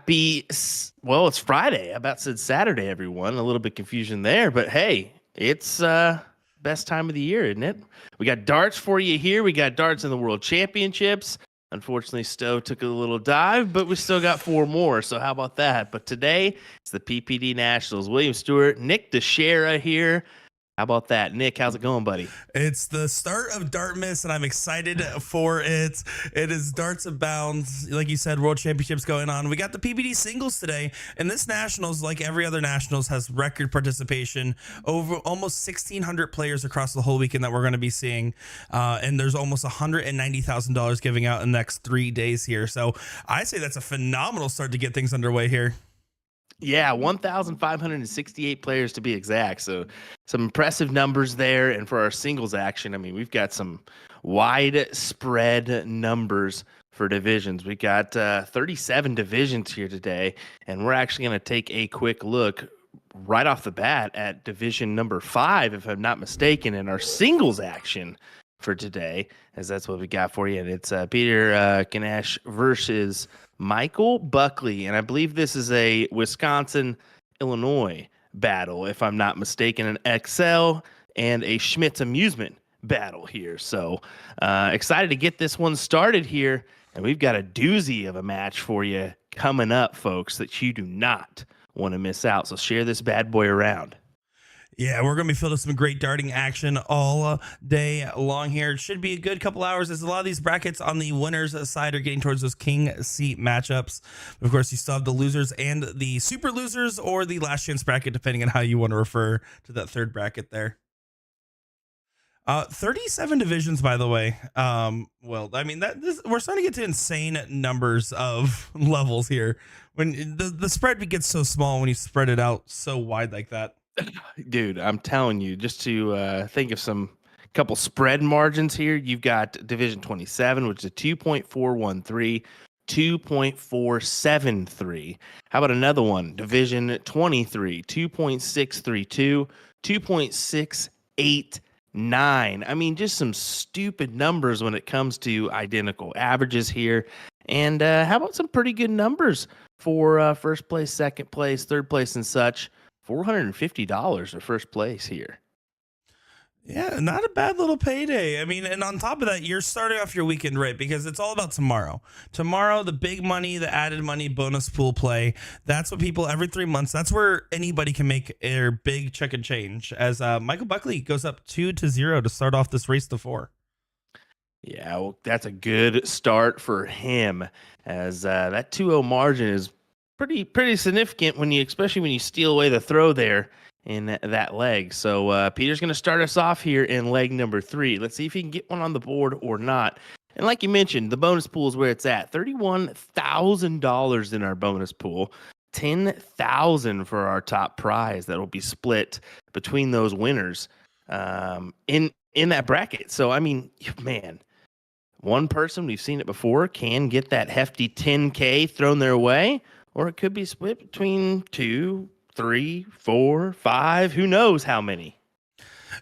It's Friday. I about said Saturday, everyone. A little bit confusion there, but hey, it's best time of the year, isn't it? We got darts for you here. We got darts in the World Championships. Unfortunately, Stowe took a little dive, but we still got four more. So how about that? But today it's the PPD Nationals. William Stewart, Nick DeShera here. How about that? Nick, how's it going, buddy? It's the start of Dartmas, and I'm excited for it. It is Darts Abound. Like you said, World Championships going on. We got the PPD singles today, and this Nationals, like every other Nationals, has record participation. Over almost 1,600 players across the whole weekend that we're going to be seeing, and there's almost $190,000 giving out in the next 3 days here. So I say that's a phenomenal start to get things underway here. Yeah, 1,568 players to be exact. So some impressive numbers there. And for our singles action, I mean, we've got some widespread numbers for divisions. We got 37 divisions here today, and we're actually going to take a quick look right off the bat at division number 5, if I'm not mistaken, in our singles action for today, as that's what we got for you. And it's Peter Ganesh versus Michael Buckley, and I believe this is a Wisconsin-Illinois battle, if I'm not mistaken, an Excel and a Schmitz amusement battle here. So excited to get this one started here, and we've got a doozy of a match for you coming up, folks, that you do not want to miss out. So share this bad boy around. Yeah, we're going to be filled with some great darting action all day long here. It should be a good couple hours as a lot of these brackets on the winners side are getting towards those king seat matchups. Of course, you still have the losers and the super losers or the last chance bracket, depending on how you want to refer to that third bracket there. 37 divisions, by the way. Well, I mean, we're starting to get to insane numbers of levels here. When the spread gets so small when you spread it out so wide like that. Dude, I'm telling you, just to think of some couple spread margins here, you've got Division 27, which is a 2.413, 2.473. How about another one? Division 23, 2.632, 2.689. I mean, just some stupid numbers when it comes to identical averages here. And how about some pretty good numbers for first place, second place, third place, and such? $450 for first place here. Yeah, not a bad little payday. I mean, and on top of that, you're starting off your weekend right because it's all about tomorrow. Tomorrow, the big money, the added money, bonus pool play. That's what people every 3 months. That's where anybody can make their big check and change. As Michael Buckley goes up 2-0 to start off this race to 4. Yeah, well, that's a good start for him. As that 2-0 margin is pretty significant especially when you steal away the throw there in that leg. So Peter's going to start us off here in leg number 3. Let's see if he can get one on the board or not. And like you mentioned, the bonus pool is where it's at. $31,000 in our bonus pool. $10,000 for our top prize that will be split between those winners in that bracket. So I mean, man, one person, we've seen it before, can get that hefty $10K thrown their way. Or it could be split between 2, 3, 4, 5. Who knows how many?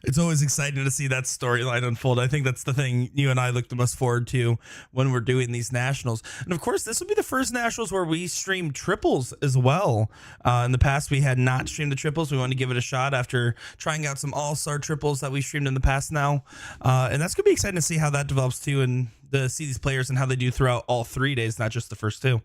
It's always exciting to see that storyline unfold. I think that's the thing you and I look the most forward to when we're doing these nationals. And of course, this will be the first nationals where we stream triples as well. In the past, we had not streamed the triples. We wanted to give it a shot after trying out some all-star triples that we streamed in the past now. And that's going to be exciting to see how that develops too, and to see these players and how they do throughout all 3 days, not just the first 2.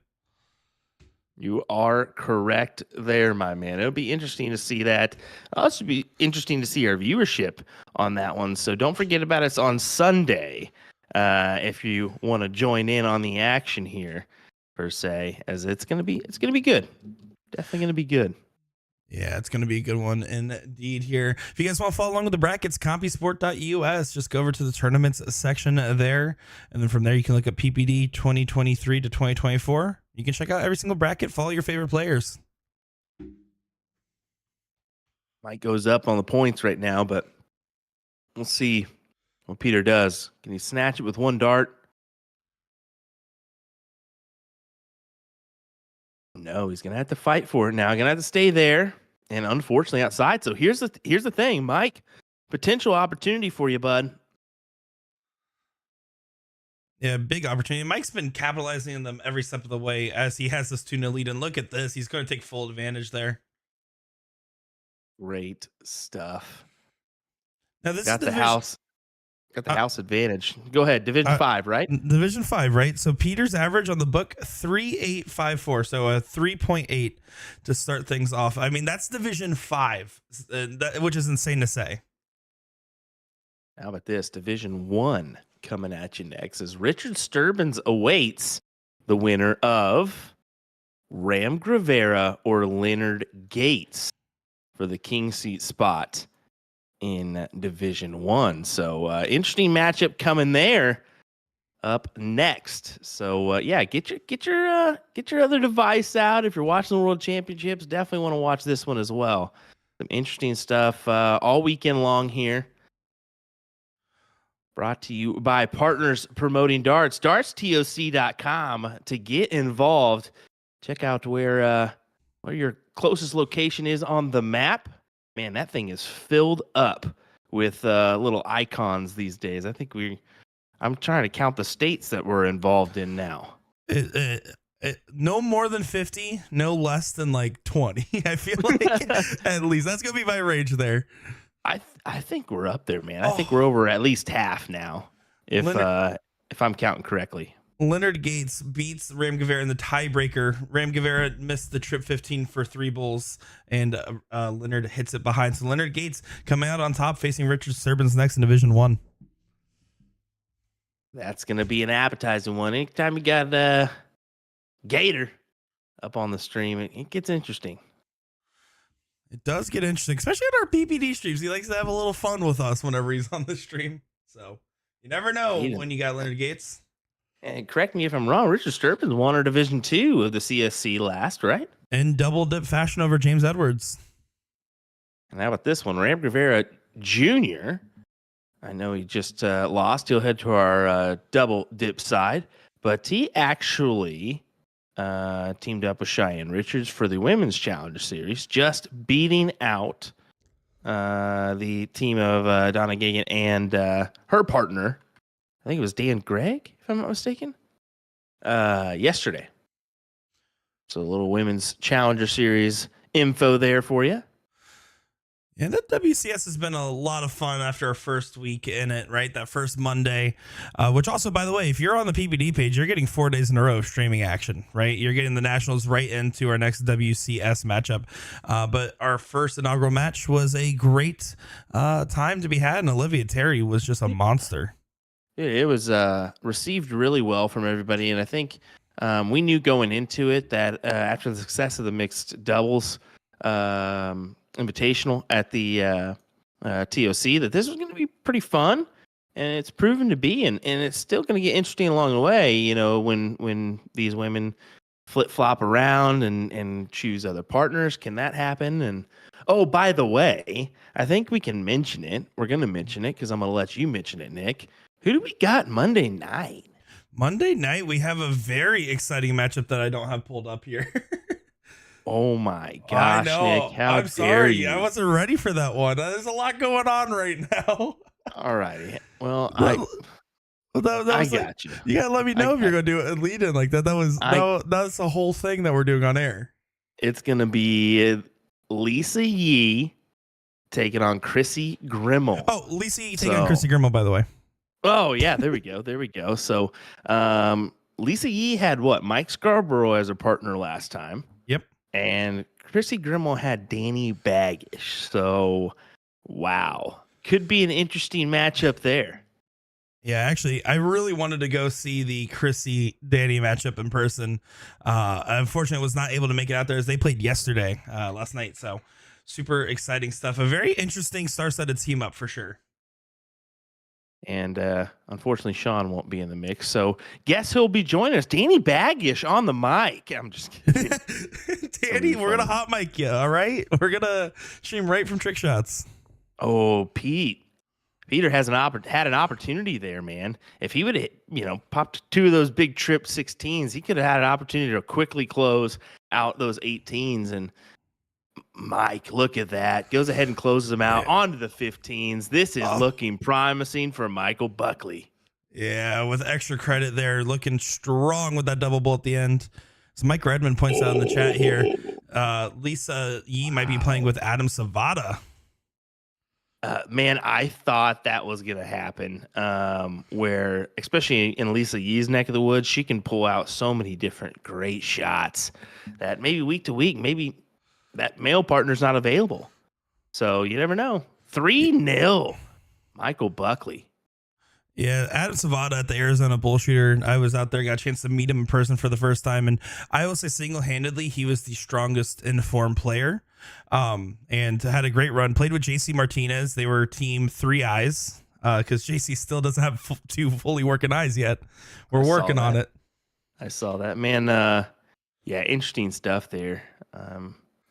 You are correct there, my man. It'll be interesting to see that. It'll also be interesting to see our viewership on that one. So don't forget about us on Sunday if you want to join in on the action here, per se, as it's gonna be good. Definitely gonna be good. Yeah, it's going to be a good one indeed here. If you guys want to follow along with the brackets, compysport.us, just go over to the tournaments section there. And then from there, you can look at PPD 2023 to 2024. You can check out every single bracket, follow your favorite players. Mike goes up on the points right now, but we'll see what Peter does. Can he snatch it with one dart? No, he's gonna have to fight for it now. Gonna have to stay there, and unfortunately outside. So here's the thing, Mike. Potential opportunity for you, bud. Yeah, big opportunity. Mike's been capitalizing on them every step of the way as he has this 2-0 lead. And look at this. He's going to take full advantage there. Great stuff. Now, this is Got the division. house. Got the house advantage. Go ahead. Division 5, right? Division 5, right? So Peter's average on the book 3.854, so a 3.8 to start things off. I mean, that's Division 5, which is insane to say. How about this? Division 1 coming at you next as Richard Sturbins awaits the winner of Ram Gava or Leonard Gates for the king seat spot in Division 1. So interesting matchup coming there up next. So yeah, get your other device out. If you're watching the World Championships, definitely want to watch this one as well. Some interesting stuff all weekend long here. Brought to you by Partners Promoting Darts, dartstoc.com to get involved. Check out where your closest location is on the map. Man, that thing is filled up with little icons these days. I'm trying to count the states that we're involved in now. No more than 50, no less than like 20. I feel like at least that's going to be my range there. I think we're up there, man. I think we're over at least half now, if I'm counting correctly. Leonard Gates beats Ram Gava in the tiebreaker. Ram Gava missed the trip 15 for 3 bulls, and Leonard hits it behind. So Leonard Gates coming out on top, facing Richard Sturbins next in Division 1. That's going to be an appetizing one. Anytime you got Gator up on the stream, it gets interesting. It does get interesting, especially at our PPD streams. He likes to have a little fun with us whenever he's on the stream. So you never know when you got Leonard Gates. And correct me if I'm wrong, Richard Sturbins won our Division 2 of the CSC last, right? In double dip fashion over James Edwards. And how about this one? Ram Gava Jr. I know he just lost. He'll head to our double dip side, but he actually teamed up with Cheyenne Richards for the Women's Challenger Series, just beating out the team of Donna Gagan and her partner. I think it was Dan Gregg, if I'm not mistaken, yesterday. So a little Women's Challenger Series info there for you. Yeah, that WCS has been a lot of fun after our first week in it, right? That first Monday, which also, by the way, if you're on the PPD page, you're getting 4 days in a row of streaming action, right? You're getting the Nationals right into our next WCS matchup. But our first inaugural match was a great time to be had, and Olivia Terry was just a monster. It was received really well from everybody, and I think we knew going into it that after the success of the mixed doubles invitational at the TOC, that this was going to be pretty fun, and it's proven to be, and it's still going to get interesting along the way. You know, when these women flip flop around and choose other partners, can that happen? And oh, by the way, I think we can mention it. We're going to mention it because I'm going to let you mention it, Nick. Who do we got Monday night? Monday night, we have a very exciting matchup that I don't have pulled up here. Oh my gosh, I know. Nick, how I'm dare sorry. you? I wasn't ready for that one. There's a lot going on right now. All righty. Well, I got like, you. You gotta let me know if you're gonna do it and lead in like that. That's the whole thing that we're doing on air. It's gonna be Lisa Yee taking on Chrissy Grimmel. Oh, Lisa Yee taking on Chrissy Grimmel, by the way. Oh yeah, there we go. There we go. So Lisa Yee had what? Mike Scarborough as her partner last time. Yep. And Chrissy Grimmel had Danny Baggish. So wow. Could be an interesting matchup there. Yeah, actually, I really wanted to go see the Chrissy Danny matchup in person. Unfortunately, was not able to make it out there as they played yesterday, last night. So super exciting stuff. A very interesting star-studded team up for sure. And unfortunately, Sean won't be in the mix. So guess who'll be joining us? Danny Baggish on the mic. I'm just kidding. Danny, we're going to hot mic you, all right? We're going to stream right from Trick Shots. Oh, Peter has had an opportunity there, man. If he would have, popped 2 of those big trip 16s, he could have had an opportunity to quickly close out those 18s. And Mike, look at that. Goes ahead and closes them out onto the 15s. This is looking promising for Michael Buckley. Yeah, with extra credit there, looking strong with that double bull at the end. So Mike Redmond points out in the chat here, Lisa Yee might be playing with Adam Savada. Man, I thought that was gonna happen. Where, especially in Lisa Yee's neck of the woods, she can pull out so many different great shots that maybe week to week, maybe that male partner's not available. So you never know. 3-0, Michael Buckley. Yeah, Adam Savada at the Arizona Bullshooter. I was out there, got a chance to meet him in person for the first time, and I will say single-handedly, he was the strongest informed player, and had a great run. Played with JC Martinez. They were team 3 eyes, because JC still doesn't have 2 fully working eyes yet. We're working on it. I saw that, man. Yeah, interesting stuff there.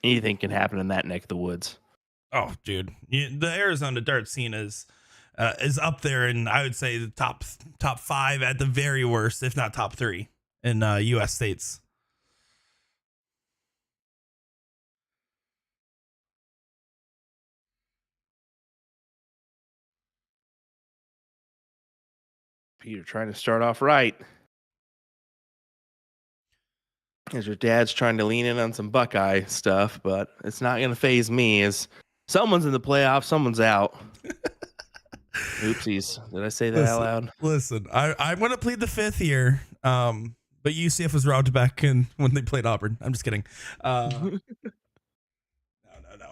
Anything can happen in that neck of the woods. Oh, dude, the Arizona dart scene is up there, and I would say the top 5 at the very worst, if not top 3 in U.S. states. Peter trying to start off right. As your dad's trying to lean in on some Buckeye stuff, but it's not going to phase me as someone's in the playoffs, someone's out. Oopsies. Did I say that out loud? Listen, I'm going to plead the 5th here. But UCF was robbed back when they played Auburn. I'm just kidding. No.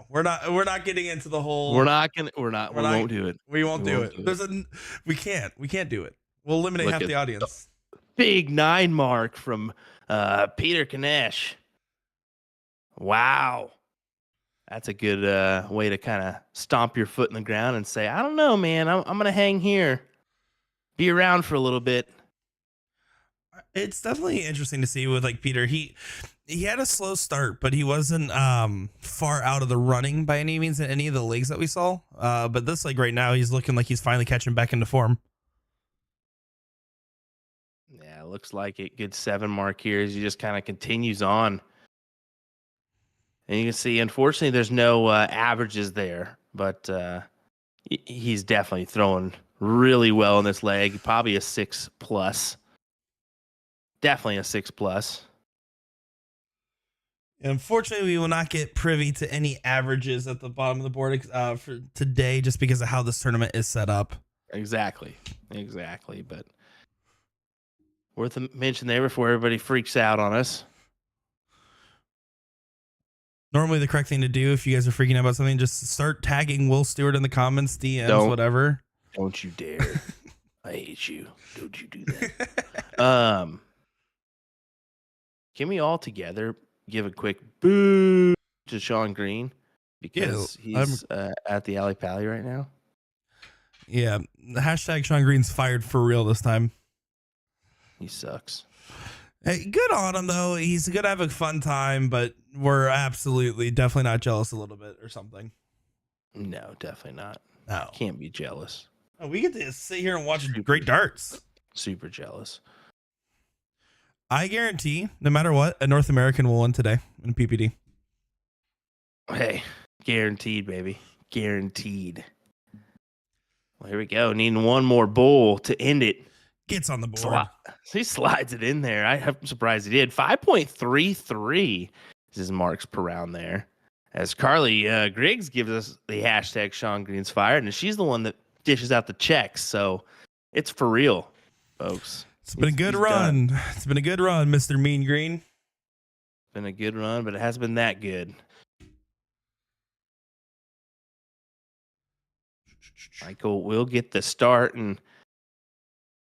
We're not getting into the whole. We won't do it. We won't do it. We can't do it. We'll eliminate half the audience. Big 9 mark from Peter Kanesh. Wow. That's a good way to kind of stomp your foot in the ground and say, I don't know, man. I'm going to hang here. Be around for a little bit. It's definitely interesting to see with like Peter. He had a slow start, but he wasn't far out of the running by any means in any of the leagues that we saw. But this like right now, he's looking like he's finally catching back into form. Yeah, looks like it. Good 7 mark here as he just kind of continues on. And you can see, unfortunately, there's no averages there, but he's definitely throwing really well in this leg. Probably a 6+. Definitely a 6+. Unfortunately, we will not get privy to any averages at the bottom of the board for today, just because of how this tournament is set up. Exactly. But worth a mention there before everybody freaks out on us. Normally, the correct thing to do if you guys are freaking out about something, just start tagging Will Stewart in the comments, DMs, whatever. Don't you dare. I hate you. Don't you do that. Can we all together give a quick boo to Sean Green? Because he's at the Alley Pally right now. Yeah. The hashtag Sean Green's fired for real this time. He sucks. Hey, good on him, though. He's going to have a fun time, but we're definitely not jealous a little bit or something. No, definitely not. No. Can't be jealous. Oh, we get to sit here and watch great darts. Super jealous. I guarantee, no matter what, a North American will win today in PPD. Hey, guaranteed, baby. Guaranteed. Well, here we go. Needing one more bowl to end it. Gets on the board. He slides it in there. I'm surprised he did. 5.33 is his marks per round there. As Carly Griggs gives us the hashtag Sean Green's fired, and she's the one that dishes out the checks. So it's for real, folks. It's been a good run. Done. It's been a good run, Mr. Mean Green. Been a good run, but it hasn't been that good. Michael will get the start, and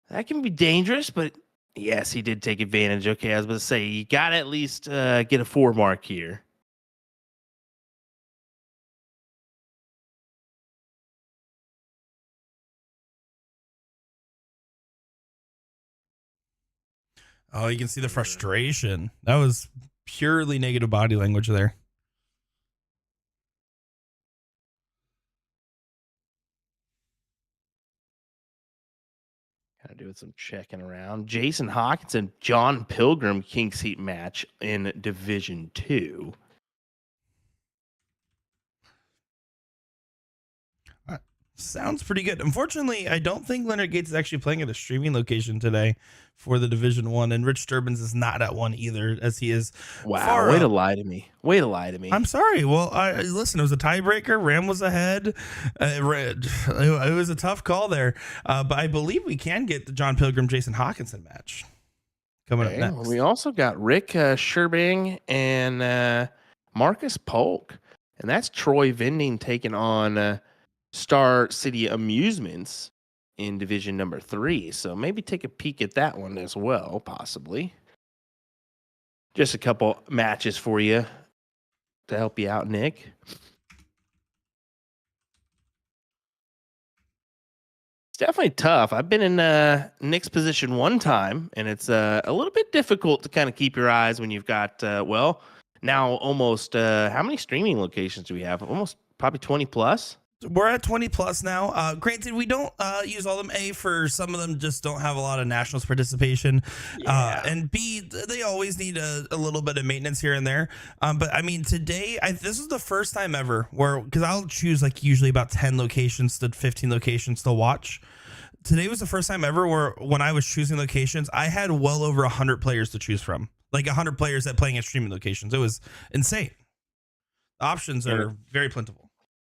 that can be dangerous, but yes, he did take advantage. Okay, I was about to say, you got to at least get a 4 mark here. Oh, you can see the frustration. That was purely negative body language there. Kind of doing some checking around. Jason Hackinson, John Pilgrim King's Heat match in Division 2. Sounds pretty good. Unfortunately, I don't think Leonard Gates is actually playing at a streaming location today for the Division One, and Rich Sturbins is not at one either, as he is Wow, far way to up. lie to me. Way to lie to I'm me. sorry. Well, listen. It was a tiebreaker. Ram was ahead. It was a tough call there, but I believe we can get the John Pilgrim Jason Hawkinson match coming up Okay. Well, we next. also got Rick Sherbang and Marcus Polk. And that's Troy Vending taking on Star City Amusements in Division number 3. So maybe take a peek at that one as well, possibly. Just a couple matches for you to help you out, Nick. It's definitely tough. I've been in Nick's position one time, and it's a little bit difficult to kind of keep your eyes when you've got, now almost, how many streaming locations do we have? Almost probably 20 plus. We're at 20 plus now. Granted, we don't use all of them. A, for some of them just don't have a lot of nationals participation. Yeah. And B, they always need a little bit of maintenance here and there. But I mean, today, this is the first time ever where, because I'll choose like usually about 10 locations to 15 locations to watch. Today was the first time ever where when I was choosing locations, I had well over 100 players to choose from. Like 100 players that playing at streaming locations. It was insane. Options are very plentiful.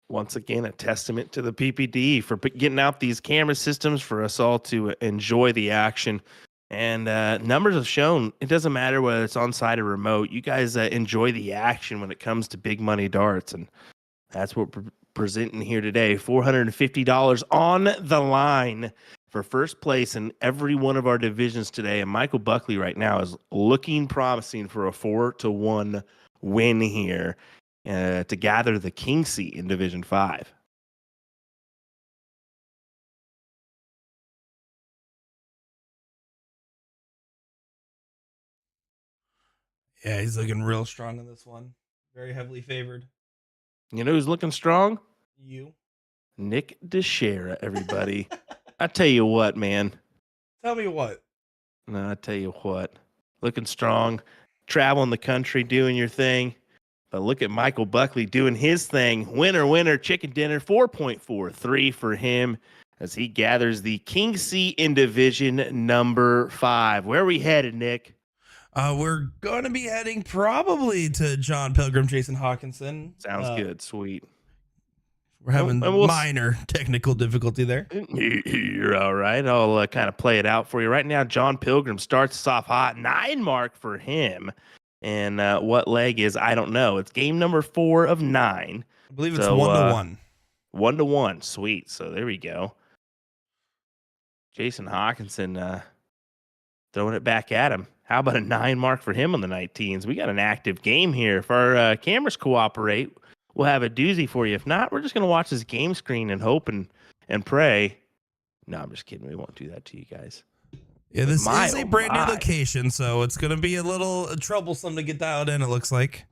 Once again, a testament to the PPD for getting out these camera systems for us all to enjoy the action. And numbers have shown it doesn't matter whether it's on site or remote. You guys enjoy the action when it comes to big money darts. And that's what we're presenting here today. $450 on the line for first place in every one of our divisions today. And Michael Buckley right now is looking promising for a 4-1 win here. To gather the king seat in Division 5. Yeah, he's looking real strong in this one. Very heavily favored. You know who's looking strong? You. Nick DeShera, everybody. I tell you what, man. Tell me what. No, I tell you what. Looking strong, traveling the country, doing your thing. But look at Michael Buckley doing his thing. Winner, winner, chicken dinner, 4.43 for him as he gathers the king seat in Division number 5. Where are we headed, Nick? We're going to be heading probably to John Pilgrim, Jason Hawkinson. Sounds good. Sweet. We're having And we'll minor technical difficulty there. You're all right. I'll kind of play it out for you. Right now, John Pilgrim starts us off hot. 9 mark for him. And what leg is, I don't know. It's game number 4 of 9. I believe it's 1-1. 1-1. Sweet. So there we go. Jason Hawkinson throwing it back at him. How about a 9 mark for him on the 19s? We got an active game here. If our cameras cooperate, we'll have a doozy for you. If not, we're just going to watch this game screen and hope and pray. No, I'm just kidding. We won't do that to you guys. Yeah, this is a brand new location, so it's going to be a little troublesome to get dialed in, it looks like.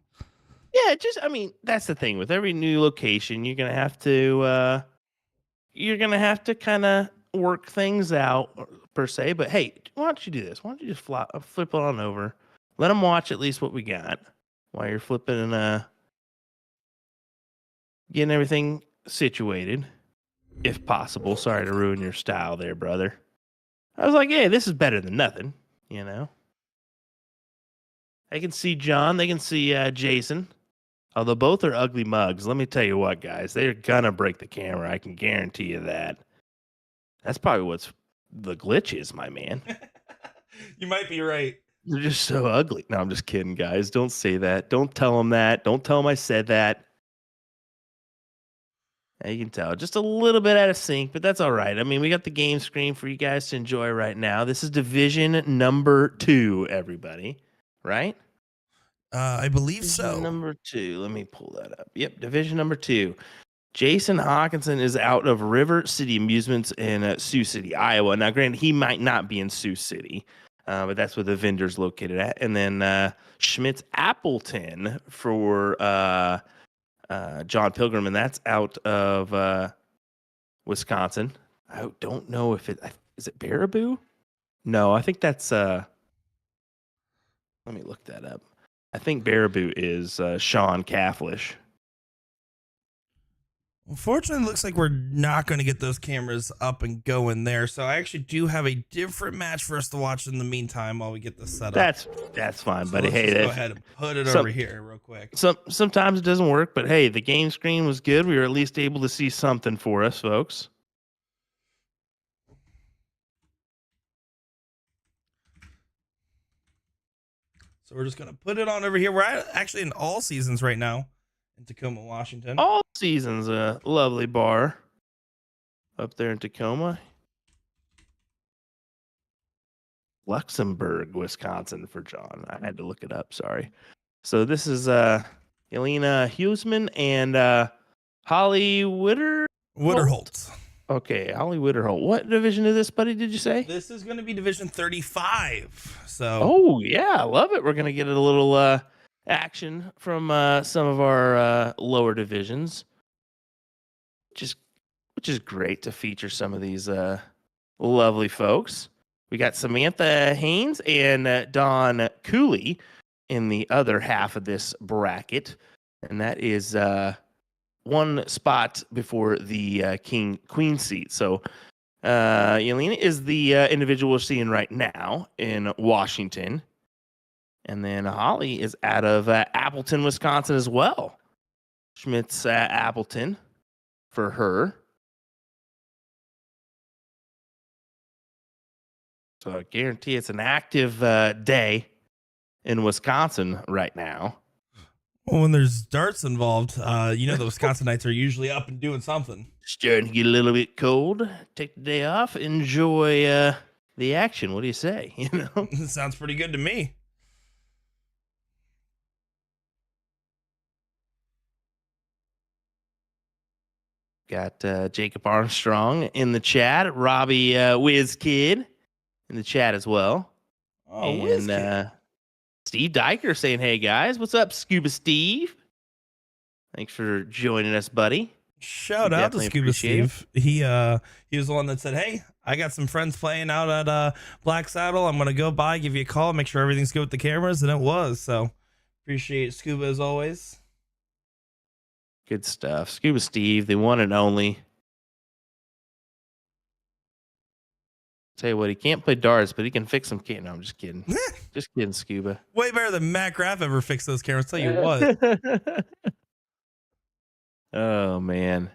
Yeah, that's the thing. With every new location, you're going to have to kind of work things out, per se. But hey, why don't you do this? Why don't you just flip it on over? Let them watch at least what we got while you're flipping and getting everything situated, if possible. Sorry to ruin your style there, brother. I was like, hey, this is better than nothing, you know? They can see John. They can see Jason. Although both are ugly mugs. Let me tell you what, guys. They're going to break the camera. I can guarantee you that. That's probably what's the glitch is, my man. You might be right. They're just so ugly. No, I'm just kidding, guys. Don't say that. Don't tell them that. Don't tell them I said that. You can tell just a little bit out of sync, but that's all right. I mean, we got the game screen for you guys to enjoy right now. This is Division number 2, everybody, right? I believe Division so. Number 2. Let me pull that up. Yep, Division number 2. Jason Hawkinson is out of River City Amusements in Sioux City, Iowa. Now, granted, he might not be in Sioux City, but that's where the vendor's located at. And then Schmitz Appleton for John Pilgrim, and that's out of Wisconsin. I don't know if is it Baraboo? No, I think that's let me look that up. I think Baraboo is Sean Cafflish. Unfortunately, it looks like we're not going to get those cameras up and going there. So I actually do have a different match for us to watch in the meantime while we get this set up. That's fine, So buddy. let's Hey, just go if ahead and put it some over here real quick. sometimes it doesn't work, but hey, the game screen was good. We were at least able to see something for us, folks. So we're just going to put it on over here. We're actually in all seasons right now in Tacoma, Washington. All Seasons, a lovely bar up there in Tacoma. Luxembourg, Wisconsin for John. I had to look it up. Sorry. So this is Elena Huseman and Holly Witterholt. Okay, Holly Witterholt. What division is this, buddy? Did you say? This is going to be Division 35. So, Oh yeah, I love it. We're gonna get a little action from some of our lower divisions, which is great to feature some of these lovely folks. We got Samantha Haynes and Don Cooley in the other half of this bracket, and that is one spot before the queen seat. So Yelena is the individual we're seeing right now in Washington. And then Holly is out of Appleton, Wisconsin as well. Schmidt's Appleton for her. So I guarantee it's an active day in Wisconsin right now. well, when there's darts involved, the Wisconsinites are usually up and doing something. Starting to get a little bit cold. Take the day off. Enjoy the action. What do you say? It sounds pretty good to me. Got Jacob Armstrong in the chat. Robbie Whiz Kid in the chat as well. Oh, and Steve Diker saying, "Hey guys, what's up, Scuba Steve? Thanks for joining us, buddy." Shout out to Scuba Steve. He was the one that said, "Hey, I got some friends playing out at Black Saddle. I'm gonna go by, give you a call, make sure everything's good with the cameras," and it was. So appreciate Scuba as always. Good stuff, Scuba Steve, the one and only. Tell you what, he can't play darts, but he can fix some. No, I'm just kidding. Just kidding, Scuba. Way better than Matt Graff ever fixed those cameras. Tell you what. Oh man,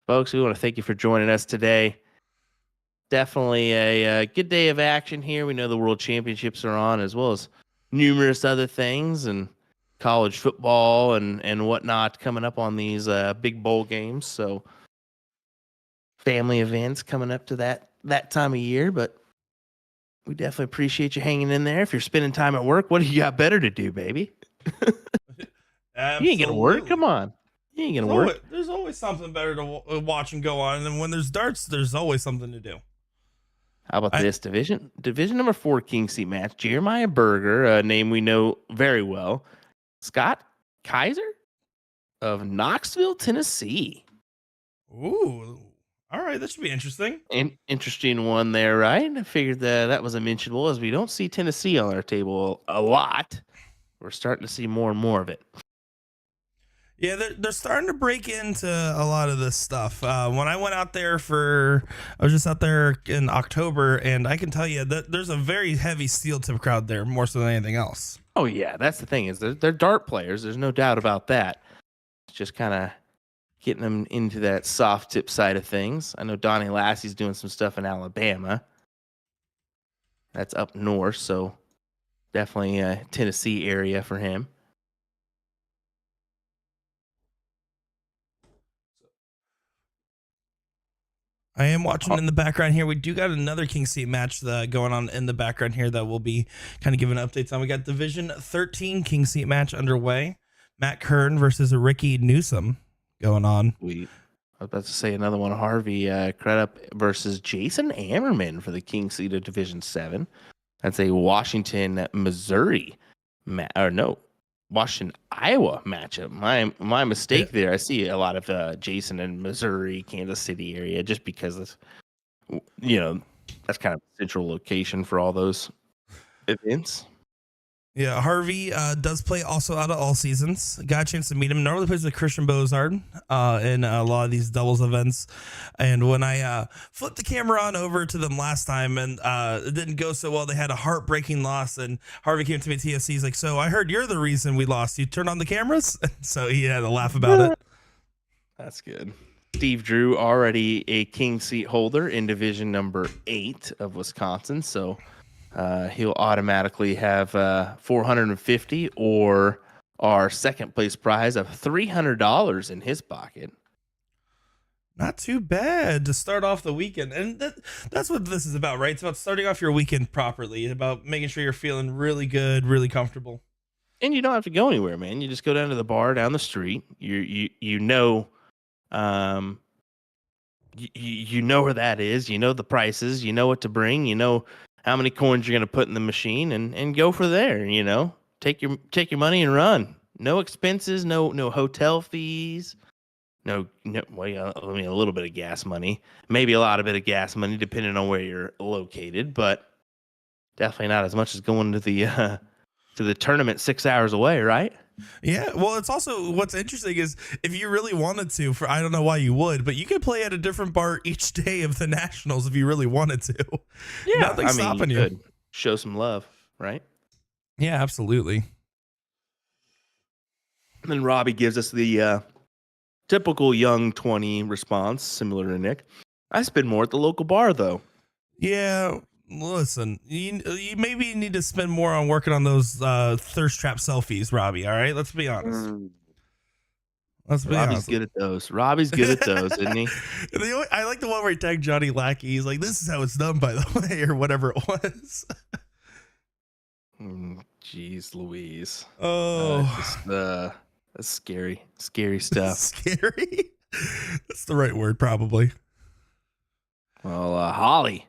folks, we want to thank you for joining us today. Definitely a good day of action here. We know the World Championships are on, as well as numerous other things and college football and whatnot coming up on these big bowl games. So family events coming up to that time of year, but we definitely appreciate you hanging in there. If you're spending time at work, what do you got better to do, baby? You ain't gonna work. Come on. You ain't gonna work. There's always something better to watch and go on. And then when there's darts, there's always something to do. How about this division number 4 King Seat match? Jeremiah Berger, a name we know very well. Scott Kaiser of Knoxville, Tennessee. Ooh, all right, that should be interesting. An interesting one there, right? I figured that was a mentionable, as we don't see Tennessee on our table a lot. We're starting to see more and more of it. Yeah, they're starting to break into a lot of this stuff. When I went out there I was just out there in October, and I can tell you that there's a very heavy steel tip crowd there, more so than anything else. Oh yeah, that's the thing, is they're dart players. There's no doubt about that. It's just kind of getting them into that soft tip side of things. I know Donnie Lassie's doing some stuff in Alabama. That's up north, so definitely a Tennessee area for him. I am watching in the background here. We do got another King Seat match going on in the background here that we'll be kind of giving updates on. We got Division 13 King Seat match underway. Matt Kern versus Ricky Newsom going on. I was about to say another one. Harvey Crudup versus Jason Ammerman for the King Seat of Division 7. That's a Washington, Missouri, Washington, Iowa matchup. My mistake there. I see a lot of Jason in Missouri, Kansas City area, just because that's kind of a central location for all those events. Yeah, Harvey does play also out of all seasons. Got a chance to meet him. Normally plays with Christian Bozard in a lot of these doubles events. And when I flipped the camera on over to them last time and it didn't go so well, they had a heartbreaking loss. And Harvey came to me at TSC. He's like, "So I heard you're the reason we lost. You turned on the cameras?" So he had a laugh about it. That's good. Steve Drew, already a king seat holder in division number 8 of Wisconsin. So he'll automatically have 450 or our second place prize of $300 in his pocket. Not too bad to start off the weekend. And that's what this is about, right? It's about starting off your weekend properly. It's about making sure you're feeling really good, really comfortable. And you don't have to go anywhere, man. You just go down to the bar down the street. You know, you know where that is. You know the prices. You know what to bring. You know how many coins you're going to put in the machine, and go for there. You know, take your money and run. No expenses. No hotel fees. Well, I mean, a little bit of gas money, maybe a lot of bit of gas money, depending on where you're located, but definitely not as much as going to the tournament 6 hours away, right? Yeah, well, it's also what's interesting is if you really wanted to, for I don't know why you would, but you could play at a different bar each day of the nationals if you really wanted to. Yeah, Nothing's stopping you. Could show some love, right? Yeah, absolutely. And then Robbie gives us the typical young 20 response, similar to Nick. I spend more at the local bar, though. Yeah, listen, you maybe need to spend more on working on those thirst trap selfies, Robbie. All right, let's be honest. Let's be Robbie's honest. good at those. Robbie's good at those, isn't he? I like the one where he tagged Johnny Lackey. He's like, "This is how it's done," by the way, or whatever it was. Jeez Louise. Oh, that's scary stuff. Scary. That's the right word, probably. Well, Holly,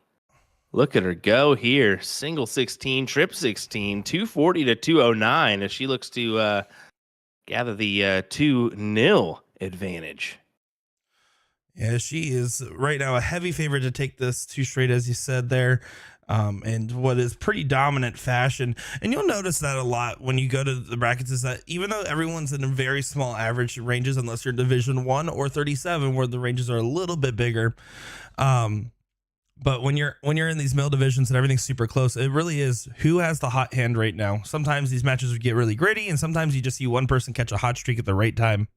look at her go here. Single 16, trip 16, 240 to 209 as she looks to gather the 2-0 advantage. Yeah, she is right now a heavy favorite to take this 2 straight, as you said there. And what is pretty dominant fashion. And you'll notice that a lot when you go to the brackets is that even though everyone's in a very small average ranges, unless you're Division 1 or 37, where the ranges are a little bit bigger. But when you're in these middle divisions and everything's super close, it really is who has the hot hand right now. Sometimes these matches would get really gritty, and sometimes you just see one person catch a hot streak at the right time.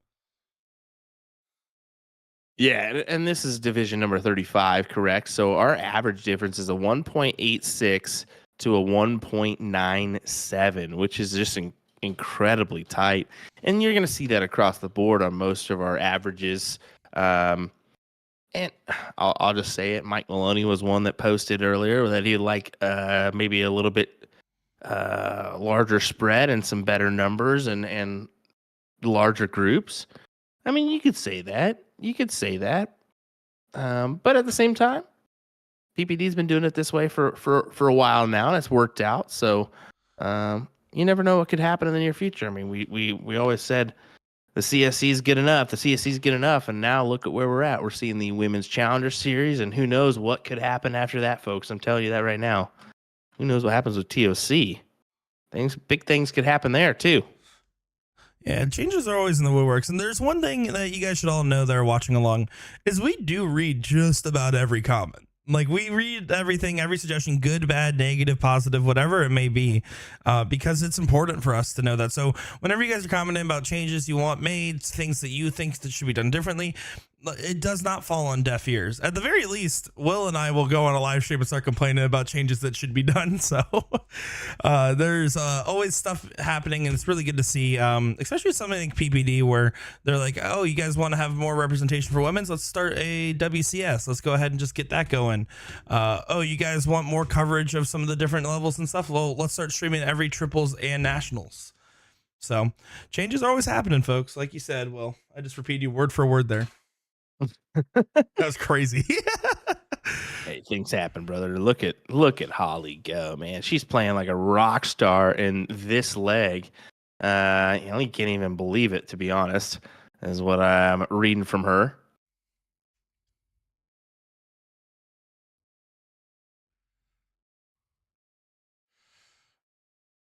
Yeah, and this is division number 35, correct? So our average difference is a 1.86 to a 1.97, which is just incredibly tight. And you're going to see that across the board on most of our averages. And I'll just say it. Mike Maloney was one that posted earlier that he'd like maybe a little bit larger spread and some better numbers and larger groups. I mean, you could say that. But at the same time, PPD's been doing it this way for a while now, and it's worked out. So you never know what could happen in the near future. I mean, we always said the CSC is good enough. The CSC is good enough, and now look at where we're at. We're seeing the Women's Challenger Series, and who knows what could happen after that, folks. I'm telling you that right now. Who knows what happens with TOC? Big things could happen there too. Yeah, changes are always in the woodworks. And there's one thing that you guys should all know that are watching along is we do read just about every comment. Like we read everything, every suggestion, good, bad, negative, positive, whatever it may be, because it's important for us to know that. So whenever you guys are commenting about changes you want made, things that you think that should be done differently, it does not fall on deaf ears. At the very least, Will and I will go on a live stream and start complaining about changes that should be done. So there's always stuff happening, and it's really good to see, especially with something like PPD where they're like, oh, you guys want to have more representation for women's? Let's start a WCS. Let's go ahead and just get that going. Oh, you guys want more coverage of some of the different levels and stuff? Well, let's start streaming every triples and nationals. So changes are always happening, folks. Like you said, Will, I just repeated you word for word there. That was crazy. Hey, things happen, brother. Look at Holly go, man. She's playing like a rock star in this leg. You can't even believe it, to be honest, is what I'm reading from her.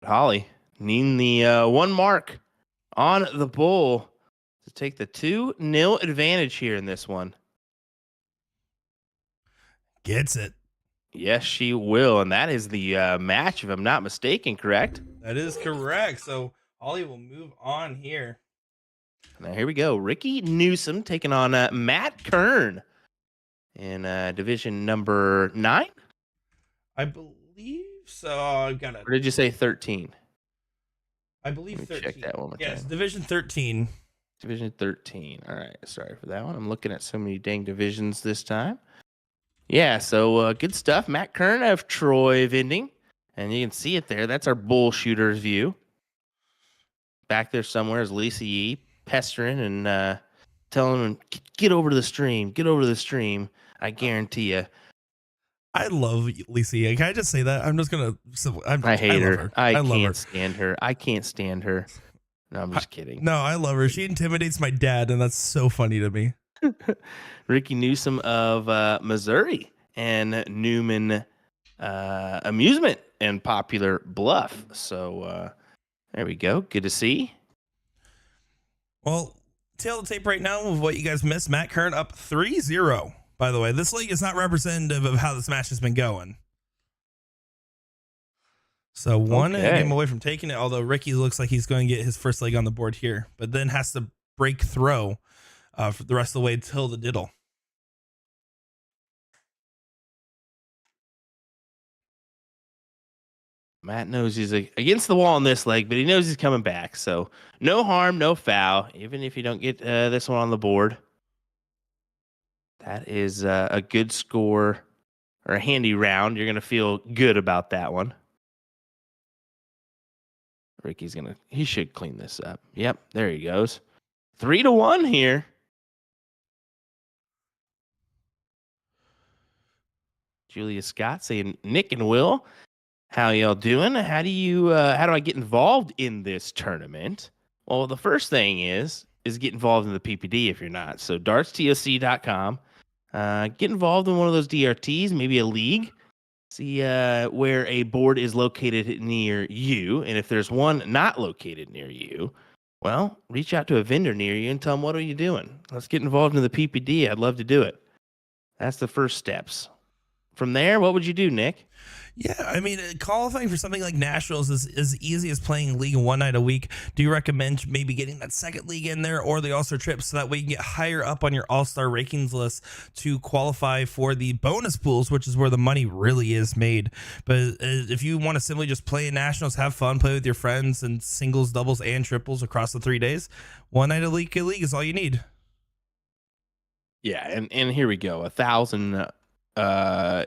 Holly, Needing the 1 mark on the bull to take the 2-0 advantage here in this one. Gets it. Yes, she will. And that is the match, if I'm not mistaken, correct? That is correct. So Ollie will move on here. Now, here we go. Ricky Newsom taking on Matt Kern in division number 9. I believe so. I've got it. Or did you say 13? I believe 13. Check that one more time. Yes, division 13. Division 13. All right. Sorry for that one. I'm looking at so many dang divisions this time. Yeah, so good stuff. Matt Kern of Troy Vending. And you can see it there. That's our bull shooter's view. Back there somewhere is Lisa Yee pestering and telling him, get over to the stream. Get over to the stream. I guarantee you. I love Lisa. Can I just say that? I'm just going to. I hate her. I can't her. stand her. I can't stand her. No, I'm just kidding. No, I love her. She intimidates my dad, and that's so funny to me. Ricky Newsom of Missouri and Newman Amusement and Popular Bluff. So there we go. Good to see. Well, tail of the tape right now of what you guys missed. Matt Kern up 3-0. By the way, this league is not representative of how this match has been going. So one game away from taking it, although Ricky looks like he's going to get his first leg on the board here, but then has to break throw for the rest of the way till the diddle. Matt knows he's against the wall on this leg, but he knows he's coming back. So no harm, no foul, even if you don't get this one on the board. That is a good score or a handy round. You're going to feel good about that one. Ricky's he should clean this up. Yep, there he goes. 3-1 here. Julia Scott saying, Nick and Will, how y'all doing? How do I get involved in this tournament? Well, the first thing is get involved in the PPD if you're not. So dartstoc.com. Get involved in one of those DRTs, maybe a league. See where a board is located near you. And if there's one not located near you, well, reach out to a vendor near you and tell them, what are you doing? Let's get involved in the PPD. I'd love to do it. That's the first steps. From there, what would you do, Nick? Yeah, I mean, qualifying for something like Nationals is as easy as playing League one night a week. Do you recommend maybe getting that second league in there or the All-Star trip so that way you can get higher up on your All-Star rankings list to qualify for the bonus pools, which is where the money really is made. But if you want to simply just play in Nationals, have fun, play with your friends and singles, doubles, and triples across the 3 days, one night a league is all you need. Yeah, and here we go. 1,000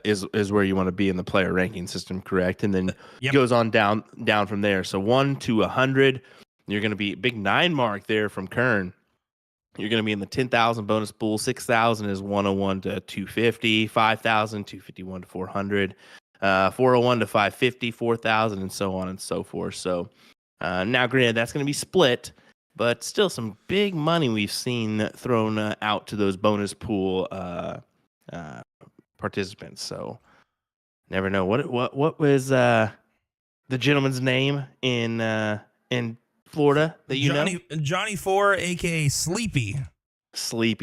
is where you want to be in the player ranking system, correct? And then it goes on down from there. So 1 to 100, you're going to be big 9 mark there from Kern. You're going to be in the 10,000 bonus pool. 6,000 is 101 to 250, 5,000 251 to 400, 401 to 550, 4,000, and so on and so forth. So now, granted, that's going to be split, but still some big money we've seen thrown out to those bonus pool participants. So never know what was the gentleman's name in Florida that Johnny 4, aka Sleepy.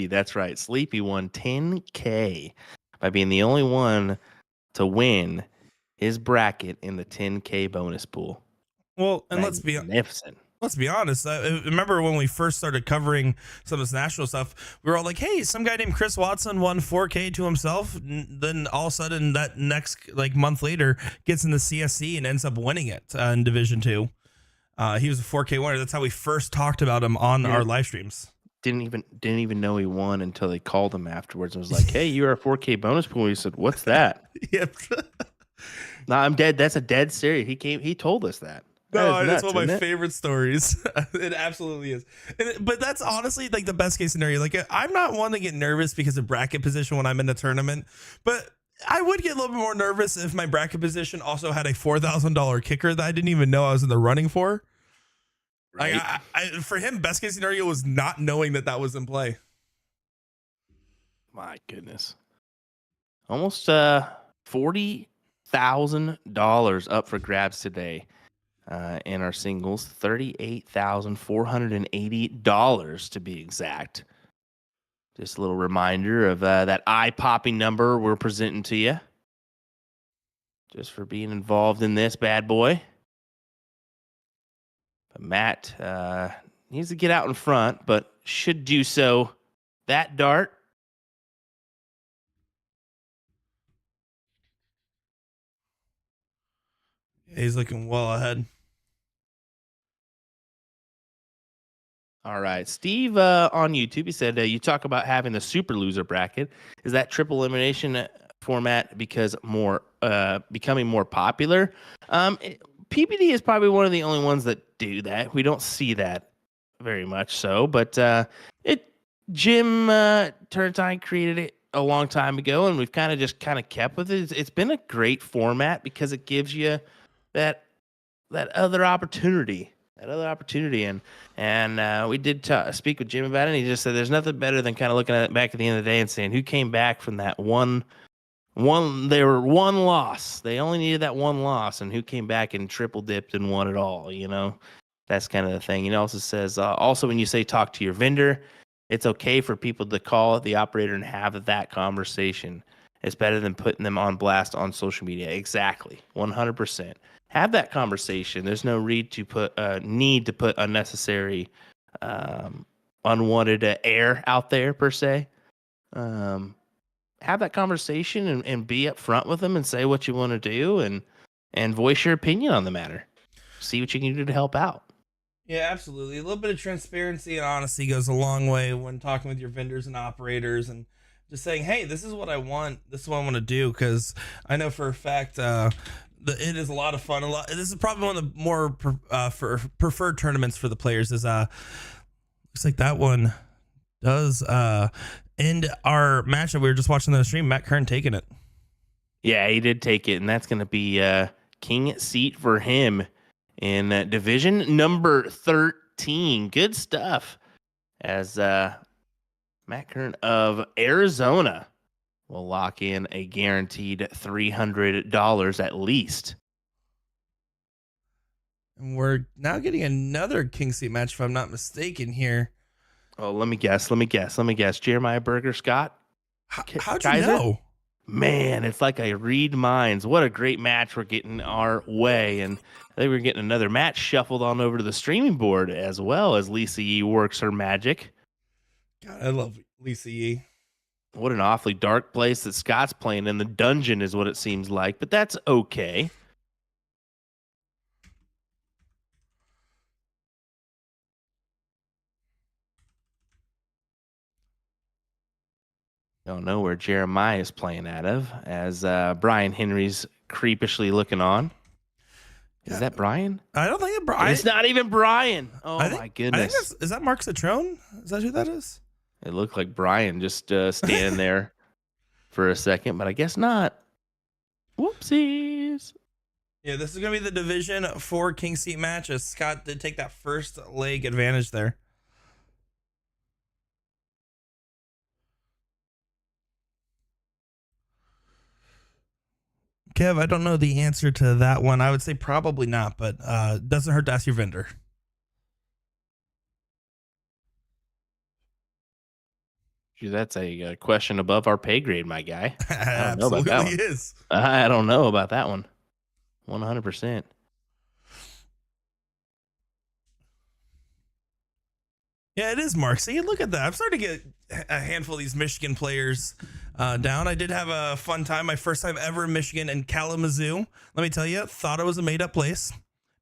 That's right. Sleepy won $10K by being the only one to win his bracket in the $10K bonus pool. Well, and magnificent. Let's be honest. I remember when we first started covering some of this national stuff, we were all like, hey, some guy named Chris Watson won 4K to himself. Then all of a sudden that next month later gets in the CSC and ends up winning it in Division 2. He was a 4K winner. That's how we first talked about him on our live streams. Didn't even know he won until they called him afterwards and was like, hey, you're a 4K bonus pool. He said, what's that? Yep. No, I'm dead. That's a dead serious. He told us that. No, it's one of my favorite stories. It absolutely is. But that's honestly like the best case scenario. Like, I'm not one to get nervous because of bracket position when I'm in the tournament, but I would get a little bit more nervous if my bracket position also had a $4,000 kicker that I didn't even know I was in the running for. Right. Like, for him, best case scenario was not knowing that was in play. My goodness. Almost $40,000 up for grabs today. in our singles, $38,480 to be exact. Just a little reminder of that eye-popping number we're presenting to you, just for being involved in this bad boy. But Matt needs to get out in front, but should do so. That dart. He's looking well ahead. All right. Steve on YouTube, he said, you talk about having the super loser bracket. Is that triple elimination format because becoming more popular? PPD is probably one of the only ones that do that. We don't see that very much so, but Jim Turrentine created it a long time ago, and we've kind of kept with it. It's been a great format because it gives you that other opportunity. And we did speak with Jim about it, and he just said there's nothing better than kind of looking at it back at the end of the day and saying who came back from that one. They were one loss. They only needed that one loss, and who came back and triple dipped and won it all. That's kind of the thing. He also says, also when you say talk to your vendor, it's okay for people to call the operator and have that conversation. It's better than putting them on blast on social media. Exactly, 100%. Have that conversation. There's no need to put unnecessary, unwanted air out there per se. Have that conversation and be upfront with them and say what you want to do and voice your opinion on the matter. See what you can do to help out. Yeah, absolutely. A little bit of transparency and honesty goes a long way when talking with your vendors and operators and just saying, hey, this is what I want. This is what I want to do. Because I know for a fact it is a lot of fun. This is probably one of the more preferred tournaments for the players. Looks like that one does end our match that we were just watching on the stream. Matt Kern taking it. Yeah, he did take it, and that's going to be king seat for him in division number 13. Good stuff. As Matt Kern of Arizona will lock in a guaranteed $300 at least. And we're now getting another king seat match, if I'm not mistaken here. Oh, let me guess. Jeremiah Berger Scott. How'd you know? Man, it's like I read minds. What a great match we're getting our way. And I think we're getting another match shuffled on over to the streaming board as well as Lisa Yee works her magic. God, I love Lisa Yee. What an awfully dark place that Scott's playing in. The dungeon is what it seems like, but that's okay. Don't know where Jeremiah is playing out of, as Brian Henry's creepishly looking on. Is that Brian? I don't think it's Brian. It's not even Brian. Oh, my goodness. Is that Mark Citrone? Is that who that is? It looked like Brian just standing there for a second, but I guess not. Whoopsies. Yeah, this is going to be the Division 4 King Seat match, as Scott did take that first leg advantage there. Kev, I don't know the answer to that one. I would say probably not, but doesn't hurt to ask your vendor. That's a question above our pay grade, my guy. I don't know about that one. Is. I don't know about that one. 100%. Yeah, it is, Mark. See, look at that. I'm starting to get a handful of these Michigan players down. I did have a fun time. My first time ever in Michigan in Kalamazoo. Let me tell you, thought it was a made-up place.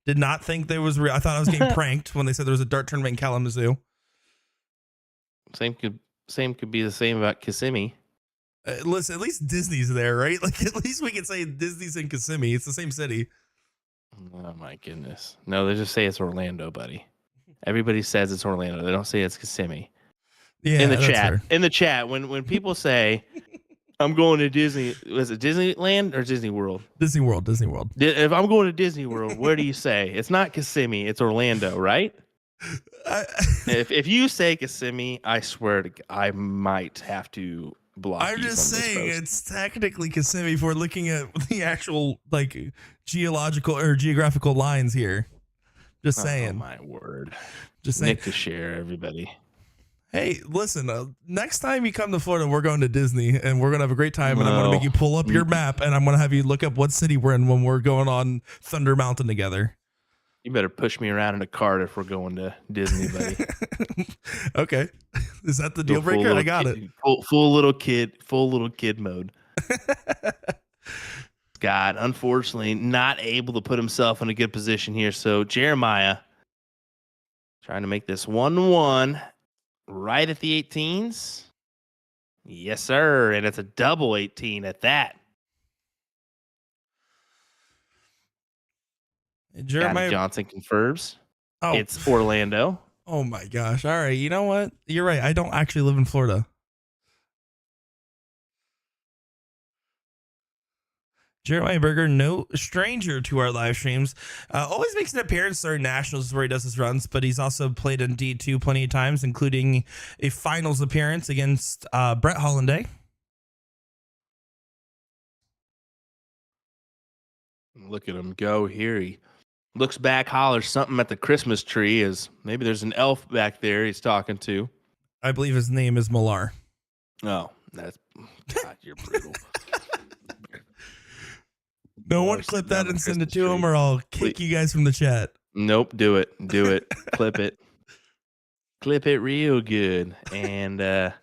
Did not think there was real. I thought I was getting pranked when they said there was a dart tournament in Kalamazoo. Same could be the same about Kissimmee. Listen, at least Disney's there, right? Like, at least we can say Disney's in Kissimmee. It's the same city. Oh, my goodness. No, they just say it's Orlando, buddy. Everybody says it's Orlando. They don't say it's Kissimmee. Yeah, in the chat. Fair. In the chat, when people say, I'm going to Disney, was it Disneyland or Disney World? Disney World. If I'm going to Disney World, where do you say? It's not Kissimmee, it's Orlando, right? If you say Kissimmee, I swear I might have to block I'm you just from those saying posts. it's technically Kissimmee if we're looking at the actual like geological or geographical lines here. Just Oh saying. my word. Just saying. Nick to share, everybody. Hey, listen, next time you come to Florida, we're going to Disney and we're going to have a great time. And I'm going to make you pull up your map and I'm going to have you look up what city we're in when we're going on Thunder Mountain together. You better push me around in a cart if we're going to Disney, buddy. Okay. Is that the deal breaker? I got it. Full little kid mode. Scott, unfortunately, not able to put himself in a good position here. So Jeremiah trying to make this 1-1 right at the 18s. Yes, sir. And it's a double 18 at that. Jeremiah Johnson confirms. Oh, it's Orlando. Oh my gosh. All right. You know what? You're right. I don't actually live in Florida. Jeremiah Berger, no stranger to our live streams, always makes an appearance during nationals where he does his runs, but he's also played in D2 plenty of times, including a finals appearance against Brett Hollanday. Look at him go here. He looks back, hollers something at the Christmas tree. As maybe there's an elf back there he's talking to. I believe his name is Millar. Oh, that's God, you're brutal. No one clip that and send it to him, or I'll kick you guys from the chat. Nope, do it. Clip it. Clip it real good. And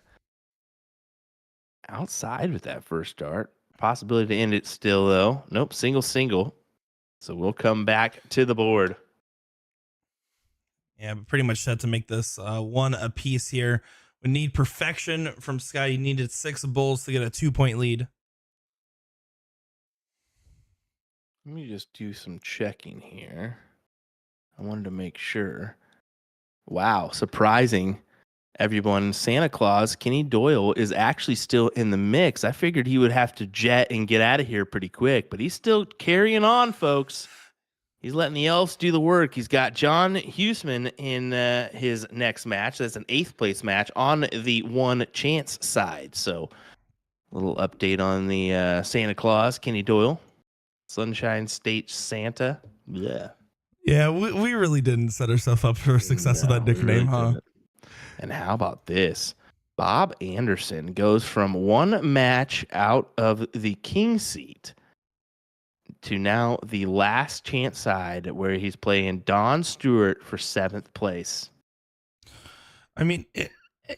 outside with that first start. Possibility to end it still, though. Nope, single. So we'll come back to the board. Yeah, but pretty much set to make this one apiece here. We need perfection from Sky. He needed 6 bulls to get a 2-point lead. Let me just do some checking here. I wanted to make sure. Wow, surprising. Everyone, Santa Claus, Kenny Doyle, is actually still in the mix. I figured he would have to jet and get out of here pretty quick, but he's still carrying on, folks. He's letting the elves do the work. He's got John Huseman in his next match. That's an 8th place match on the one chance side. So, a little update on the Santa Claus, Kenny Doyle. Sunshine State Santa. Yeah. Yeah, we really didn't set ourselves up for success with that nickname, huh? Didn't. And how about this? Bob Anderson goes from one match out of the king seat to now the last chance side where he's playing Don Stewart for 7th place. I mean,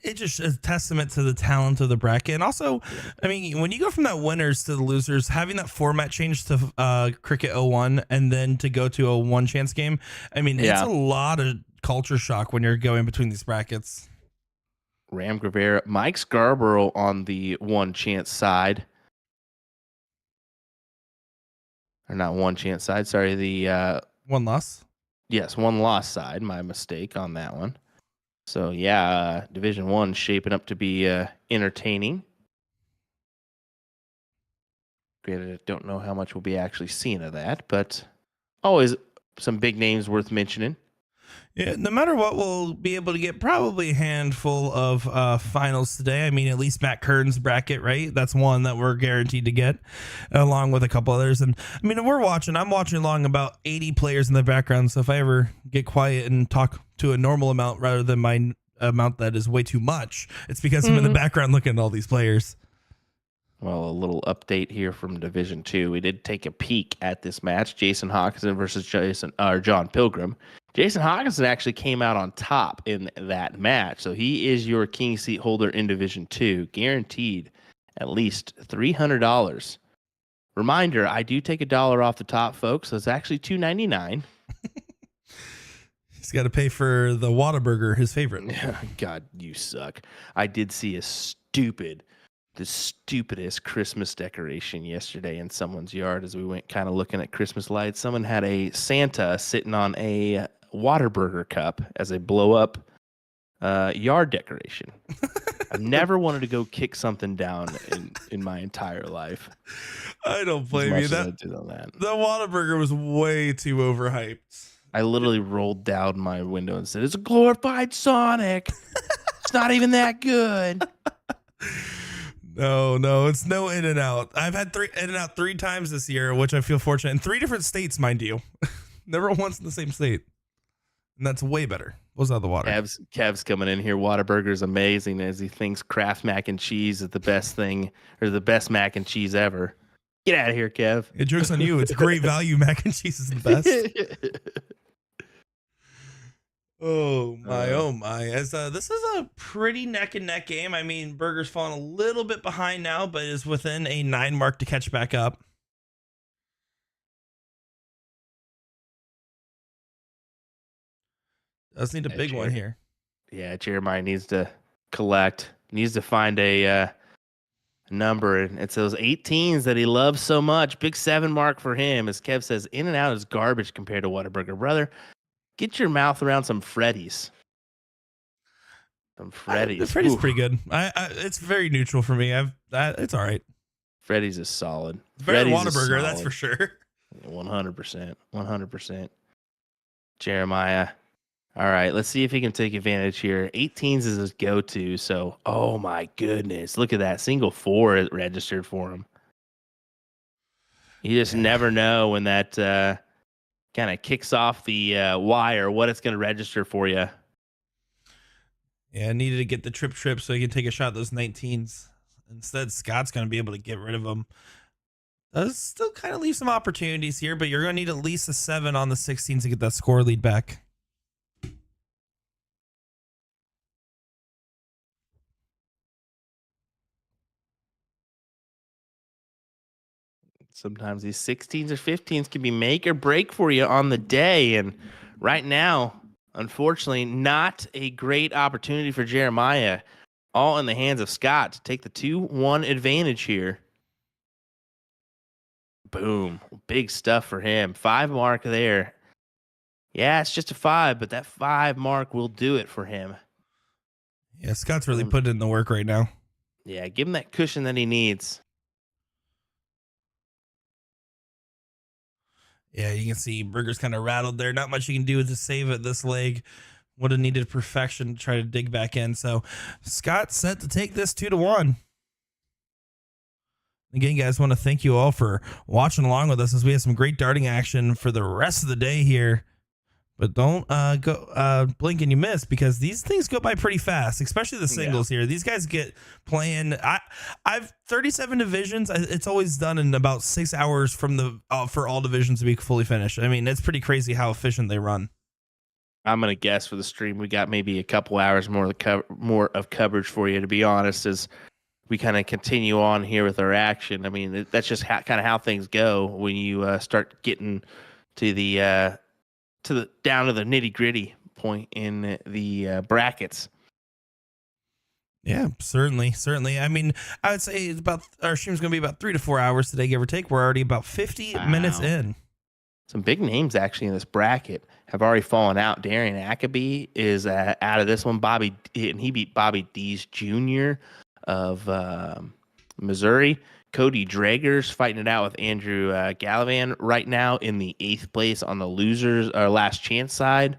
it just is a testament to the talent of the bracket. And also, I mean, when you go from that winners to the losers, having that format change to Cricket 01 and then to go to a one chance game, I mean, it's a lot of culture shock when you're going between these brackets. Ram Gava, Mike Scarborough on the one chance side. Or not one chance side, sorry, the one loss. Yes, one loss side. My mistake on that one. So yeah, Division 1 shaping up to be entertaining. Granted, I don't know how much we'll be actually seeing of that, but always some big names worth mentioning. Yeah, no matter what, we'll be able to get probably a handful of finals today. I mean, at least Matt Kern's bracket, right? That's one that we're guaranteed to get, along with a couple others. And I mean, I'm watching along about 80 players in the background. So if I ever get quiet and talk to a normal amount rather than my amount that is way too much, it's because I'm in the background looking at all these players. Well, a little update here from Division 2. We did take a peek at this match, Jason Hackinson versus John Pilgrim. Jason Hackinson actually came out on top in that match, so he is your king seat holder in Division 2, guaranteed at least $300. Reminder, I do take $1 off the top, folks, so it's actually $2.99. He's got to pay for the Whataburger, his favorite. God, you suck. I did see the stupidest Christmas decoration yesterday in someone's yard as we went kind of looking at Christmas lights. Someone had a Santa sitting on a Whataburger cup as a blow-up yard decoration. I've never wanted to go kick something down in my entire life. I don't blame you. The Whataburger was way too overhyped. I literally rolled down my window and said, "It's a glorified Sonic. It's not even that good." No, it's no In and Out. I've had In and Out 3 times this year, which I feel fortunate in 3 different states, mind you. Never once in the same state, and that's way better. Was out the water. Kev's coming in here. Whataburger's amazing as he thinks Kraft mac and cheese is the best thing or the best mac and cheese ever. Get out of here, Kev. It joke's on you. It's great value. Mac and cheese is the best. Oh my! As this is a pretty neck and neck game. I mean, Burger's falling a little bit behind now, but is within a 9 mark to catch back up. Does need a big one here. Yeah, Jeremiah needs to collect. Needs to find a number. And it's those 18s that he loves so much. Big 7 mark for him. As Kev says, In and Out is garbage compared to Whataburger. Brother, get your mouth around some Freddy's. Some Freddy's. Freddy's pretty good. It's very neutral for me. It's all right. Freddy's is solid. It's better than Whataburger, that's for sure. 100%. 100%. Jeremiah. All right, let's see if he can take advantage here. 18s is his go-to, so oh my goodness. Look at that. Single 4 registered for him. You just never know when that kind of kicks off the wire, what it's going to register for you. Yeah, I needed to get the trip so he can take a shot at those 19s. Instead, Scott's going to be able to get rid of them. Does still kind of leave some opportunities here, but you're going to need at least a 7 on the 16s to get that score lead back. Sometimes these 16s or 15s can be make or break for you on the day. And right now, unfortunately, not a great opportunity for Jeremiah. All in the hands of Scott to take the 2-1 advantage here. Boom. Big stuff for him. 5 mark there. Yeah, it's just a 5, but that 5 mark will do it for him. Yeah, Scott's really putting in the work right now. Yeah, give him that cushion that he needs. Yeah, you can see Burger's kind of rattled there. Not much you can do to save it this leg. Would have needed perfection to try to dig back in. So Scott set to take this 2-1. Again, guys, want to thank you all for watching along with us as we have some great darting action for the rest of the day here. But don't go blink and you miss, because these things go by pretty fast, especially the singles here. These guys get playing. I've 37 divisions. It's always done in about 6 hours from the for all divisions to be fully finished. I mean, it's pretty crazy how efficient they run. I'm gonna guess for the stream we got maybe a couple hours more of coverage for you, to be honest, as we kind of continue on here with our action. I mean, that's just kind of how things go when you start getting to the down to the nitty gritty point in the brackets. Yeah, certainly. I mean, I would say it's about our stream's going to be about 3 to 4 hours today, give or take. We're already about 50 minutes in. Some big names actually in this bracket have already fallen out. Darian Ackaby is out of this one. He beat Bobby Dees Jr. of Missouri. Cody Drager's fighting it out with Andrew Gallivan right now in the 8th place on the losers or last chance side.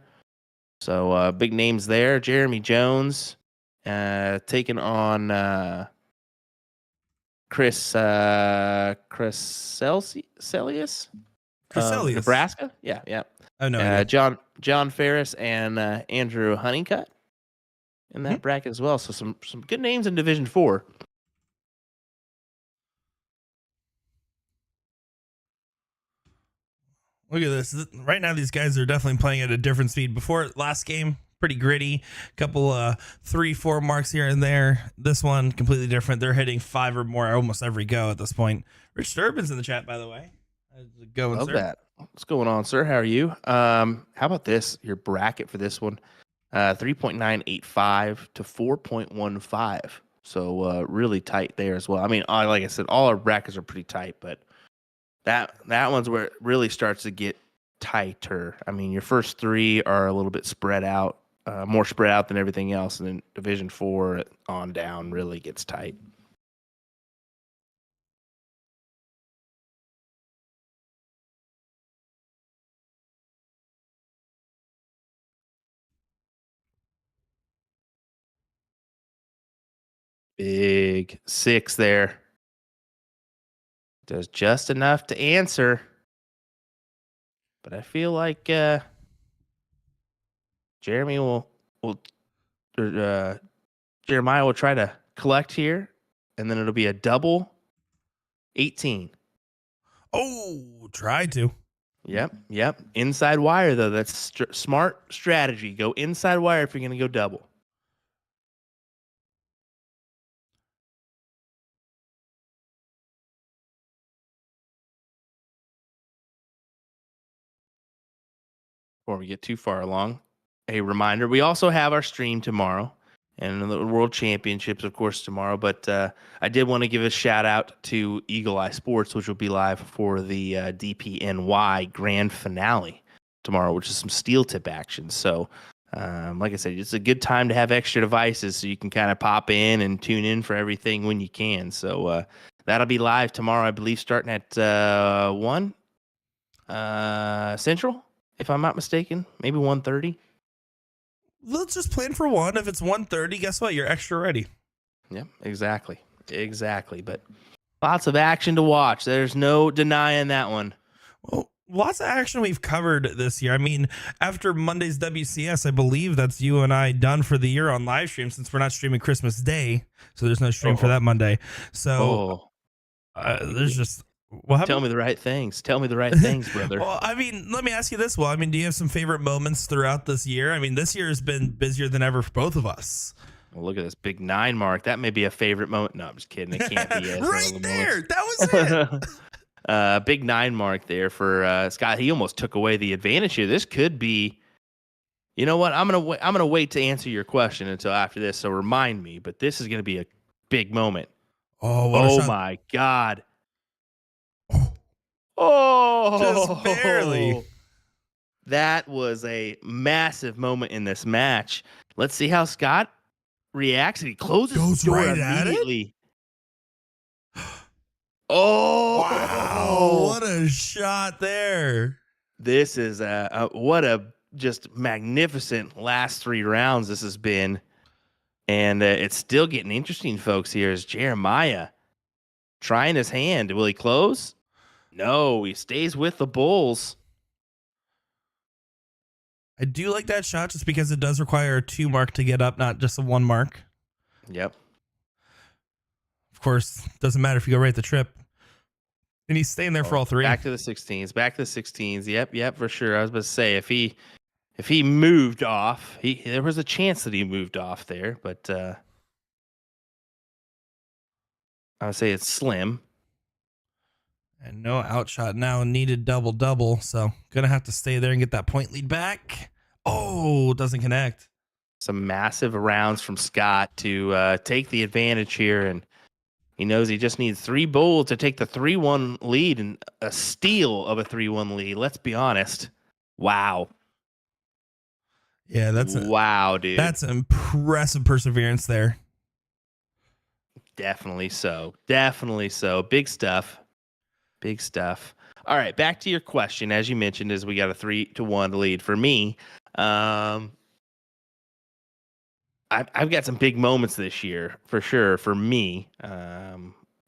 So big names there. Jeremy Jones taking on Chris Celius. Nebraska. Yeah. Oh no. John Ferris and Andrew Honeycutt in that bracket as well. So some good names in Division 4. Look at this. Right now, these guys are definitely playing at a different speed. Before last game, pretty gritty. Couple 3-4 marks here and there. This one, completely different. They're hitting 5 or more almost every go at this point. Rich Durbin's in the chat, by the way. How's it going, Love sir? that. What's going on, sir? How are you? How about this? Your bracket for this one, 3.985 to 4.15. So really tight there as well. I mean, like I said, all our brackets are pretty tight, but that one's where it really starts to get tighter. I mean, your first 3 are a little bit spread out, more spread out than everything else, and then Division 4 on down really gets tight. Big 6 there. Does just enough to answer. But I feel like Jeremy Jeremiah will try to collect here, and then it'll be a double 18. Oh, try to. Yep. Inside wire, though. That's smart strategy. Go inside wire if you're going to go double. Before we get too far along, a reminder, we also have our stream tomorrow and the World Championships, of course, tomorrow. But I did want to give a shout out to Eagle Eye Sports, which will be live for the DPNY grand finale tomorrow, which is some steel tip action. So, like I said, it's a good time to have extra devices so you can kind of pop in and tune in for everything when you can. So that'll be live tomorrow, I believe, starting at 1 Central, if I'm not mistaken, maybe 1:30. Let's just plan for 1. If it's 1:30, guess what? You're extra ready. Yeah, exactly. But lots of action to watch. There's no denying that one. Well, lots of action we've covered this year. I mean, after Monday's WCS, I believe that's you and I done for the year on live stream, since we're not streaming Christmas Day. So there's no stream for that Monday. So there's just... Well, tell me the right things. Tell me the right things, brother. Well, I mean, let me ask you this. Well, I mean, do you have some favorite moments throughout this year? I mean, this year has been busier than ever for both of us. Well, look at this big 9 mark. That may be a favorite moment. No, I'm just kidding. It can't be. Right there. That was it. Big 9 mark there for Scott. He almost took away the advantage here. This could be. You know what? I'm gonna wait to answer your question until after this. So remind me. But this is gonna be a big moment. Oh my God. Oh, just barely. That was a massive moment in this match. Let's see how Scott reacts. He closes the door right immediately. Oh, wow. What a shot there. This is what a just magnificent last 3 rounds this has been. And it's still getting interesting, folks, here is Jeremiah trying his hand. Will he close? No, he stays with the Bulls. I do like that shot just because it does require a 2 mark to get up, not just a 1 mark. Yep. Of course, doesn't matter if you go right the trip. And he's staying there for all 3. Back to the 16s. Yep, for sure. I was about to say, if he moved off, there was a chance that he moved off there, but I would say it's slim. And no outshot now, needed double. So gonna have to stay there and get that point lead back. Oh, doesn't connect. Some massive rounds from Scott to take the advantage here, and he knows he just needs 3 bowls to take the 3-1 lead and a steal of a 3-1 lead. Let's be honest. Wow. Yeah, wow, dude. That's impressive perseverance there. Definitely so. Big stuff. All right, back to your question. As you mentioned, is we got a 3-1 lead. For me, I've got some big moments this year for sure. For me,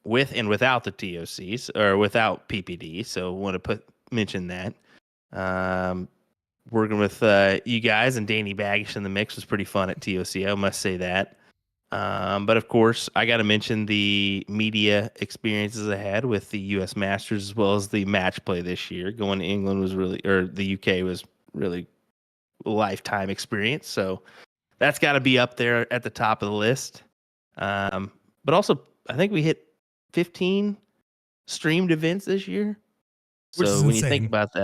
with and without the TOCs or without PPD. So want to mention that. Working with you guys and Danny Baggish in the mix was pretty fun at TOC. I must say that. But of course, I got to mention the media experiences I had with the U.S. Masters as well as the match play this year. Going to England or the UK was really a lifetime experience. So that's got to be up there at the top of the list. But also, I think we hit 15 streamed events this year. So when you think about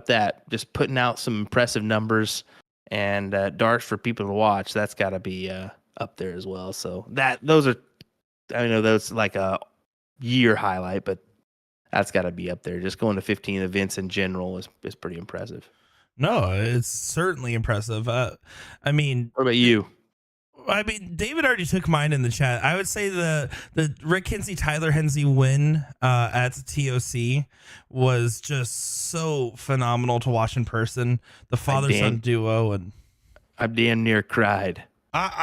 that, just putting out some impressive numbers and darts for people to watch, that's got to be up there as well. So those like a year highlight, but that's got to be up there. Just going to 15 events in general is pretty impressive. No, it's certainly impressive. I mean, what about you? I mean, David already took mine in the chat. I would say the Rick Hensey, Tyler Hensey win at TOC was just so phenomenal to watch in person. The father-son duo, and I damn near cried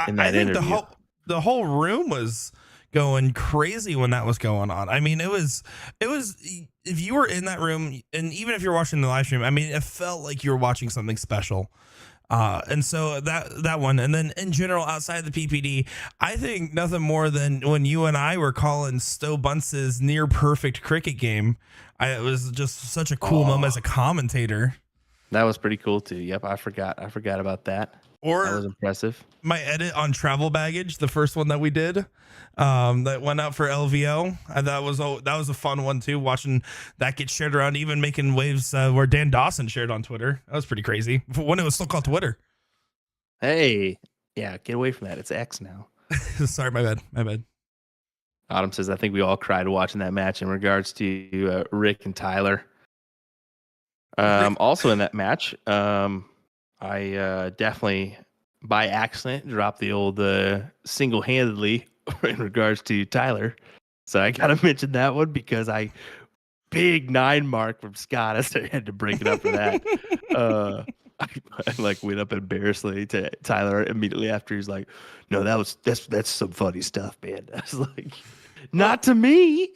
in that interview. the whole room was going crazy when that was going on. I mean, it was if you were in that room, and even if you're watching the live stream, I mean, it felt like you were watching something special. And so that one, and then in general outside the PPD, I think nothing more than when you and I were calling Stowe Bunce's near perfect cricket game. It was just such a cool moment as a commentator. That was pretty cool too. Yep, I forgot about that. That was Or impressive. my edit on travel baggage, the first one that we did, that went out for LVO. That was a fun one too. Watching that get shared around, even making waves where Dan Dawson shared on Twitter. That was pretty crazy when it was still called Twitter. Hey, yeah, get away from that. It's X now. Sorry, my bad. Autumn says, I think we all cried watching that match in regards to Rick and Tyler. Also in that match, I definitely by accident dropped the old single-handedly in regards to Tyler. So I got to mention that one because big 9 mark from Scott. I had to break it up for that. I like went up embarrassingly to Tyler immediately after. He's like, no, that's some funny stuff, man. I was like, not to me.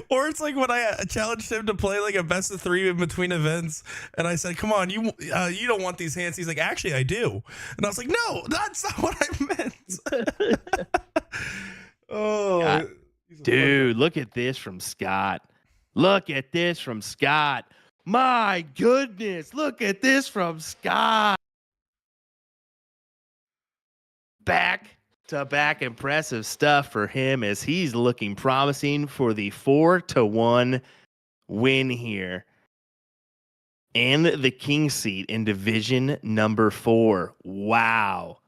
Or it's like when I challenged him to play like a best of 3 in between events, and I said, "Come on, you don't want these hands." He's like, "Actually, I do," and I was like, "No, that's not what I meant." Oh, dude, look at this from Scott. Look at this from Scott. My goodness, look at this from Scott. Back to back impressive stuff for him as he's looking promising for the 4-1 win here and the king seat in division number 4. Wow.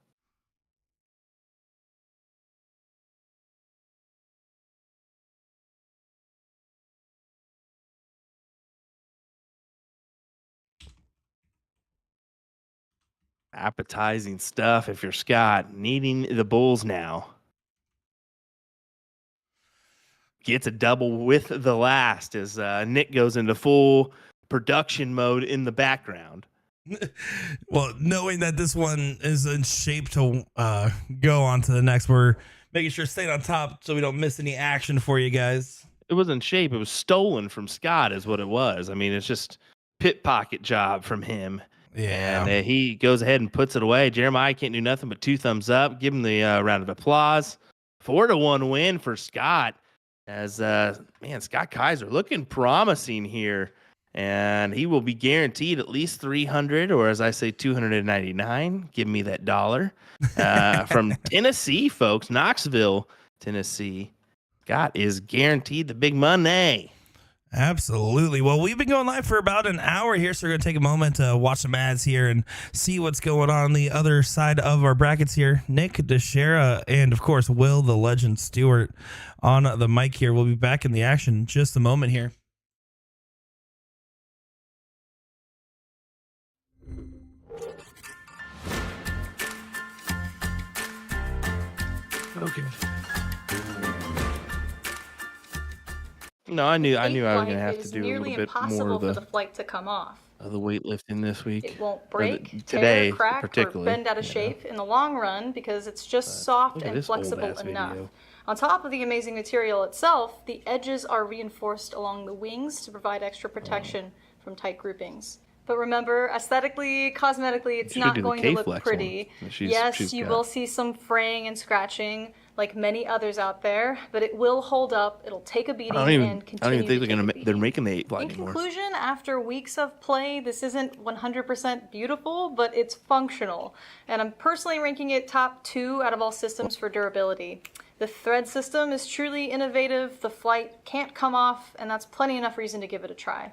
Appetizing stuff if you're Scott, needing the Bulls now. Gets a double with the last as Nick goes into full production mode in the background. Well, knowing that this one is in shape to go on to the next, we're making sure to stay on top so we don't miss any action for you guys. It was in shape. It was stolen from Scott is what it was. I mean, it's just pit pocket job from him. Yeah. And he goes ahead and puts it away. Jeremiah can't do nothing but 2 thumbs up. Give him the round of applause. 4-1 win for Scott. As Scott Kaiser looking promising here. And he will be guaranteed at least 300, or as I say, 299. Give me that dollar. From Tennessee, folks. Knoxville, Tennessee. Scott is guaranteed the big money. Absolutely. Well, we've been going live for about an hour here, so we're going to take a moment to watch some ads here and see what's going on the other side of our brackets here. Nick DeShera and, of course, Will the Legend Stewart on the mic here. We'll be back in the action in just a moment here. Okay. No, I knew I was going to have to do a little bit more of the flight to come off. The weightlifting this week. It won't break, today, tear, crack, particularly, or bend out of shape in the long run because it's just soft and flexible enough. On top of the amazing material itself, the edges are reinforced along the wings to provide extra protection from tight groupings. But remember, aesthetically, cosmetically, it's not going to look pretty. Yes, you will see some fraying and scratching, like many others out there, but it will hold up. It'll take a beating and continue. I don't even think they're making the 8-ply anymore. In conclusion, after weeks of play, this isn't 100% beautiful, but it's functional. And I'm personally ranking it top 2 out of all systems for durability. The thread system is truly innovative. The flight can't come off, and that's plenty enough reason to give it a try.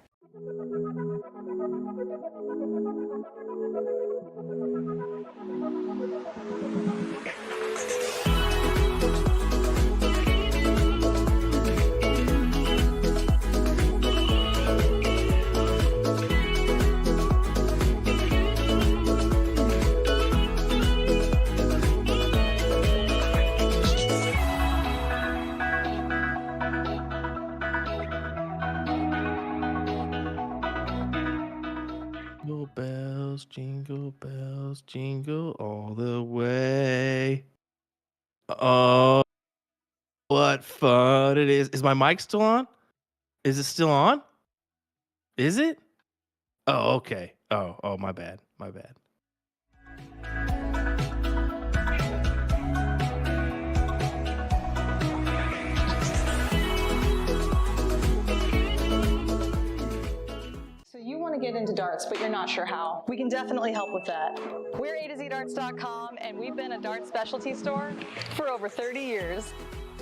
Jingle bells, jingle all the way. Oh, what fun it is. Is my mic still on? Is it still on? Is it? Oh, okay. Oh, my bad. My bad. So you want to get into darts, but you're not sure how. We can definitely help with that. We're A to Z darts.com, and we've been a darts specialty store for over 30 years.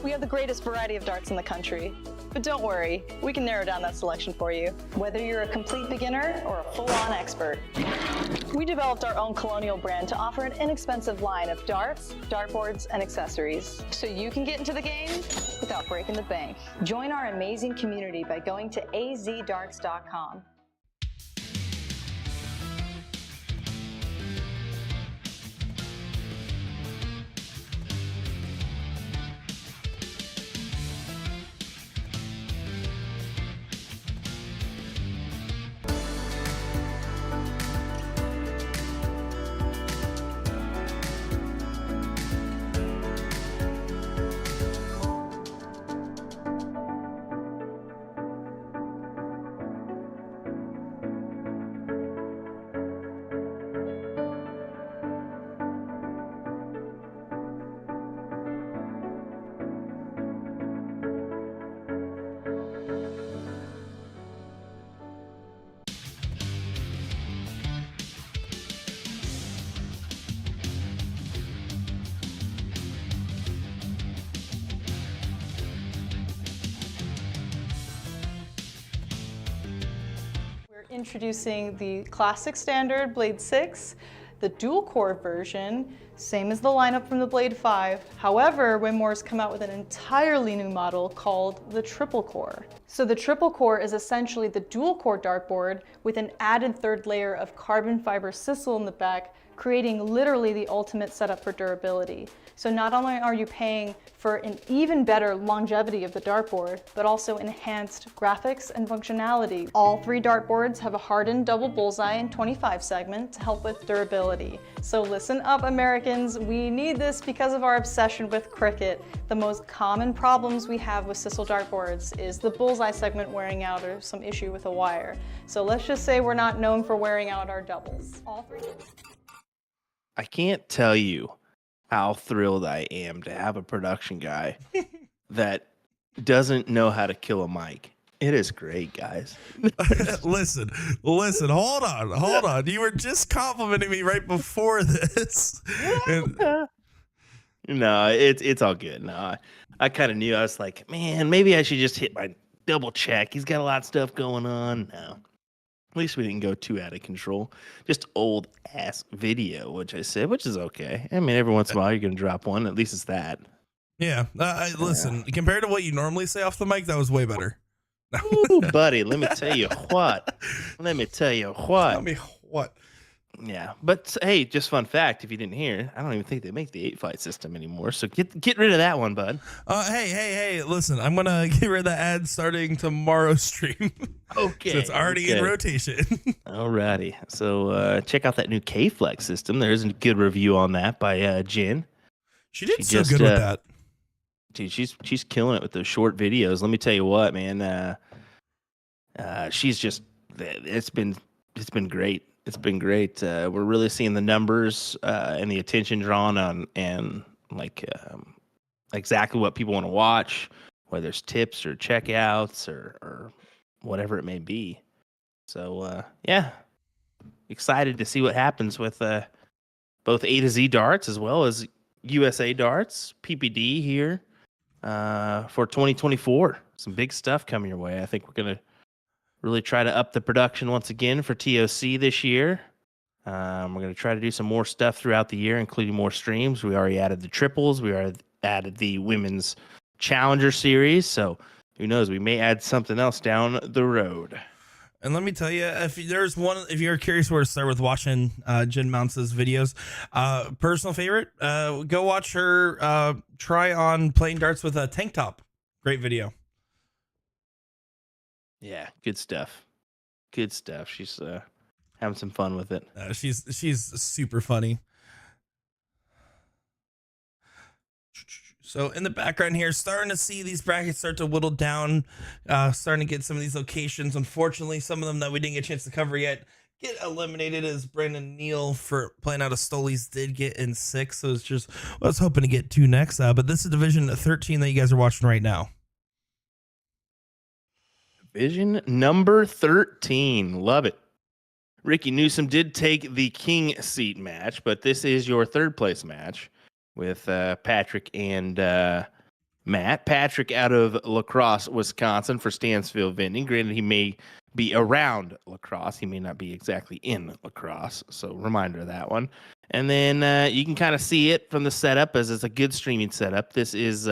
We have the greatest variety of darts in the country. But don't worry, we can narrow down that selection for you, whether you're a complete beginner or a full-on expert. We developed our own Colonial brand to offer an inexpensive line of darts, dartboards, and accessories, so you can get into the game without breaking the bank. Join our amazing community by going to azdarts.com. Introducing the classic standard Blade 6, the dual core version, same as the lineup from the Blade 5. However, Winmore's come out with an entirely new model called the triple core. So the triple core is essentially the dual core dartboard with an added third layer of carbon fiber sisal in the back, creating literally the ultimate setup for durability. So not only are you paying for an even better longevity of the dartboard, but also enhanced graphics and functionality. All three dartboards have a hardened double bullseye and 25 segment to help with durability. So listen up, Americans, we need this because of our obsession with cricket. The most common problems we have with sisal dartboards is the bullseye segment wearing out or some issue with a wire. So let's just say we're not known for wearing out our doubles. All three. I can't tell you how thrilled I am to have a production guy that doesn't know how to kill a mic. It is great, guys. listen, hold on. You were just complimenting me right before this. No, it's all good. No, I kind of knew. I was like, man, maybe I should just hit my double check. He's got a lot of stuff going on. No. At least we didn't go too out of control. Just old ass video, which is okay. I mean, every once in a while you're gonna drop one. At least it's that. Yeah. Listen, compared to what you normally say off the mic, that was way better. Ooh, buddy, let me tell you what. Tell me what. Yeah, but hey, just fun fact: if you didn't hear, I don't even think they make the 8-fight system anymore. So get rid of that one, bud. Hey! Listen, I'm gonna get rid of the ad starting tomorrow's stream. Okay, so it's already in rotation. Alrighty, so check out that new K-Flex system. There's a good review on that by Jen. She did so good with that. Dude, she's killing it with those short videos. Let me tell you what, man. She's just it's been great. It's been great. We're really seeing the numbers and the attention drawn on, and exactly what people want to watch, whether it's tips or checkouts or whatever it may be. So yeah, excited to see what happens with both A to Z darts as well as USA darts, PPD here for 2024. Some big stuff coming your way. I think we're gonna really try to up the production once again for TOC this year. We're going to try to do some more stuff throughout the year, including more streams. We already added the triples. We already added the Women's Challenger Series. So who knows? We may add something else down the road. And let me tell you, if you're curious where to start with watching Jen Mounts' videos, personal favorite, go watch her try on playing darts with a tank top. Great video. Yeah, good stuff. She's having some fun with it. She's super funny. So in the background here, starting to see these brackets start to whittle down, starting to get some of these locations. Unfortunately, some of them that we didn't get a chance to cover yet get eliminated, as Brandon Neal for playing out of Stolies did get in 6. So it's just, I was hoping to get 2 next. But this is Division 13 that you guys are watching right now. Division number 13. Love it. Ricky Newsom did take the king seat match, but this is your third place match with Patrick and Matt. Patrick out of La Crosse, Wisconsin for Stansfield Vending. Granted, he may be around La Crosse. He may not be exactly in La Crosse. So reminder of that one. And then you can kind of see it from the setup, as it's a good streaming setup. This is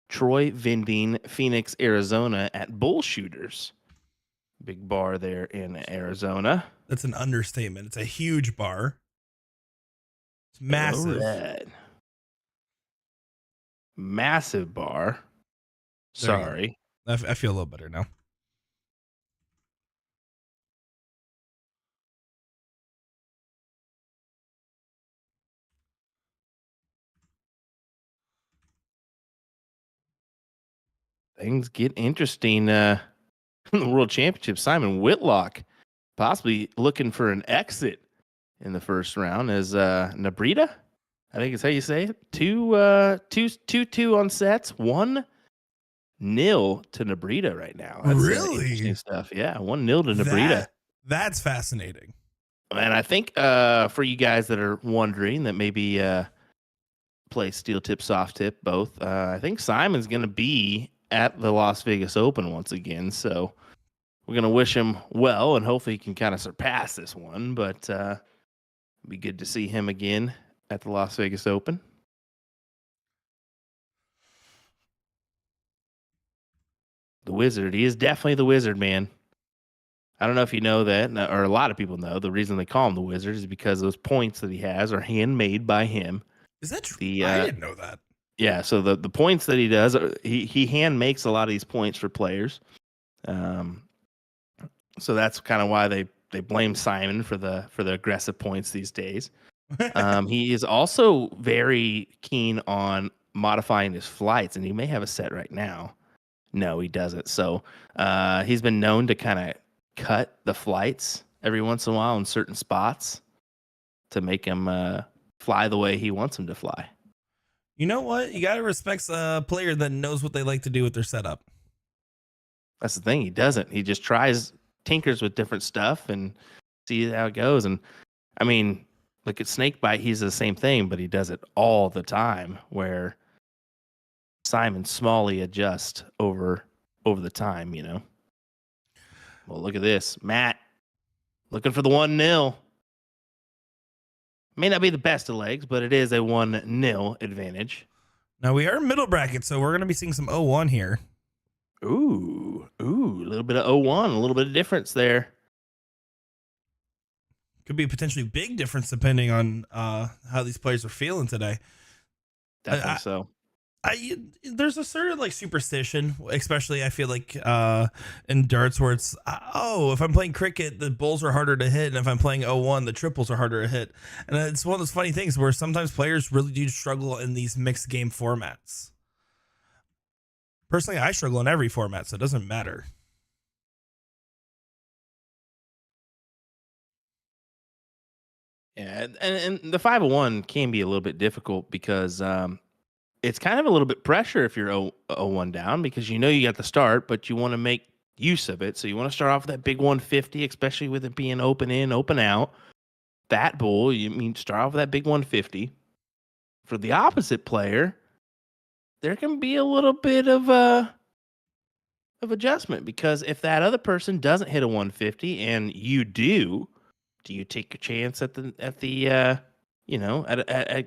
Troy Vending, Phoenix, Arizona at Bull Shooters. Big bar there in Arizona. That's an understatement. It's a huge bar. It's massive. Right. Massive bar. Sorry. I feel a little better now. Things get interesting. In the World Championship, Simon Whitlock possibly looking for an exit in the first round as Nabrita, I think is how you say it. 2-2 on sets, 1-0 to Nabrita right now. That's really interesting stuff. Yeah, 1-0 to Nabrita. That's fascinating. And I think for you guys that are wondering that maybe play steel tip, soft tip, both. I think Simon's going to be at the Las Vegas Open once again, so we're gonna wish him well, and hopefully he can kind of surpass this one. But it'd be good to see him again at the Las Vegas Open. The Wizard, he is definitely the Wizard, man. I don't know if you know that, or a lot of people know. The reason they call him the Wizard is because those points that he has are handmade by him. Is that true? I didn't know that. Yeah, so the points that he does, he hand makes a lot of these points for players. So that's kind of why they blame Simon for the aggressive points these days. He is also very keen on modifying his flights, and he may have a set right now. No, he doesn't. So he's been known to kind of cut the flights every once in a while in certain spots to make him fly the way he wants him to fly. You know what? You got to respect a player that knows what they like to do with their setup. That's the thing. He doesn't. He just tinkers with different stuff and see how it goes. And I mean, look at Snakebite. He's the same thing, but he does it all the time, where Simon Smalley adjusts over the time, you know. Well, look at this. Matt looking for the 1-0. May not be the best of legs, but it is a 1-0 advantage. Now we are middle bracket, so we're going to be seeing some 0-1 here. Ooh, a little bit of 0-1, a little bit of difference there. Could be a potentially big difference depending on how these players are feeling today. Definitely so. There's a certain like superstition, especially I feel like in darts, where it's if I'm playing cricket, the bowls are harder to hit, and if I'm playing 0-1, the triples are harder to hit. And it's one of those funny things where sometimes players really do struggle in these mixed game formats. Personally, I struggle in every format, so it doesn't matter. Yeah, and the 5-1 can be a little bit difficult because it's kind of a little bit pressure if you're 0-1 down, because you know you got the start, but you want to make use of it. So you want to start off with that big 150, especially with it being open in, open out. That bull, start off with that big 150. For the opposite player, there can be a little bit of adjustment, because if that other person doesn't hit a 150 and you do you take a chance at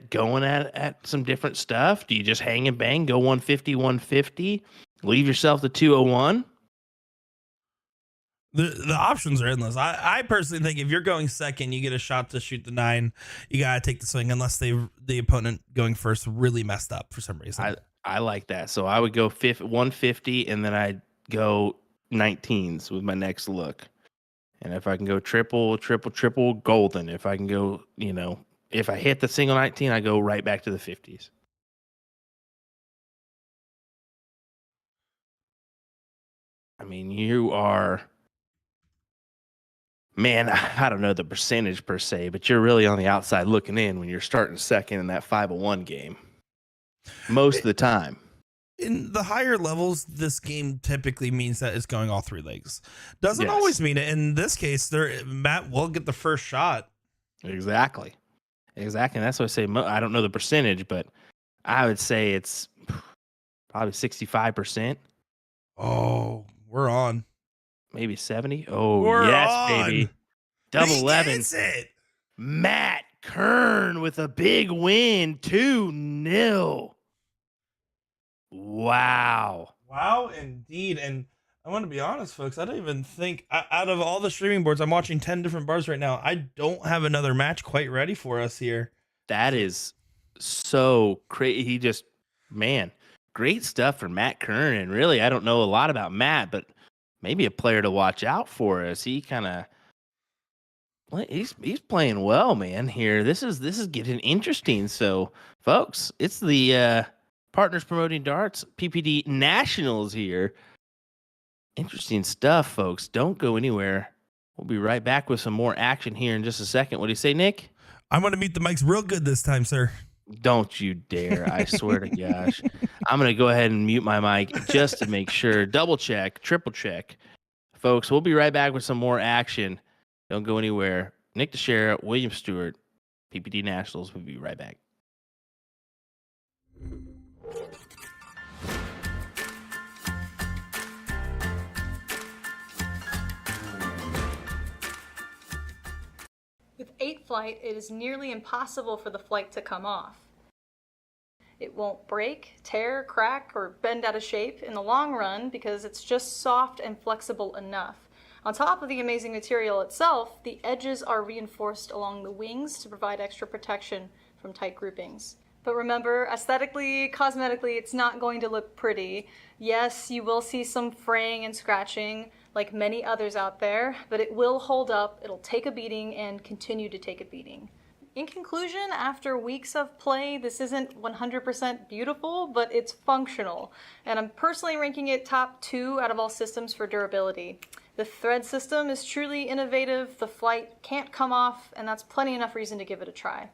going at some different stuff? Do you just hang and bang, go 150, 150, leave yourself the 201? The options are endless. I personally think if you're going second, you get a shot to shoot the 9. You gotta take the swing, unless the opponent going first really messed up for some reason. I like that. So I would go 150, and then I'd go 19s with my next look. And if I can go triple, golden. If I can go, if I hit the single 19, I go right back to the 50s. I mean, you are, man, I don't know the percentage per se, but you're really on the outside looking in when you're starting second in that 501 game most of the time. In the higher levels, this game typically means that it's going all three legs. Doesn't Yes. always mean it. In this case, Matt will get the first shot. Exactly. And that's what I say. I don't know the percentage, but I would say it's probably 65%. Oh, we're on. Maybe 70. Oh, We're yes, on. baby. Double He 11. gets it. Matt Kern with a big win, 2-0. Wow. Wow, indeed. And I want to be honest, folks. I don't even think out of all the streaming boards, I'm watching 10 different bars right now. I don't have another match quite ready for us here. That is so crazy. He just, man, great stuff for Matt Kern. And really, I don't know a lot about Matt, but maybe a player to watch out for us. He kind of, he's playing well, man. Here, this is getting interesting. So, folks, it's the Partners Promoting Darts PPD Nationals here. Interesting stuff, folks. Don't go anywhere. We'll be right back with some more action here in just a second. What do you say, Nick? I'm going to mute the mics real good this time, sir. Don't you dare. I swear to gosh. I'm going to go ahead and mute my mic just to make sure. Double check, triple check. Folks, we'll be right back with some more action. Don't go anywhere. Nick Teixeira, William Stewart, PPD Nationals. We'll be right back. With 8 flight, it is nearly impossible for the flight to come off. It won't break, tear, crack, or bend out of shape in the long run because it's just soft and flexible enough. On top of the amazing material itself, the edges are reinforced along the wings to provide extra protection from tight groupings. But remember, aesthetically, cosmetically, it's not going to look pretty. Yes, you will see some fraying and scratching, like many others out there, but it will hold up, it'll take a beating, and continue to take a beating. In conclusion, after weeks of play, this isn't 100% beautiful, but it's functional, and I'm personally ranking it top 2 out of all systems for durability. The thread system is truly innovative, the flight can't come off, and that's plenty enough reason to give it a try.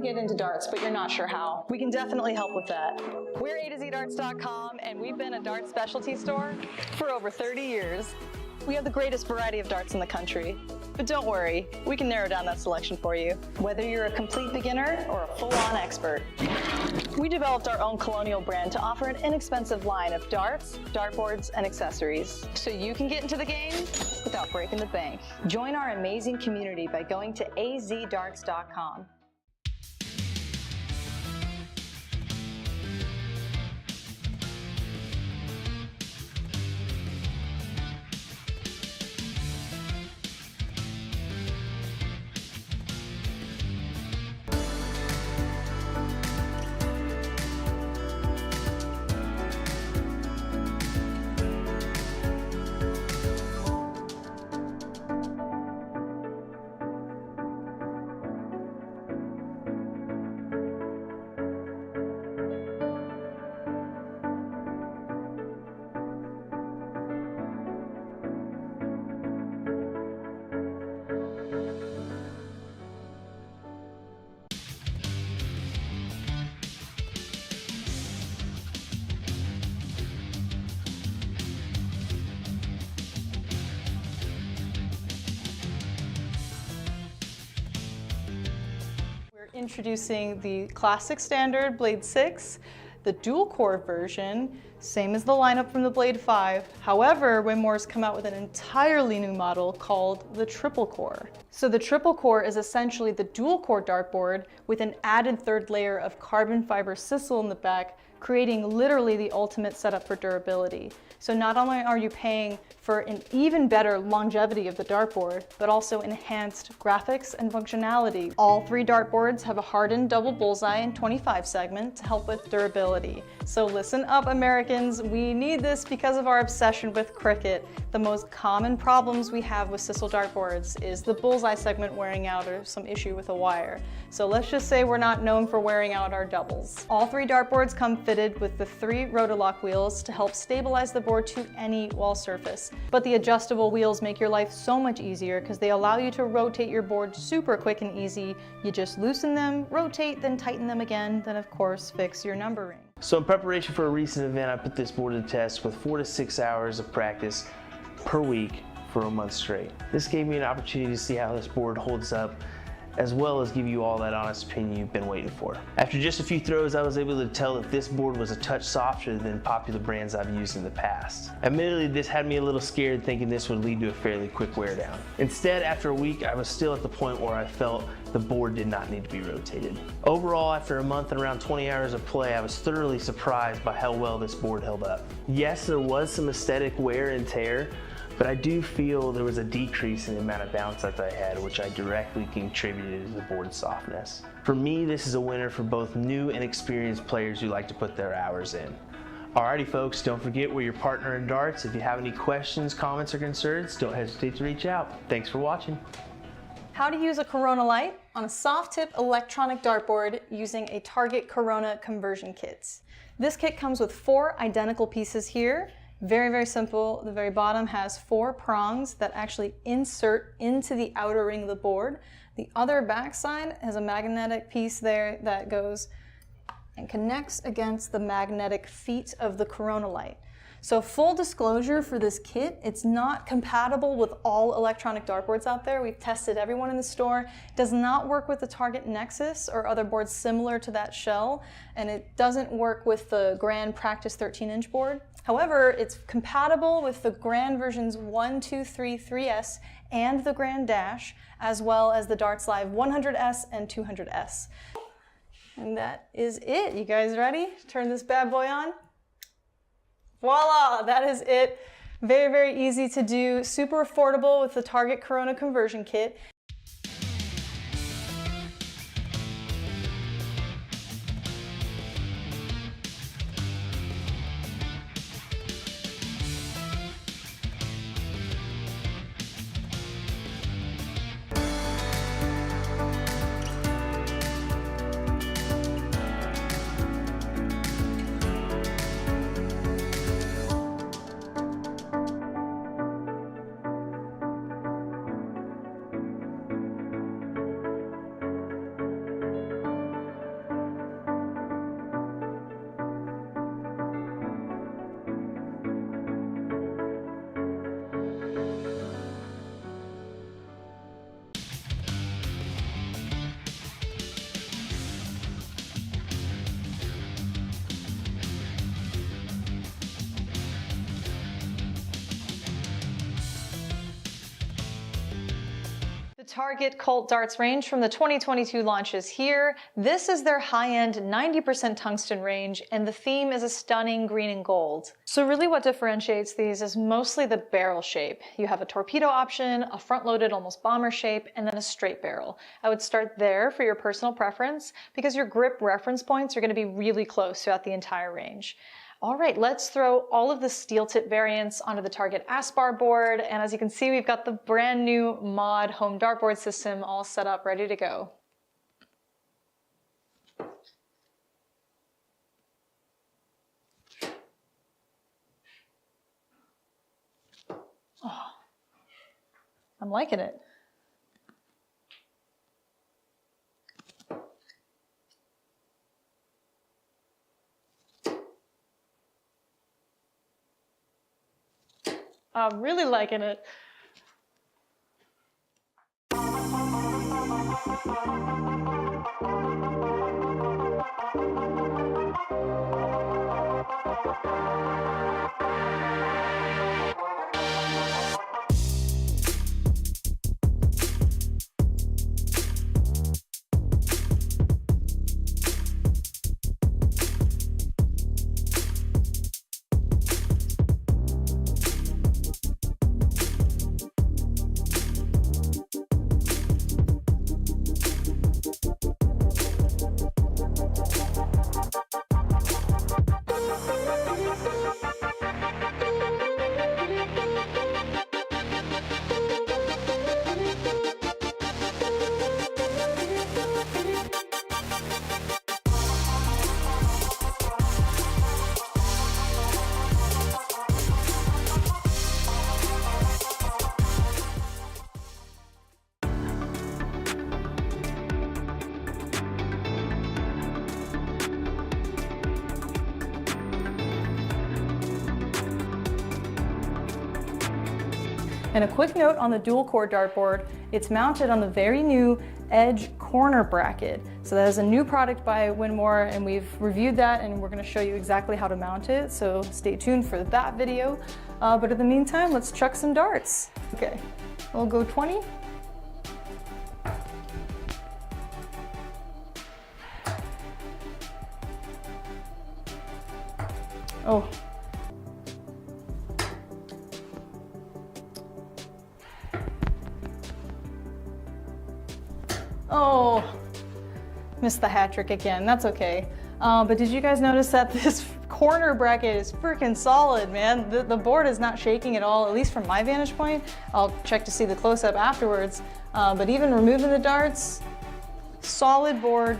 Get into darts, but you're not sure how. We can definitely help with that. We're AtoZDarts.com, and we've been a darts specialty store for over 30 years. We have the greatest variety of darts in the country. But don't worry, we can narrow down that selection for you, whether you're a complete beginner or a full-on expert. We developed our own Colonial brand to offer an inexpensive line of darts, dartboards, and accessories, so you can get into the game without breaking the bank. Join our amazing community by going to AZDarts.com. Introducing the classic standard Blade 6, the dual core version, same as the lineup from the Blade 5. However, Winmore's come out with an entirely new model called the triple core. So the triple core is essentially the dual core dartboard with an added third layer of carbon fiber sisal in the back, creating literally the ultimate setup for durability. So not only are you paying for an even better longevity of the dartboard, but also enhanced graphics and functionality. All three dartboards have a hardened double bullseye and 25 segment to help with durability. So listen up, Americans, we need this because of our obsession with cricket. The most common problems we have with sisal dartboards is the bullseye segment wearing out or some issue with a wire. So let's just say we're not known for wearing out our doubles. All three dartboards come fitted with the 3 Rotolock wheels to help stabilize the board to any wall surface. But the adjustable wheels make your life so much easier because they allow you to rotate your board super quick and easy. You just loosen them, rotate, then tighten them again, then of course fix your numbering. So in preparation for a recent event, I put this board to the test with 4 to 6 hours of practice per week for a month straight. This gave me an opportunity to see how this board holds up, as well as give you all that honest opinion you've been waiting for. After just a few throws, I was able to tell that this board was a touch softer than popular brands I've used in the past. Admittedly, this had me a little scared, thinking this would lead to a fairly quick wear down. Instead, after a week, I was still at the point where I felt the board did not need to be rotated. Overall, after a month and around 20 hours of play, I was thoroughly surprised by how well this board held up. Yes, there was some aesthetic wear and tear, but I do feel there was a decrease in the amount of bounce that I had, which I directly contributed to the board's softness. For me, this is a winner for both new and experienced players who like to put their hours in. Alrighty folks, don't forget we're your partner in darts. If you have any questions, comments, or concerns, don't hesitate to reach out. Thanks for watching. How to use a Corona light on a soft tip electronic dartboard using a Target Corona conversion kit. This kit comes with 4 identical pieces here. Very, very simple. The very bottom has 4 prongs that actually insert into the outer ring of the board. The other backside has a magnetic piece there that goes and connects against the magnetic feet of the Corona light. So full disclosure for this kit, it's not compatible with all electronic dartboards out there. We've tested everyone in the store. It does not work with the Target Nexus or other boards similar to that shell, and it doesn't work with the Grand Practice 13-inch board. However, it's compatible with the Grand versions 1, 2, 3, 3S and the Grand Dash, as well as the Darts Live 100S and 200S. And that is it. You guys ready? Turn this bad boy on. Voila, that is it. Very, very easy to do, super affordable with the Target Corona conversion kit. Target Cult Darts range from the 2022 launches here. This is their high-end 90% tungsten range, and the theme is a stunning green and gold. So really what differentiates these is mostly the barrel shape. You have a torpedo option, a front-loaded almost bomber shape, and then a straight barrel. I would start there for your personal preference because your grip reference points are going to be really close throughout the entire range. All right, let's throw all of the steel tip variants onto the Target Aspar board. And as you can see, we've got the brand new mod home dartboard system all set up, ready to go. Oh, I'm liking it. I'm really liking it. And a quick note on the dual core dartboard, it's mounted on the very new edge corner bracket. So that is a new product by Winmore, and we've reviewed that and we're gonna show you exactly how to mount it. So stay tuned for that video. But in the meantime, let's chuck some darts. Okay, we'll go 20. Oh. Oh, missed the hat trick again. That's okay. But did you guys notice that this corner bracket is freaking solid, man? The board is not shaking at all, at least from my vantage point. I'll check to see the close-up afterwards. But even removing the darts, solid board,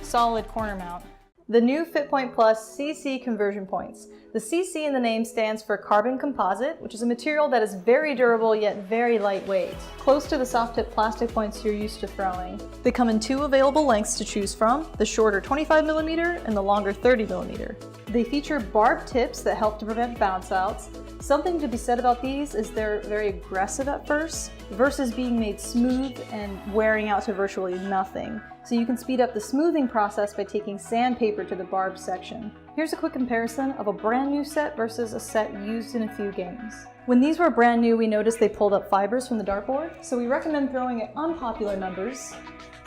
solid corner mount. The new FitPoint Plus CC conversion points. The CC in the name stands for carbon composite, which is a material that is very durable yet very lightweight, close to the soft tip plastic points you're used to throwing. They come in two available lengths to choose from, the shorter 25mm and the longer 30mm. They feature barbed tips that help to prevent bounce outs. Something to be said about these is they're very aggressive at first, versus being made smooth and wearing out to virtually nothing. So you can speed up the smoothing process by taking sandpaper to the barbed section. Here's a quick comparison of a brand new set versus a set used in a few games. When these were brand new, we noticed they pulled up fibers from the dartboard, so we recommend throwing at unpopular numbers.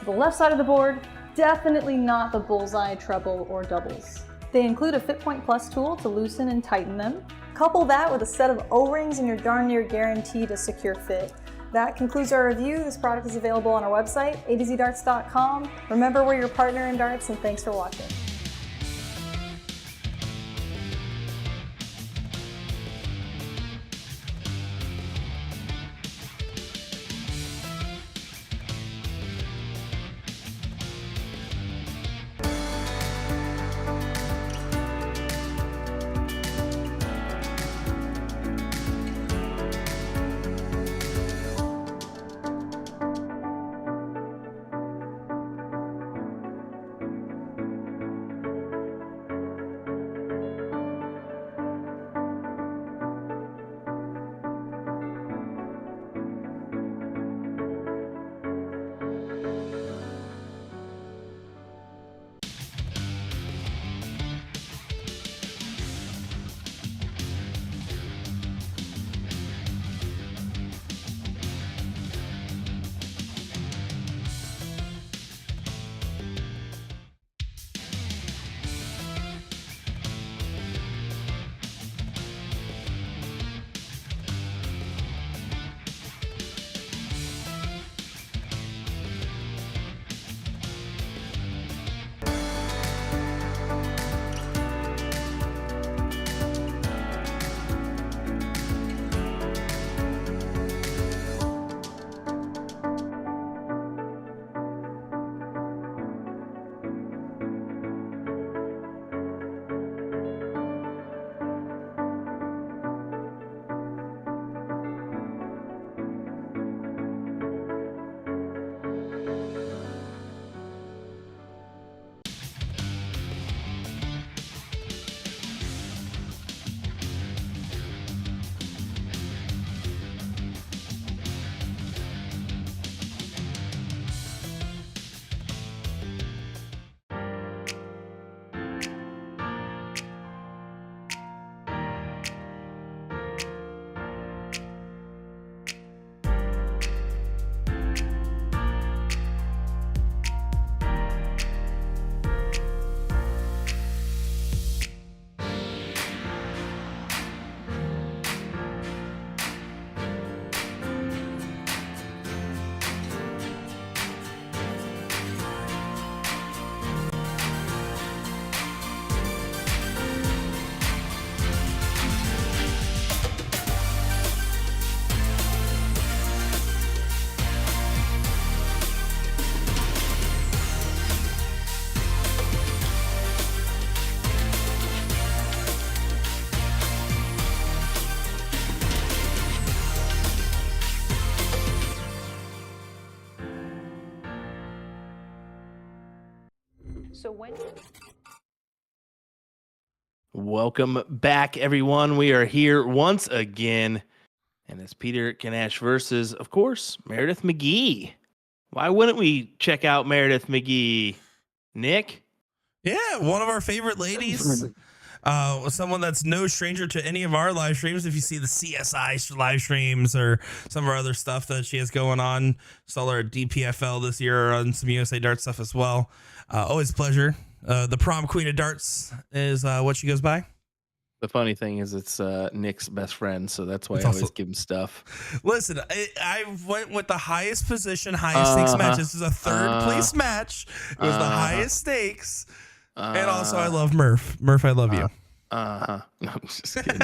The left side of the board, definitely not the bullseye, treble, or doubles. They include a FitPoint Plus tool to loosen and tighten them. Couple that with a set of O-rings and you're darn near guaranteed a secure fit. That concludes our review. This product is available on our website, a2zdarts.com. Remember, we're your partner in darts, and thanks for watching. So when... Welcome back, everyone. We are here once again, and it's Peter Kanash versus, of course, Meredith McGee. Why wouldn't we check out Meredith McGee, Nick? Yeah, one of our favorite ladies. Someone that's no stranger to any of our live streams. If you see the CSI live streams or some of our other stuff that she has going on, saw her at DPFL this year on some USA Darts stuff as well. Always a pleasure. The prom queen of darts is what she goes by. The funny thing is it's Nick's best friend, so that's why It's I always also- give him stuff. Listen, I went with the highest position, highest stakes match. This is a third place match. It was the highest stakes. And also, I love Murph. Murph, I love you. No, I'm just kidding.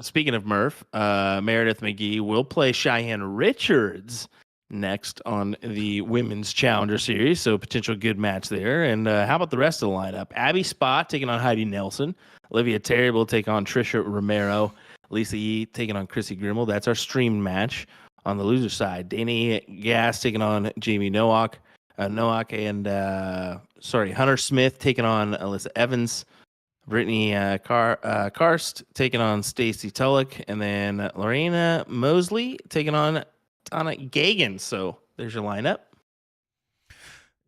Speaking of Murph, Meredith McGee will play Cheyenne Richards next on the Women's Challenger Series, so potential good match there. And how about the rest of the lineup? Abby Spot taking on Heidi Nelson. Olivia Terry will take on Trisha Romero. Lisa Yee taking on Chrissy Grimmel. That's our stream match. On the loser side, Danny Gass taking on Jamie Nowak. And Hunter Smith taking on Alyssa Evans. Brittany Karst taking on Stacy Tulloch. And then Lorena Mosley taking on Donna Gagan. So there's your lineup.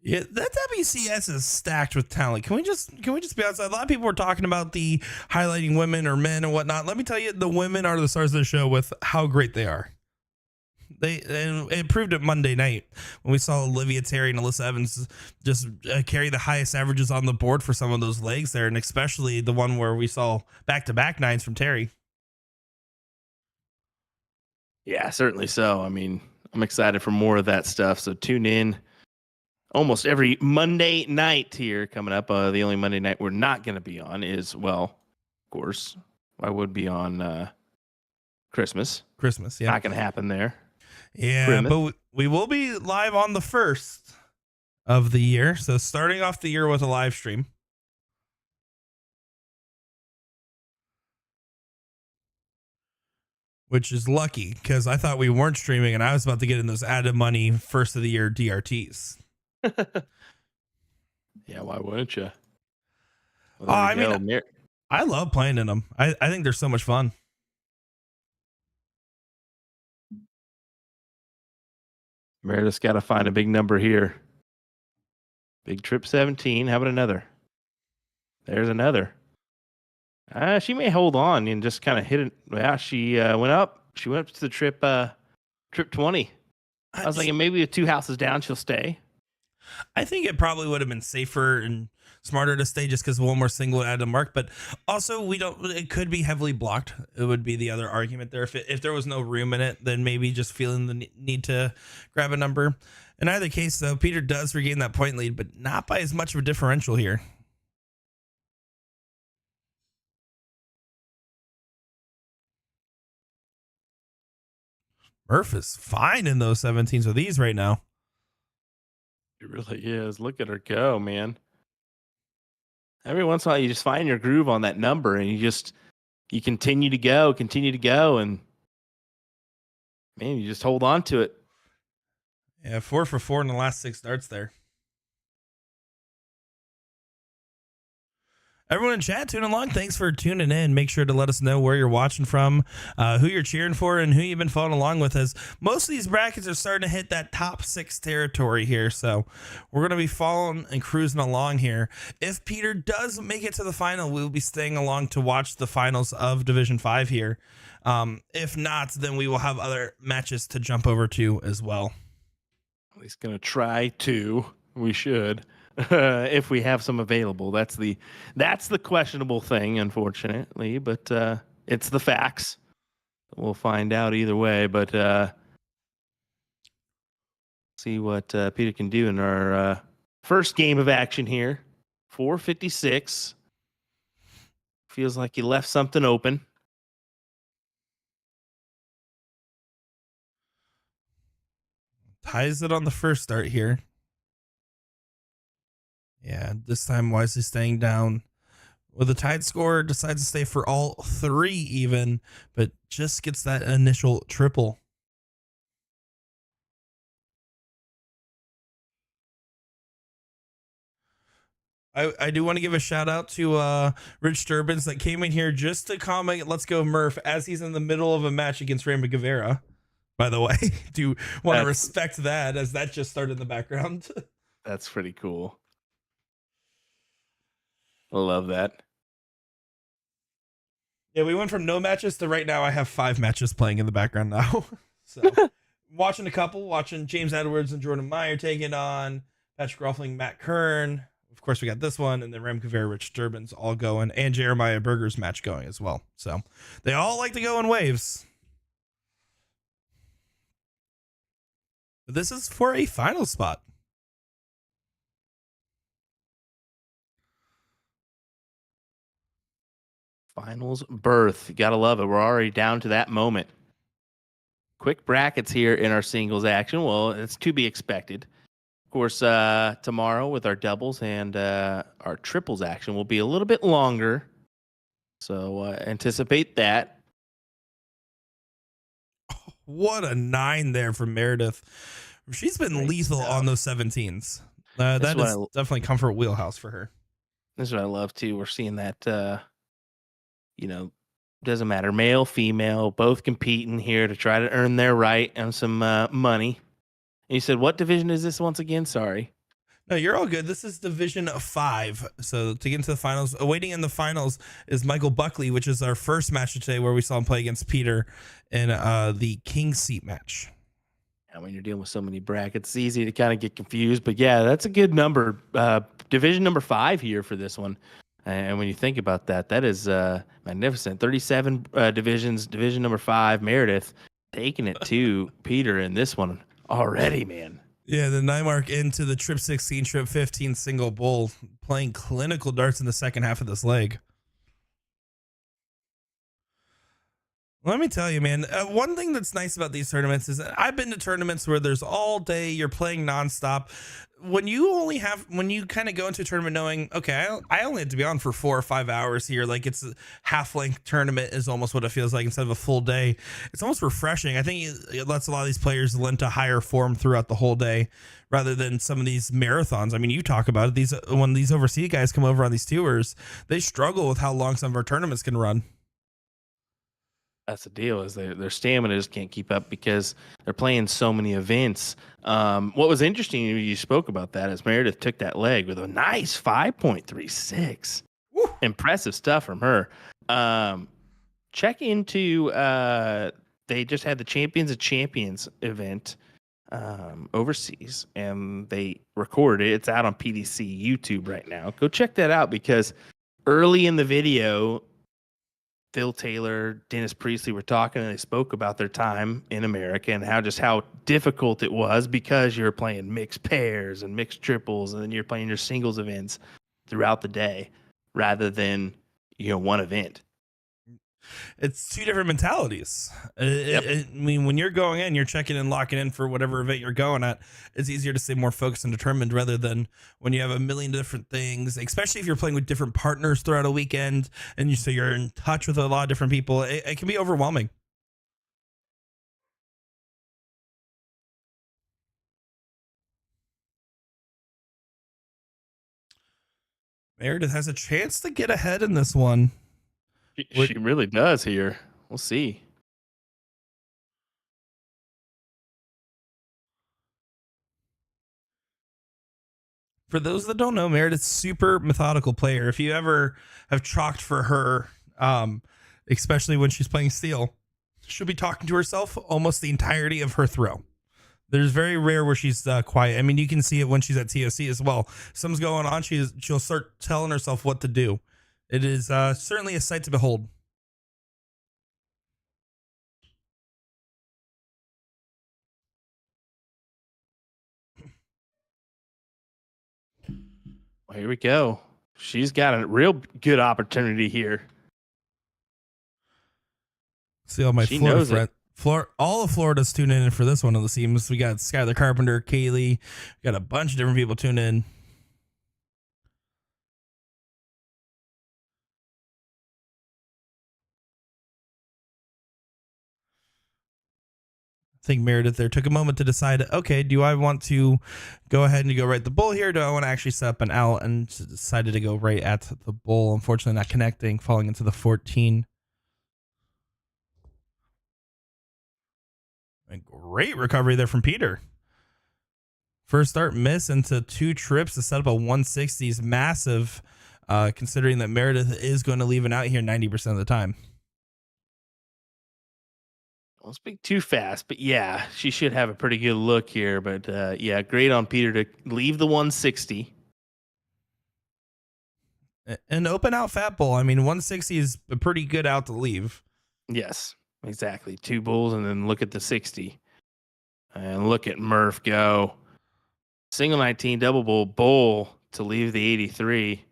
Yeah, that WCS is stacked with talent. Can we just be honest? A lot of people were talking about the highlighting women or men and whatnot. Let me tell you, the women are the stars of the show with how great they are. And it proved it Monday night when we saw Olivia Terry and Alyssa Evans just carry the highest averages on the board for some of those legs there, and especially the one where we saw back-to-back nines from Terry. Yeah, certainly so. I mean, I'm excited for more of that stuff. So tune in almost every Monday night here coming up. The only Monday night we're not going to be on is, well, of course, I would be on Christmas. Christmas, yeah. Not going to happen there. Yeah, Christmas. but we will be live on the 1st of the year. So starting off the year with a live stream. Which is lucky because I thought we weren't streaming and I was about to get in those added money first of the year DRTs. Yeah, why wouldn't you? Well, I mean, I love playing in them. I think they're so much fun. Meredith's got to find a big number here. Big trip 17. How about another? There's another. She may hold on and just kind of hit it. Yeah, she went up. She went up to the trip 20. I was thinking maybe with 2 houses down, she'll stay. I think it probably would have been safer and smarter to stay just because one more single would add a mark. But also, it could be heavily blocked. It would be the other argument there. If there was no room in it, then maybe just feeling the need to grab a number. In either case, though, Peter does regain that point lead, but not by as much of a differential here. Murph is fine in those 17s with these right now. It really is. Look at her go, man. Every once in a while, you just find your groove on that number, and you continue to go, and man, you just hold on to it. Yeah, 4 for 4 in the last 6 darts there. Everyone in chat, tuning along. Thanks for tuning in. Make sure to let us know where you're watching from, who you're cheering for, and who you've been following along with. As most of these brackets are starting to hit that top 6 territory here, so we're going to be following and cruising along here. If Peter does make it to the final, we'll be staying along to watch the finals of Division 5 here. If not, then we will have other matches to jump over to as well. He's going to try to. We should. If we have some available. That's the questionable thing, unfortunately, but it's the facts. We'll find out either way, but see what Peter can do in our first game of action here. 456. Feels like he left something open. Ties it on the first start here. Yeah, this time wisely staying down. With a tied score, decides to stay for all 3 even, but just gets that initial triple. I do want to give a shout out to Rich Durbins that came in here just to comment, let's go Murph, as he's in the middle of a match against Ram Gava. By the way, do want to respect that, as that just started in the background. That's pretty cool. I love that. Yeah, we went from no matches to right now I have 5 matches playing in the background now. So watching James Edwards and Jordan Meyer taking on Patrick Ruffling, Matt Kern. Of course, we got this one, and then Ram Gava, Rich Durbins all going, and Jeremiah Berger's match going as well. So they all like to go in waves. But this is for a final spot. Finals berth. You gotta love it. We're already down to that moment. Quick brackets here in our singles action. Well, it's to be expected. Of course, tomorrow with our doubles and our triples action will be a little bit longer. So anticipate that. What a 9 there from Meredith. She's been Great lethal stuff. on those 17s. That is definitely comfort wheelhouse for her. This is what I love too. We're seeing that, doesn't matter, male, female, both competing here to try to earn their right and some money. And you said, what division is this once again? Sorry. No, you're all good. This is Division 5. So to get into the finals, awaiting in the finals is Michael Buckley, which is our first match today where we saw him play against Peter in the King Seat match. And when you're dealing with so many brackets, it's easy to kind of get confused. But yeah, that's a good number. Division number 5 here for this one. And when you think about that, that is magnificent. 37 divisions, division number 5, Meredith taking it to Peter in this one already, man. Yeah, the 9 mark into the trip 16, trip 15 single bull, playing clinical darts in the second half of this leg. Let me tell you, man, one thing that's nice about these tournaments is that I've been to tournaments where there's all day, you're playing nonstop. When you kind of go into a tournament knowing, okay, I only have to be on for 4 or 5 hours here. Like, it's a half-length tournament is almost what it feels like instead of a full day. It's almost refreshing. I think it lets a lot of these players lend to higher form throughout the whole day rather than some of these marathons. I mean, you talk about it. When these overseas guys come over on these tours, they struggle with how long some of our tournaments can run. That's the deal, is their stamina just can't keep up because they're playing so many events. What was interesting, you spoke about that, is Meredith took that leg with a nice 5.36. Woo. Impressive stuff from her. Check into, they just had the Champions of Champions event overseas, and they recorded it. It's out on PDC YouTube right now. Go check that out, because early in the video, Phil Taylor, Dennis Priestley were talking, and they spoke about their time in America and how difficult it was because you're playing mixed pairs and mixed triples, and then you're playing your singles events throughout the day rather than one event. It's 2 different mentalities. I mean, when you're going in, you're checking and locking in for whatever event you're going at. It's easier to stay more focused and determined rather than when you have a million different things, especially if you're playing with different partners throughout a weekend and so you're in touch with a lot of different people. It can be overwhelming. Meredith has a chance to get ahead in this one. She really does here. We'll see. For those that don't know, Meredith's super methodical player. If you ever have chalked for her, especially when she's playing steel, she'll be talking to herself almost the entirety of her throw. There's very rare where she's quiet. I mean, you can see it when she's at TOC as well. Something's going on, she'll start telling herself what to do. It is certainly a sight to behold. Well, here we go. She's got a real good opportunity here. See all my Florida friends. All of Florida's tuning in for this one. It seems we got Skylar Carpenter, Kaylee, got a bunch of different people tuning in. think Meredith there took a moment to decide, okay, do I want to go ahead and go right the bull here? Do I want to actually set up an out, and decided to go right at the bull. Unfortunately, not connecting, falling into the 14. A great recovery there from Peter. First start miss into 2 trips to set up a 160 is massive, considering that Meredith is going to leave an out here 90% of the time. Don't speak too fast, but yeah, she should have a pretty good look here. But yeah, great on Peter to leave the 160. An open out fat bull. I mean, 160 is a pretty good out to leave. Yes, exactly. 2 bulls, and then look at the 60. And look at Murph go. Single 19, double bull to leave the 83.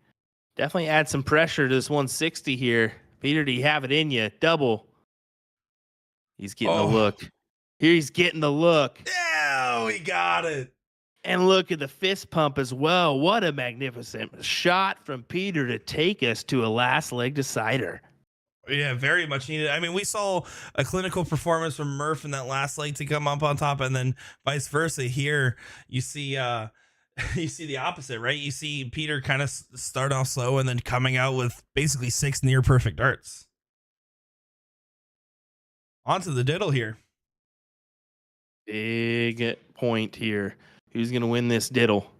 Definitely add some pressure to this 160 here. Peter, do you have it in you? Double. He's getting the look. Here he's getting the look. Yeah, we got it. And look at the fist pump as well. What a magnificent shot from Peter to take us to a last leg decider. Yeah, very much needed. I mean, we saw a clinical performance from Murph in that last leg to come up on top, and then vice versa. Here, you see the opposite, right? You see Peter kind of start off slow and then coming out with basically 6 near perfect darts. Onto the diddle here. Big point here. Who's going to win this diddle?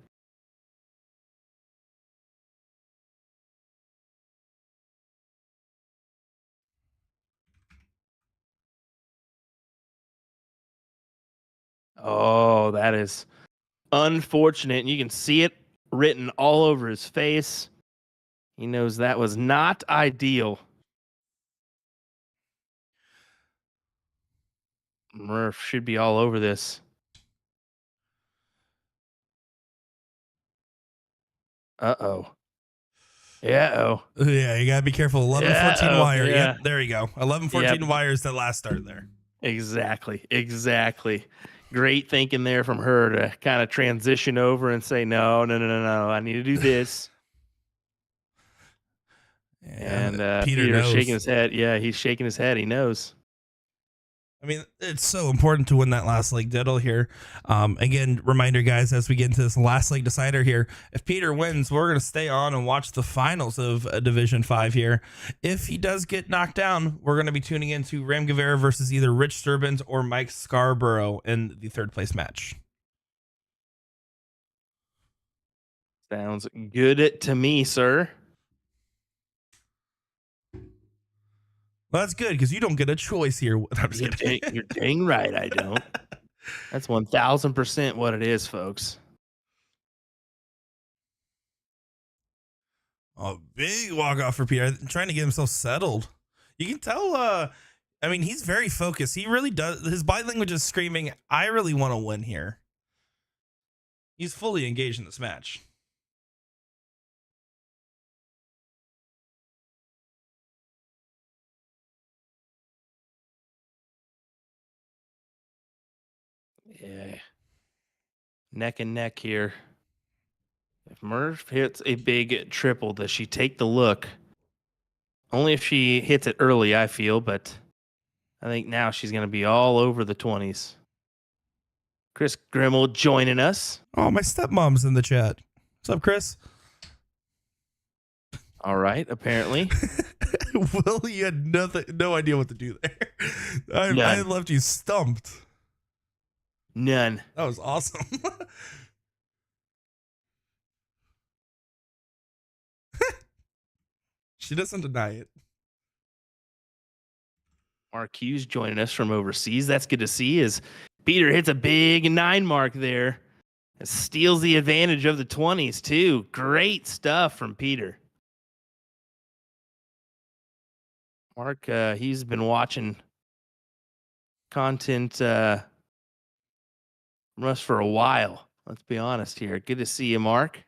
Oh, that is unfortunate. And you can see it written all over his face. He knows that was not ideal. Murph should be all over this. Uh-oh. Yeah, Yeah, you got to be careful. 11-14 wire. Yeah. Yep, there you go. 11-14 wires that last start there. Exactly. Great thinking there from her to kind of transition over and say, no. I need to do this. And Peter shaking his head. Yeah, he's shaking his head. He knows. I mean, it's so important to win that last leg diddle here. Again, reminder, guys, as we get into this last leg decider here, if Peter wins, we're going to stay on and watch the finals of Division 5 here. If he does get knocked down, we're going to be tuning into Ram Gava versus either Rich Sturbins or Mike Scarborough in the 3rd place match. Sounds good to me, sir. Well, that's good because you don't get a choice here. You're dang right I don't. That's 1,000% what it is, folks. A big walk off for Peter, trying to get himself settled. You can tell. I mean, he's very focused. He really does. His body language is screaming, "I really want to win here." He's fully engaged in this match. Yeah. Neck and neck here. If Murph hits a big triple, does she take the look? Only if she hits it early, I feel, but I think now she's going to be all over the 20s. Chris Grimmel joining us. Oh, my stepmom's in the chat. What's up, Chris? All right, apparently. Will, you had no idea what to do there. I left you stumped. None. That was awesome. She doesn't deny it. Mark Hughes joining us from overseas. That's good to see as Peter hits a big 9 mark there. It steals the advantage of the 20s, too. Great stuff from Peter. Mark, he's been watching content from us for a while. Let's be honest here. Good to see you, Mark.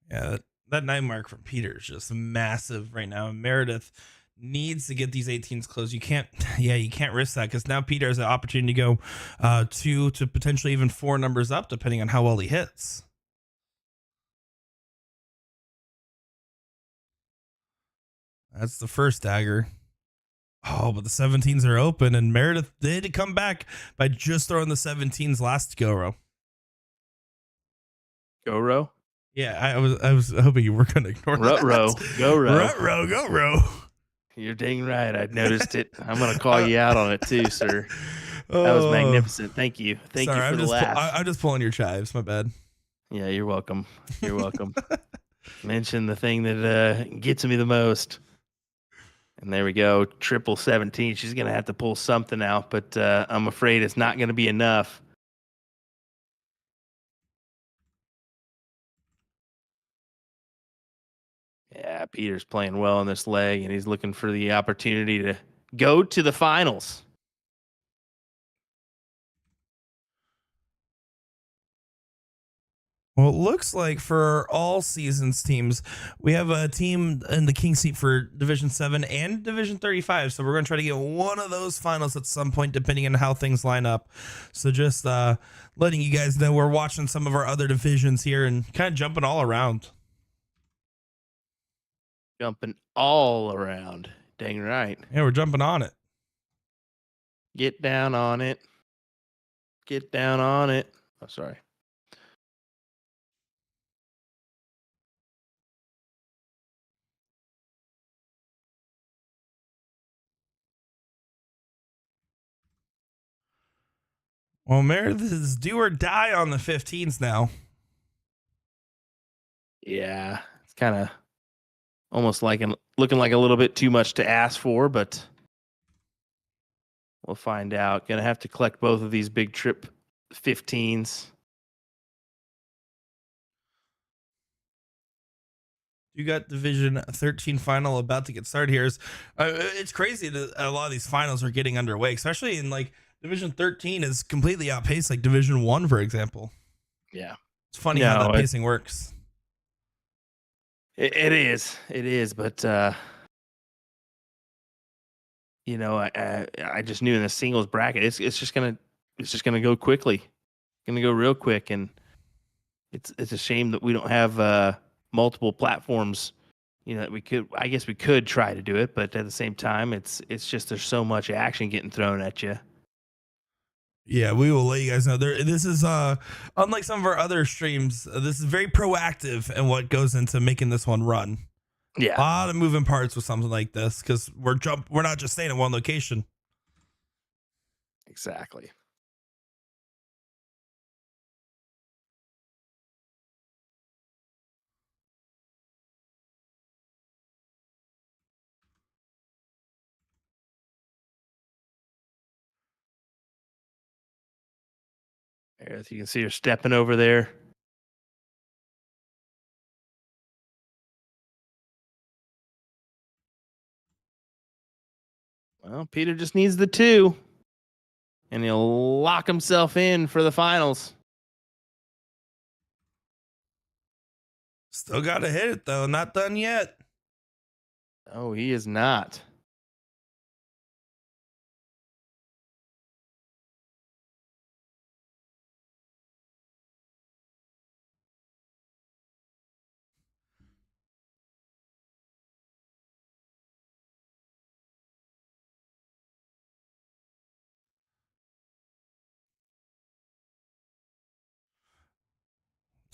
Yeah, that 9 mark from Peter is just massive right now. Meredith needs to get these 18s closed. You can't risk that because now Peter has the opportunity to go 2 to potentially even 4 numbers up, depending on how well he hits. That's the first dagger. Oh, but the 17s are open, and Meredith did come back by just throwing the 17s last go-row. Go-row? Yeah, I was hoping you were going to ignore that. Rut-row. Go-row. Rut-row, go-row. You're dang right. I noticed it. I'm going to call you out on it too, sir. Oh, That was magnificent. Thank you. Thank you for the laugh. I'm just pulling your chives. My bad. Yeah, you're welcome. You're welcome. Mention the thing that gets me the most. And there we go. Triple 17. She's going to have to pull something out, but I'm afraid it's not going to be enough. Yeah, Peter's playing well on this leg, and he's looking for the opportunity to go to the finals. Well, it looks like for all seasons teams, we have a team in the king seat for Division 7 and Division 35. So we're going to try to get one of those finals at some point, depending on how things line up. So just letting you guys know we're watching some of our other divisions here and kind of jumping all around. Jumping all around. Dang right. Yeah, we're jumping on it. Get down on it. Get down on it. Oh, sorry. Well, Meredith is do or die on the 15s now. Yeah, it's kind of almost like looking like a little bit too much to ask for, but we'll find out. Gonna have to collect both of these big trip 15s. You got Division 13 final about to get started here. It's crazy that a lot of these finals are getting underway, especially in like Division 13 is completely outpaced like Division 1, for example. Yeah. It's funny how that pacing works. It is, but you know, I just knew in the singles bracket, it's just gonna go quickly, gonna go real quick, and it's a shame that we don't have multiple platforms. You know, I guess we could try to do it, but at the same time, it's just there's so much action getting thrown at you. Yeah, we will let you guys know. This is unlike some of our other streams. This is very proactive in what goes into making this one run. Yeah, a lot of moving parts with something like this because we're not just staying in one location. Exactly. As you can see her stepping over there. Well, Peter just needs the 2, and he'll lock himself in for the finals. Still got to hit it, though. Not done yet. Oh, he is not.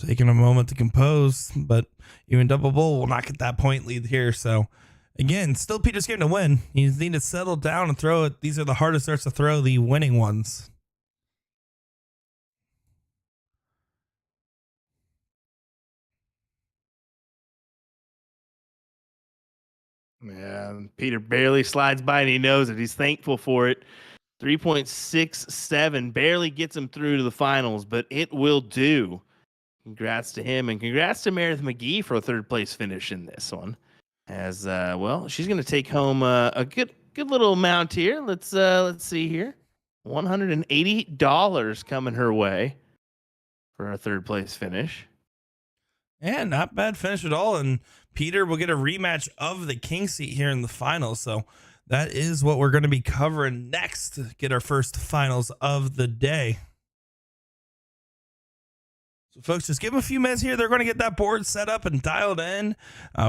Taking a moment to compose, but even double bull will not get that point lead here. So again, still Peter's game to win. You need to settle down and throw it. These are the hardest darts to throw, the winning ones. Yeah, Peter barely slides by, and he knows it. He's thankful for it. 3.67 barely gets him through to the finals, but it will do. Congrats to him, and congrats to Meredith McGee for a 3rd place finish in this one. As well, she's going to take home a good little amount here. Let's see here, $180 coming her way for our 3rd place finish. Yeah, not bad finish at all. And Peter will get a rematch of the king seat here in the finals. So that is what we're going to be covering next to get our first finals of the day. So folks, just give them a few minutes here. They're going to get that board set up and dialed in.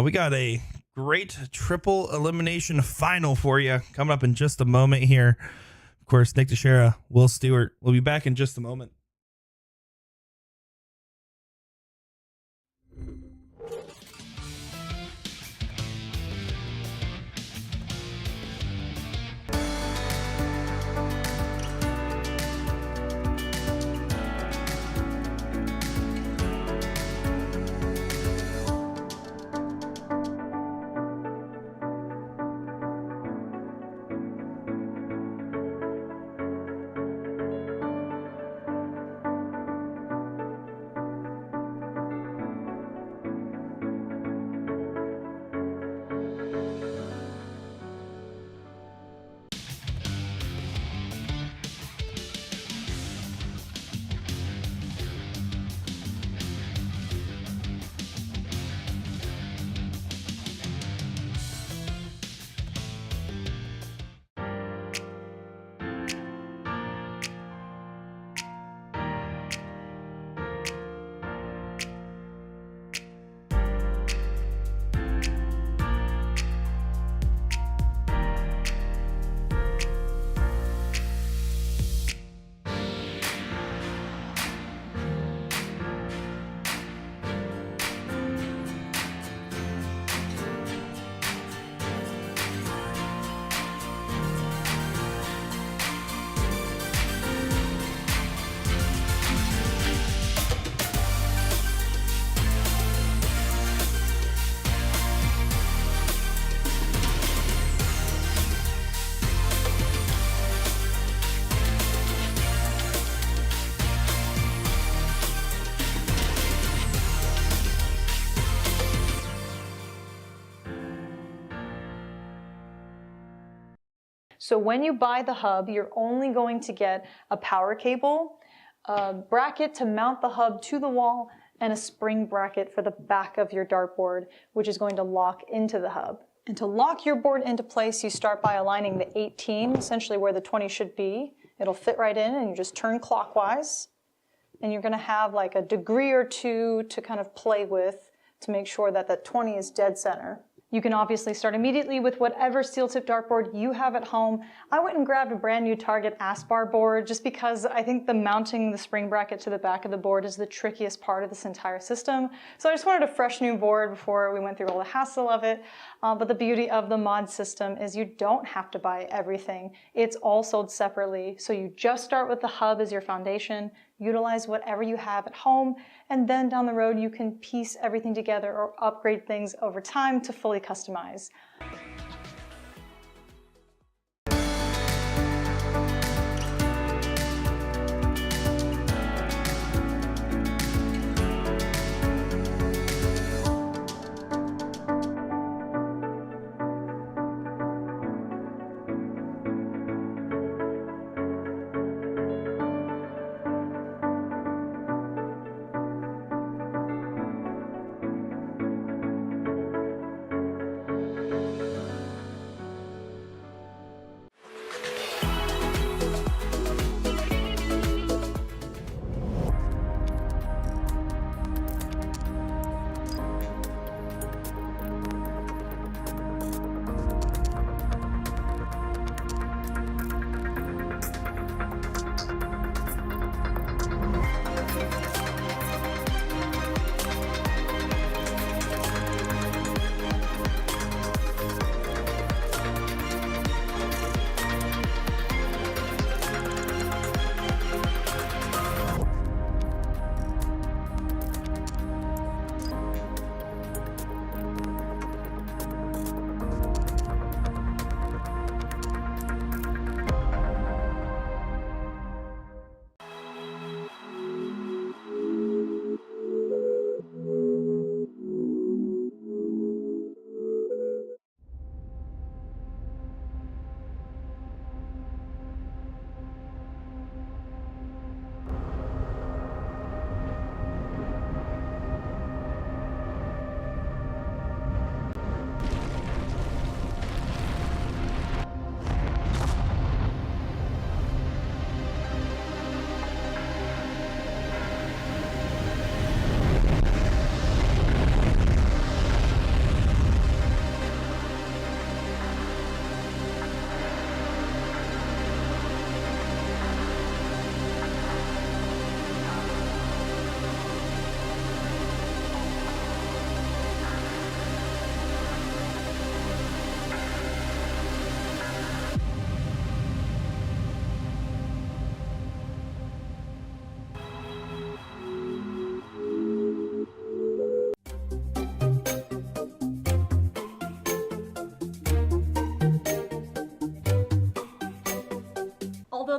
We got a great triple elimination final for you coming up in just a moment here. Of course, Nick Teixeira, Will Stewart. We'll be back in just a moment. So when you buy the hub, you're only going to get a power cable, a bracket to mount the hub to the wall, and a spring bracket for the back of your dartboard, which is going to lock into the hub. And to lock your board into place, you start by aligning the 18, essentially where the 20 should be. It'll fit right in, and you just turn clockwise. And you're going to have like a degree or two to kind of play with to make sure that that 20 is dead center. You can obviously start immediately with whatever steel tip dartboard you have at home. I went and grabbed a brand new Target Aspar board just because I think the mounting the spring bracket to the back of the board is the trickiest part of this entire system. So I just wanted a fresh new board before we went through all the hassle of it. But the beauty of the mod system is you don't have to buy everything. It's all sold separately. So you just start with the hub as your foundation, utilize whatever you have at home, and then down the road you can piece everything together or upgrade things over time to fully customize.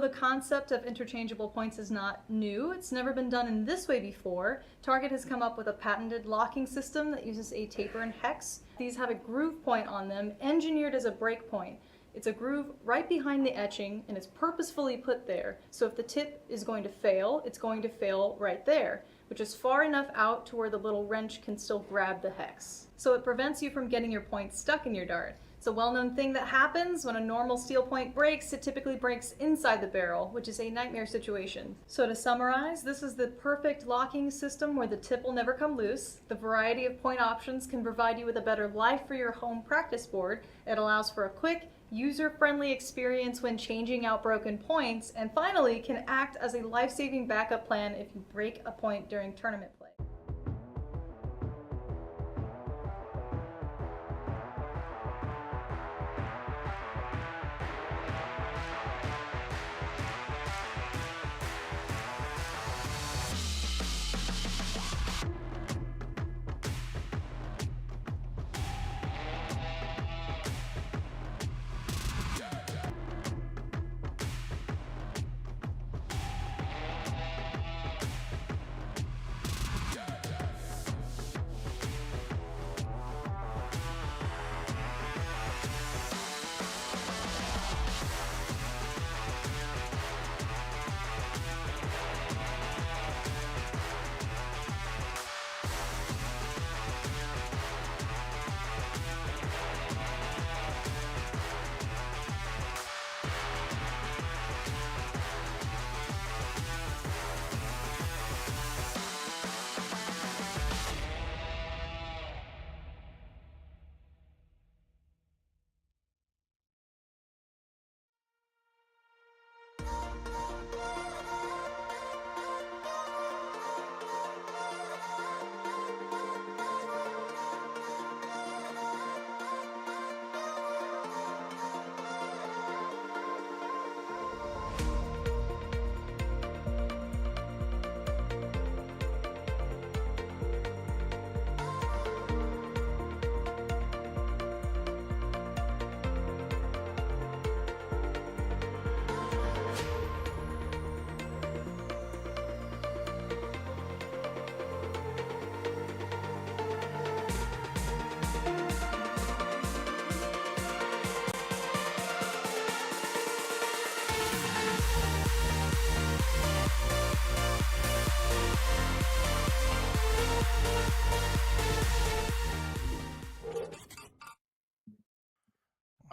the concept of interchangeable points is not new, it's never been done in this way before. Target has come up with a patented locking system that uses a taper and hex. These have a groove point on them, engineered as a break point. It's a groove right behind the etching, and it's purposefully put there. So if the tip is going to fail, it's going to fail right there, which is far enough out to where the little wrench can still grab the hex. So it prevents you from getting your point stuck in your dart. It's a well-known thing that happens when a normal steel point breaks. It typically breaks inside the barrel, which is a nightmare situation. So to summarize, this is the perfect locking system where the tip will never come loose. The variety of point options can provide you with a better life for your home practice board. It allows for a quick, user-friendly experience when changing out broken points, and finally can act as a life-saving backup plan if you break a point during tournament play.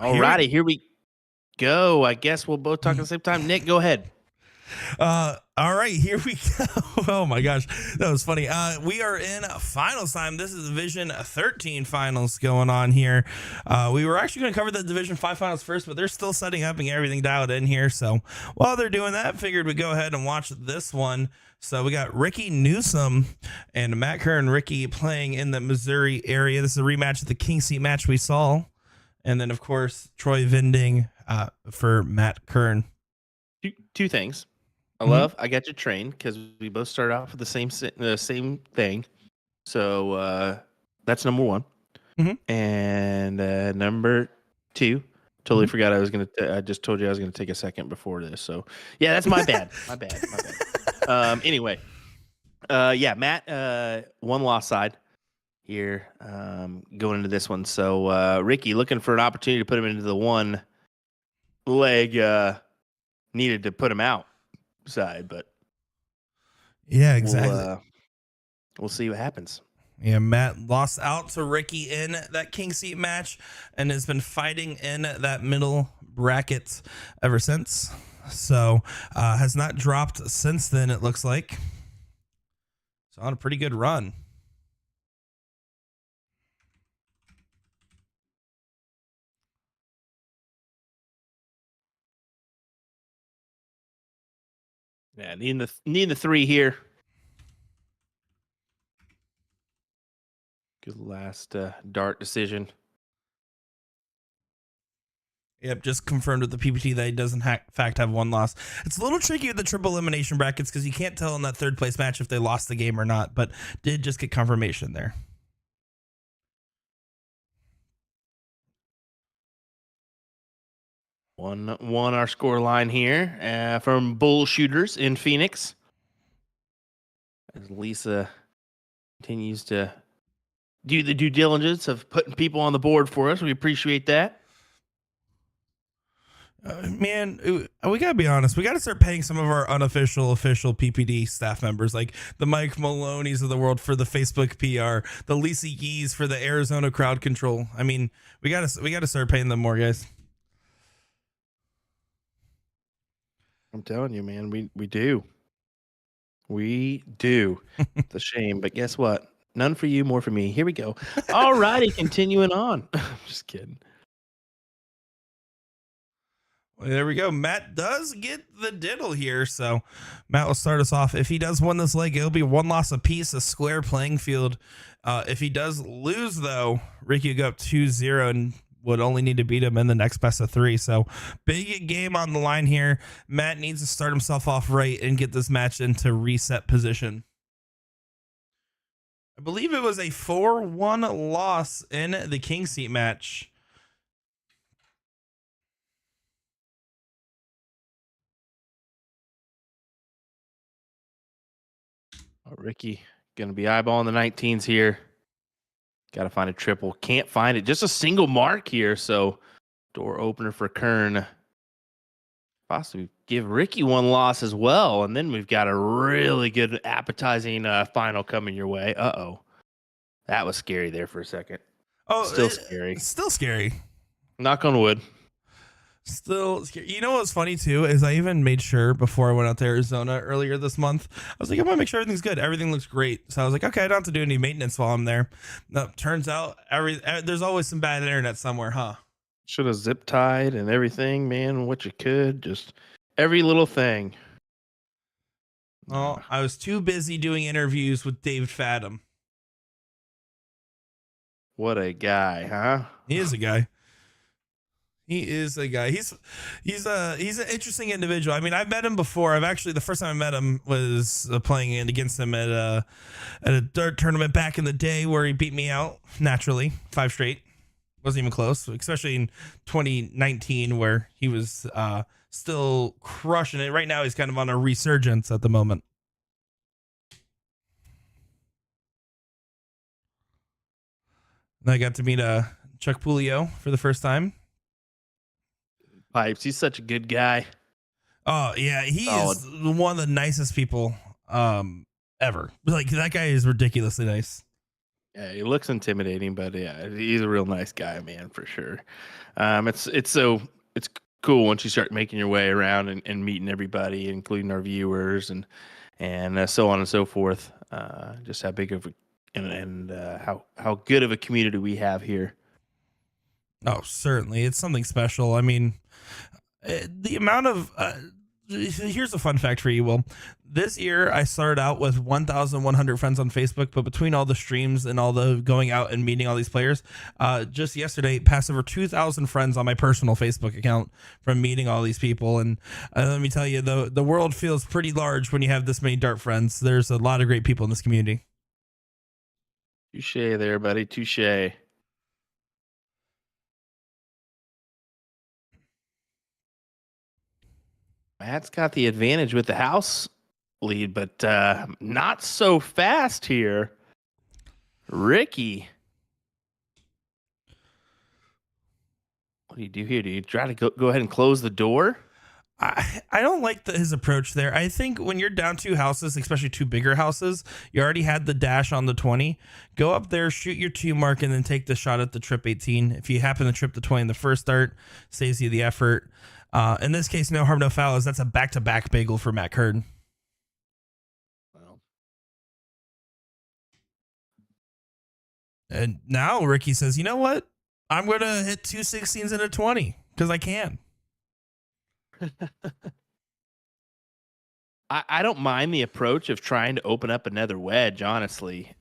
Alrighty, here we go. I guess we'll both talk at the same time. Nick, go ahead. All right, here we go. Oh my gosh, that was funny. We are in finals time. This is Division 13 finals going on here. We were actually going to cover the Division 5 finals first, but they're still setting up and getting everything dialed in here. So while they're doing that, figured we'd go ahead and watch this one. So we got Ricky Newsom and Matt Kern. Ricky playing in the Missouri area. This is a rematch of the King Seat match we saw. And then, of course, Troy Vinding for Matt Kern. Two things. I got you trained because we both started off with the same thing. So that's number one. And number two, totally forgot I just told you I was gonna take a second before this. So yeah, that's my bad. My bad. Anyway, Matt, one loss side here going into this one. So Ricky looking for an opportunity to put him into the one leg needed to put him out side, but yeah, exactly. We'll see what happens. Yeah, Matt lost out to Ricky in that King Seat match and has been fighting in that middle bracket ever since. So has not dropped since then, it looks like. So on a pretty good run. Yeah, needing the three here. Good last dart decision. Yep, just confirmed with the PPT that he doesn't in fact have one loss. It's a little tricky with the triple elimination brackets because you can't tell in that third place match if they lost the game or not, but did just get confirmation there. 1-1 our score line here from Bull Shooters in Phoenix. As Lisa continues to do the due diligence of putting people on the board for us. We appreciate that. Man, we gotta be honest. We gotta start paying some of our unofficial, official PPD staff members, like the Mike Maloney's of the world for the Facebook PR, the Lisa Yees for the Arizona crowd control. I mean, we gotta start paying them more, guys. I'm telling you, man, we do. We do. It's a shame, but guess what? None for you, more for me. Here we go. All righty, continuing on. Just kidding. Well, there we go. Matt does get the diddle here, so Matt will start us off. If he does win this leg, it'll be 1 loss apiece, a square playing field. If he does lose, though, Ricky will go up 2-0 and would only need to beat him in the next best of 3. So big game on the line here. Matt needs to start himself off right and get this match into reset position. I believe it was a 4-1 loss in the king seat match. Oh, Ricky going to be eyeballing the 19s here. Got to find a triple. Can't find it. Just a single mark here. So door opener for Kern. Possibly give Ricky 1 loss as well. And then we've got a really good appetizing final coming your way. Uh-oh. That was scary there for a second. Oh, still scary. Still scary. Knock on wood. Still scary. You know what's funny too is I even made sure before I went out to Arizona earlier this month. I was like, I want to make sure everything's good. Everything looks great. So I was like, okay, I don't have to do any maintenance while I'm there. No, turns out there's always some bad internet somewhere, huh? Should have zip tied and everything, man. What you could, just every little thing. Well, I was too busy doing interviews with Dave Fadum. What a guy, huh? He is a guy. He is a guy. He's an interesting individual. I mean, I've met him before. The first time I met him was playing against him at a dart tournament back in the day where he beat me out naturally 5 straight. Wasn't even close, especially in 2019 where he was still crushing it. Right now, he's kind of on a resurgence at the moment. And I got to meet Chuck Pulio for the first time. Pipes, he's such a good guy. Oh yeah, he is one of the nicest people ever. Like, that guy is ridiculously nice. Yeah, he looks intimidating, but yeah, he's a real nice guy, man, for sure. It's cool once you start making your way around and meeting everybody, including our viewers and so on and so forth. Just how big of how good of a community we have here. Oh, certainly, it's something special. I mean, the amount of here's a fun fact for you, Will. This year, I started out with 1,100 friends on Facebook, but between all the streams and all the going out and meeting all these players, just yesterday, passed over 2,000 friends on my personal Facebook account from meeting all these people. And let me tell you, the world feels pretty large when you have this many dart friends. There's a lot of great people in this community. Touche there, buddy. Touche. Matt's got the advantage with the house lead, but not so fast here. Ricky. What do you do here? Do you try to go ahead and close the door? I don't like his approach there. I think when you're down 2 houses, especially 2 bigger houses, you already had the dash on the 20. Go up there, shoot your 2 mark, and then take the shot at the trip 18. If you happen to trip the 20 in the first dart, saves you the effort. In this case, no harm, no foul, as that's a back-to-back bagel for Matt Curd. Well. And now Ricky says, you know what? I'm going to hit 2 16s and a 20 because I can. I don't mind the approach of trying to open up another wedge, honestly.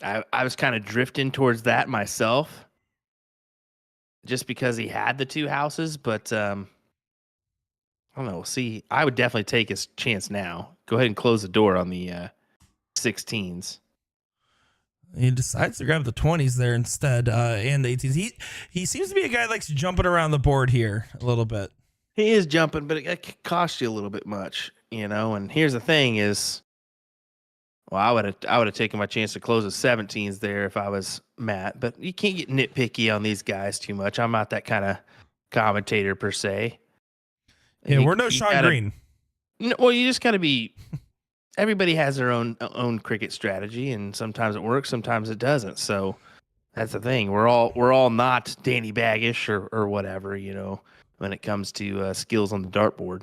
I was kind of drifting towards that myself just because he had the 2 houses, but I don't know. See, I would definitely take his chance now. Go ahead and close the door on the 16s. He decides to grab the 20s there instead, and the 18s. He seems to be a guy that likes jumping around the board here a little bit. He is jumping, but it could cost you a little bit much, And here's the thing: is well, I would have taken my chance to close the 17s there if I was Matt. But you can't get nitpicky on these guys too much. I'm not that kind of commentator per se. Yeah, we're no Sean Green. No, well, you just got to be. Everybody has their own cricket strategy, and sometimes it works, sometimes it doesn't. So that's the thing. We're all not Danny Baggish or whatever, when it comes to skills on the dartboard.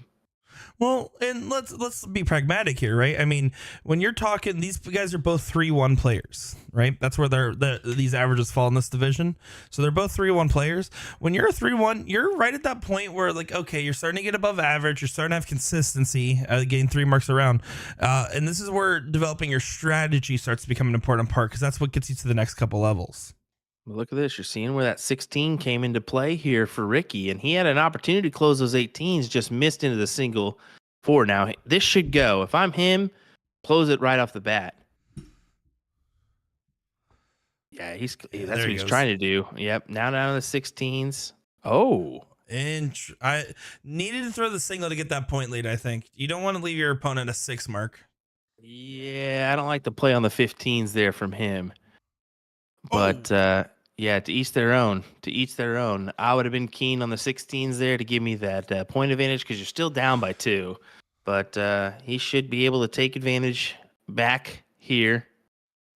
Well, and let's be pragmatic here, right? I mean, when you're talking, these guys are both 3-1 players, right? That's where these averages fall in this division. So they're both 3-1 players. When you're a 3-1, you're right at that point where, like, okay, you're starting to get above average. You're starting to have consistency, getting 3 marks around. And this is where developing your strategy starts to become an important part, because that's what gets you to the next couple levels. Well, look at this. You're seeing where that 16 came into play here for Ricky, and he had an opportunity to close those 18s, just missed into the single 4. Now, this should go. If I'm him, close it right off the bat. Yeah, that's what he's trying to do. Yep, now down to the 16s. Oh. And I needed to throw the single to get that point lead, I think. You don't want to leave your opponent a 6 mark. Yeah, I don't like the play on the 15s there from him. But, yeah, to each their own. To each their own. I would have been keen on the 16s there to give me that point advantage, because you're still down by 2. But he should be able to take advantage back here.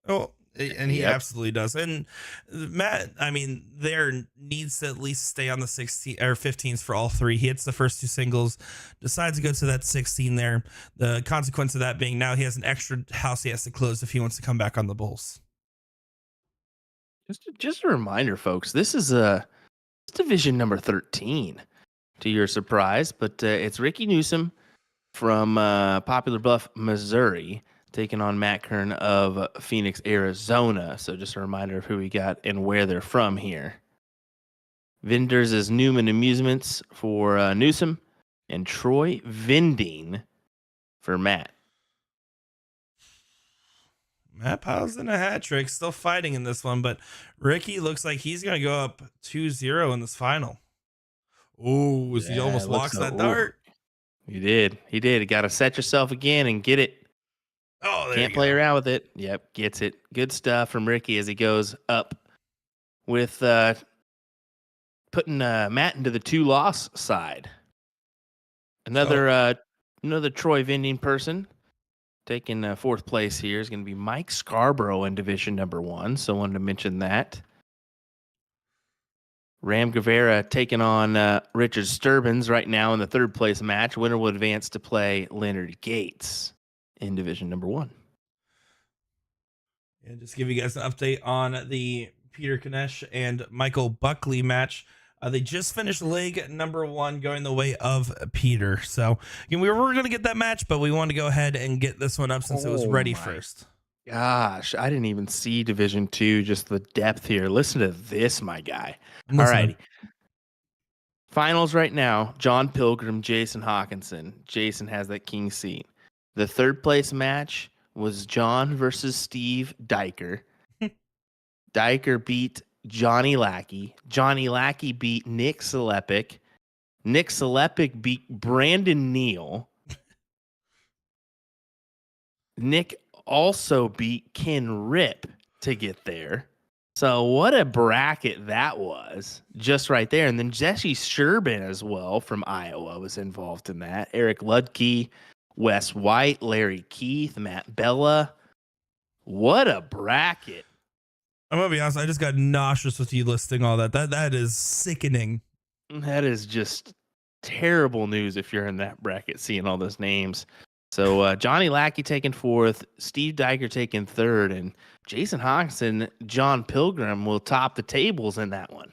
Oh, and he absolutely does. And Matt, I mean, there needs to at least stay on the 16 or 15s for all 3. He hits the first 2 singles, decides to go to that 16 there. The consequence of that being now he has an extra house he has to close if he wants to come back on the Bulls. Just a reminder, folks, this is division number 13, to your surprise, but it's Ricky Newsom from Poplar Bluff, Missouri, taking on Matt Kern of Phoenix, Arizona. So just a reminder of who we got and where they're from here. Vendors is Newman Amusements for Newsom, and Troy Vending for Matt. Matt Pyle's in a hat trick, still fighting in this one, but Ricky looks like he's going to go up 2-0 in this final. Oh, he almost walks that dart. He did. You got to set yourself again and get it. Oh, there Can't play around with it. Yep, gets it. Good stuff from Ricky as he goes up with putting Matt into the 2-loss side. Another Troy Vending person. Taking 4th place here is going to be Mike Scarborough in division number 1. So I wanted to mention that. Ram Gava taking on Richard Sturbins right now in the 3rd place match. Winner will advance to play Leonard Gates in division number 1. And just give you guys an update on the Peter Kanesh and Michael Buckley match. They just finished leg number 1 going the way of Peter. So again, we were going to get that match, but we wanted to go ahead and get this one up since it was ready first. Gosh, I didn't even see Division 2, just the depth here. Listen to this, my guy. All right. Finals right now, John Pilgrim, Jason Hackinson. Jason has that king seat. The 3rd place match was John versus Steve Diker. Diker beat Johnny Lackey. Johnny Lackey beat Nick Selepic. Nick Selepic beat Brandon Neal. Nick also beat Ken Rip to get there. So what a bracket that was, just right there. And then Jesse Sherbin as well from Iowa was involved in that. Eric Ludke, Wes White, Larry Keith, Matt Bella. What a bracket. I'm going to be honest, I just got nauseous with you listing all that. That is sickening. That is just terrible news if you're in that bracket, seeing all those names. So Johnny Lackey taking 4th, Steve Diker taking 3rd, and Jason Hawkinson, John Pilgrim will top the tables in that one.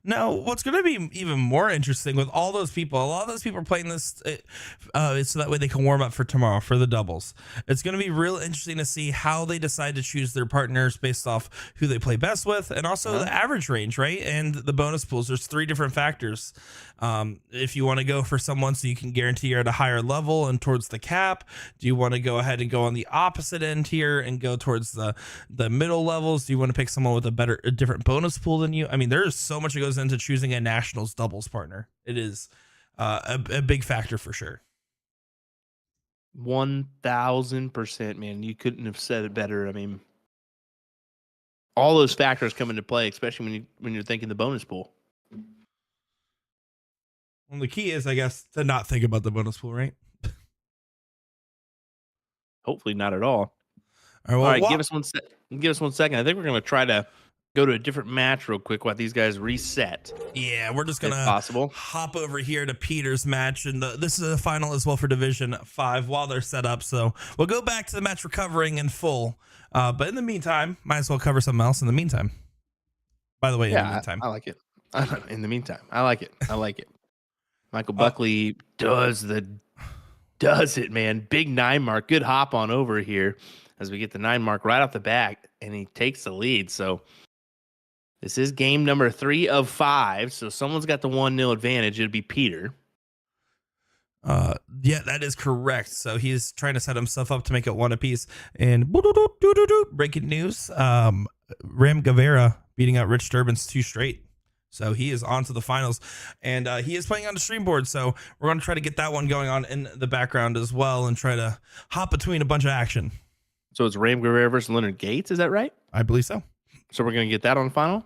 Now, what's going to be even more interesting with all those people, a lot of those people are playing this so that way they can warm up for tomorrow for the doubles. It's going to be real interesting to see how they decide to choose their partners based off who they play best with, and also the average range, right? And the bonus pools. There's 3 different factors. If you want to go for someone so you can guarantee you're at a higher level and towards the cap, do you want to go ahead and go on the opposite end here and go towards the middle levels? Do you want to pick someone with a different bonus pool than you? I mean, there's so much that goes into choosing a nationals doubles partner. It is a big factor for sure. 1000%, man. You couldn't have said it better. I mean, all those factors come into play, especially when you're thinking the bonus pool. Well, the key is, I guess, to not think about the bonus pool, right? Hopefully not at all. All right, give us 1 second. I think we're going to try to go to a different match real quick while these guys reset. Yeah, we're just gonna hop over here to Peter's match, and this is a final as well for Division 5 while they're set up. So we'll go back to the match we're covering in full, but in the meantime, might as well cover something else in the meantime. By the way, in the meantime, I like it. In the meantime, I like it. Michael Buckley does it, man. Big 9 mark, good hop on over here as we get the 9 mark right off the back, and he takes the lead. So this is game number 3 of 5. So someone's got the 1-0 advantage. It'd be Peter. Yeah, that is correct. So he's trying to set himself up to make it 1 apiece. And breaking news: Ram Gava beating out Rich Durbin's 2 straight. So he is on to the finals, and he is playing on the stream board. So we're going to try to get that one going on in the background as well, and try to hop between a bunch of action. So it's Ram Gava versus Leonard Gates. Is that right? I believe so. So we're going to get that on the final?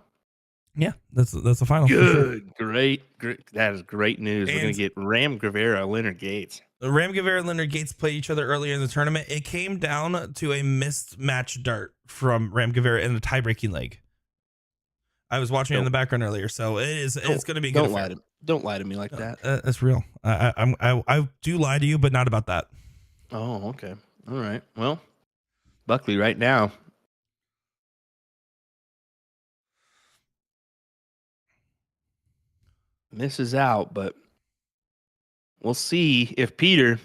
Yeah, that's the final. Good. Sure. Great. That is great news. We're going to get Ram Gava, Leonard Gates. Ram Gava and Leonard Gates played each other earlier in the tournament. It came down to a missed match dart from Ram Gava in the tie-breaking leg. I was watching it in the background earlier, so it's going to be good. Don't lie to me like that. That's real. I do lie to you, but not about that. Oh, okay. All right. Well, Buckley right now. Misses out, but we'll see if Peter.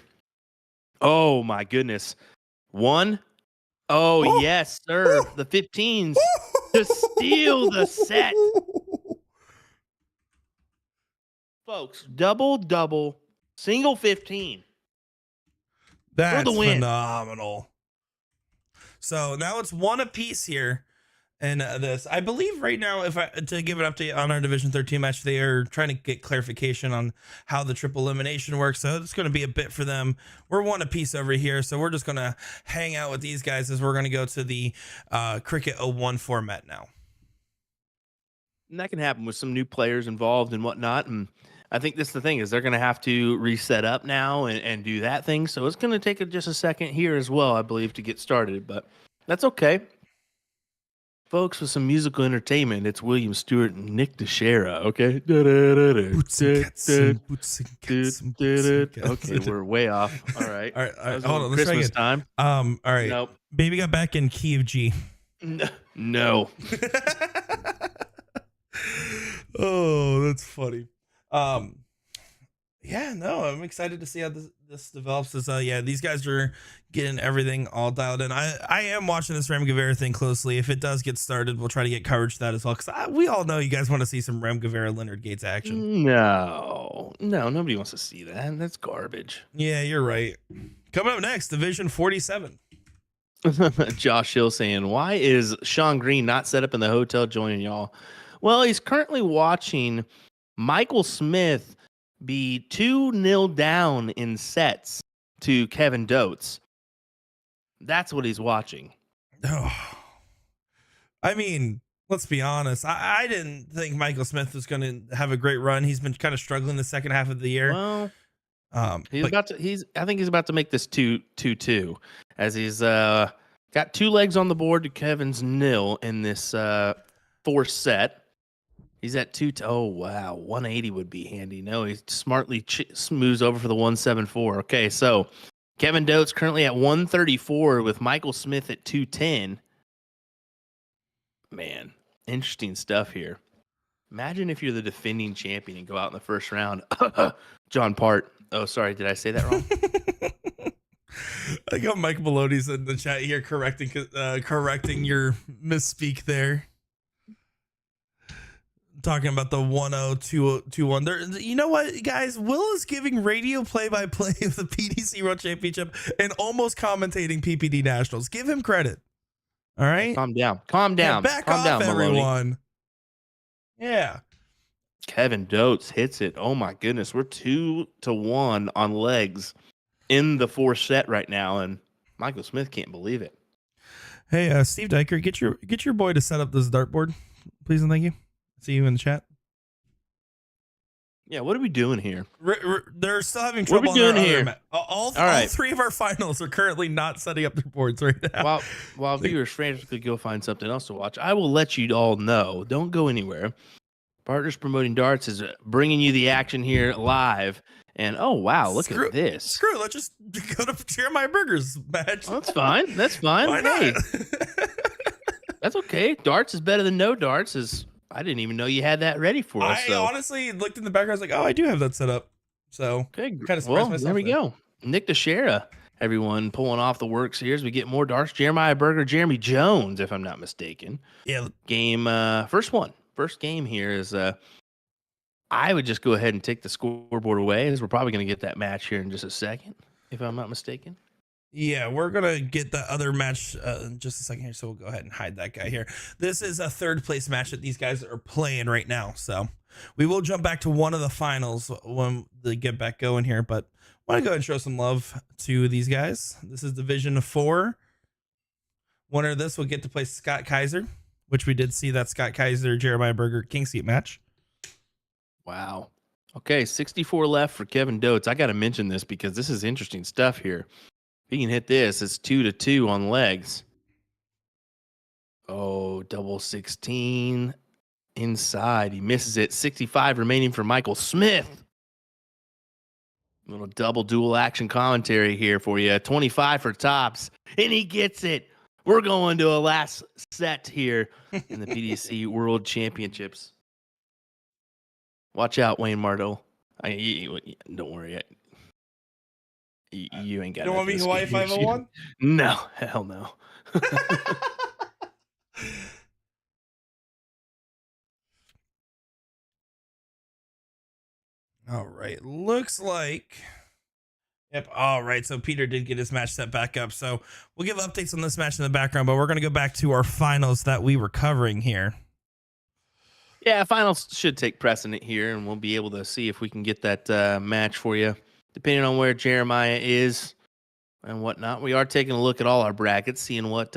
Oh my goodness. 1. Oh, yes, sir. The 15s to steal the set. Folks, double, single 15. That's phenomenal. So now it's 1 apiece here. And this, I believe right now, to give an update on our Division 13 match, they are trying to get clarification on how the triple elimination works. So it's going to be a bit for them. We're 1 apiece over here, so we're just going to hang out with these guys as we're going to go to the Cricket 01 format now. And that can happen with some new players involved and whatnot. And I think that's the thing is they're going to have to reset up now and do that thing. So it's going to take just a second here as well, I believe, to get started. But that's okay. Folks, with some musical entertainment, it's William Stewart and Nick DeShera, okay? Okay, we're way off. All right. All right. Hold on. Let's Christmas time. All right. Nope. Baby got back in key of G. No. Oh, that's funny. Yeah, no, I'm excited to see how this develops. These guys are getting everything all dialed in. I am watching this Ram Gava thing closely. If it does get started, we'll try to get coverage of that as well. Because we all know you guys want to see some Ram Gava Leonard Gates action. No, nobody wants to see that. That's garbage. Yeah, you're right. Coming up next, Division 47. Josh Hill saying, why is Sean Green not set up in the hotel joining y'all? Well, he's currently watching Michael Smith be 2-0 down in sets to Kevin Dotes. That's what he's watching. Oh. I mean, let's be honest. I didn't think Michael Smith was going to have a great run. He's been kind of struggling the second half of the year. Well, I think he's about to make this 2-2 as he's got 2 legs on the board to Kevin's 0 in this 4th set. He's at 2. Oh, wow. 180 would be handy. No, he smartly moves over for the 174. Okay, so Kevin Dotes currently at 134 with Michael Smith at 210. Man, interesting stuff here. Imagine if you're the defending champion and go out in the first round. John Part. Oh, sorry. Did I say that wrong? I got Mike Maloney's in the chat here correcting your misspeak there. Talking about the 1-0-2-1. There, you know what, guys? Will is giving radio play-by-play of the PDC World Championship and almost commentating PPD Nationals. Give him credit. All right? Calm down. Calm down. Yeah, back Calm off, down, everyone. Maloney. Yeah. Kevin Dotes hits it. Oh, my goodness. We're 2-1 on legs in the fourth set right now, and Michael Smith can't believe it. Hey, Steve Diker, get your boy to set up this dartboard, please and thank you. See you in the chat. Yeah, what are we doing here? They're still having trouble. What are we doing here? All three of our finals are currently not setting up their boards right now. While viewers frantically go find something else to watch, I will let you all know. Don't go anywhere. Partners Promoting Darts is bringing you the action here live. And oh wow, look at this. Screw it. Let's just go to Jeremiah Burger's match. Well, that's fine. That's fine. Why not? Hey, that's okay. Darts is better than no darts. I didn't even know you had that ready for us. I honestly looked in the background. I was like, oh, I do have that set up. So okay, kind of surprised myself. There we go. Nick DeShera, everyone pulling off the works here as we get more darts. Jeremiah Burger, Jeremy Jones, if I'm not mistaken. Yeah. Game first game here is I would just go ahead and take the scoreboard away, as we're probably going to get that match here in just a second, if I'm not mistaken. Yeah, we're going to get the other match in just a second here, so we'll go ahead and hide that guy here. This is a third place match that these guys are playing right now, so we will jump back to one of the finals when they get back going here, but I want to go ahead and show some love to these guys. This is Division 4. Winner of this will get to play Scott Kaiser, which we did see that Scott Kaiser, Jeremiah Burger King Seat match. Wow. Okay, 64 left for Kevin Dotes. I got to mention this because this is interesting stuff here. If he can hit this, it's 2-2 on legs. Oh, double 16 inside. He misses it. 65 remaining for Michael Smith. Little double dual action commentary here for you. 25 for tops, and he gets it. We're going to a last set here in the PDC World Championships. Watch out, Wayne Martel. Don't worry. You ain't got it. You don't want me Hawaii 501? No, hell no. All right. Looks like. Yep. All right. So Peter did get his match set back up. So we'll give updates on this match in the background, but we're going to go back to our finals that we were covering here. Yeah, finals should take precedent here, and we'll be able to see if we can get that match for you, depending on where Jeremiah is and whatnot. We are taking a look at all our brackets, seeing what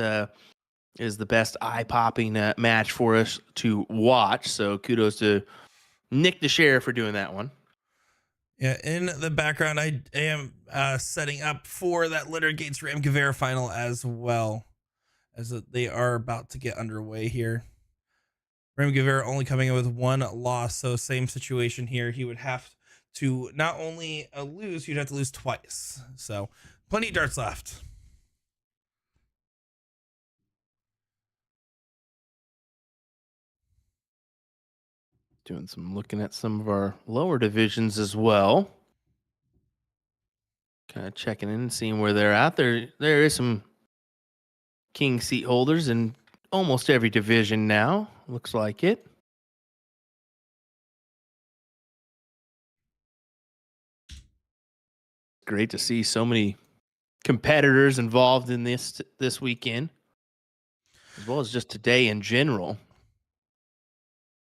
is the best eye-popping match for us to watch. So kudos to Nick DeShera for doing that one. Yeah, in the background, I am setting up for that Leonard Gates Ram Gava final as well, as they are about to get underway here. Ram Gava only coming in with one loss, so same situation here. He would have to not only lose, he'd have to lose twice. So plenty of darts left. Doing some looking at some of our lower divisions as well. Kind of checking in and seeing where they're at. There is some king seat holders in almost every division now. Looks like it. Great to see so many competitors involved in this weekend, as well as just today in general.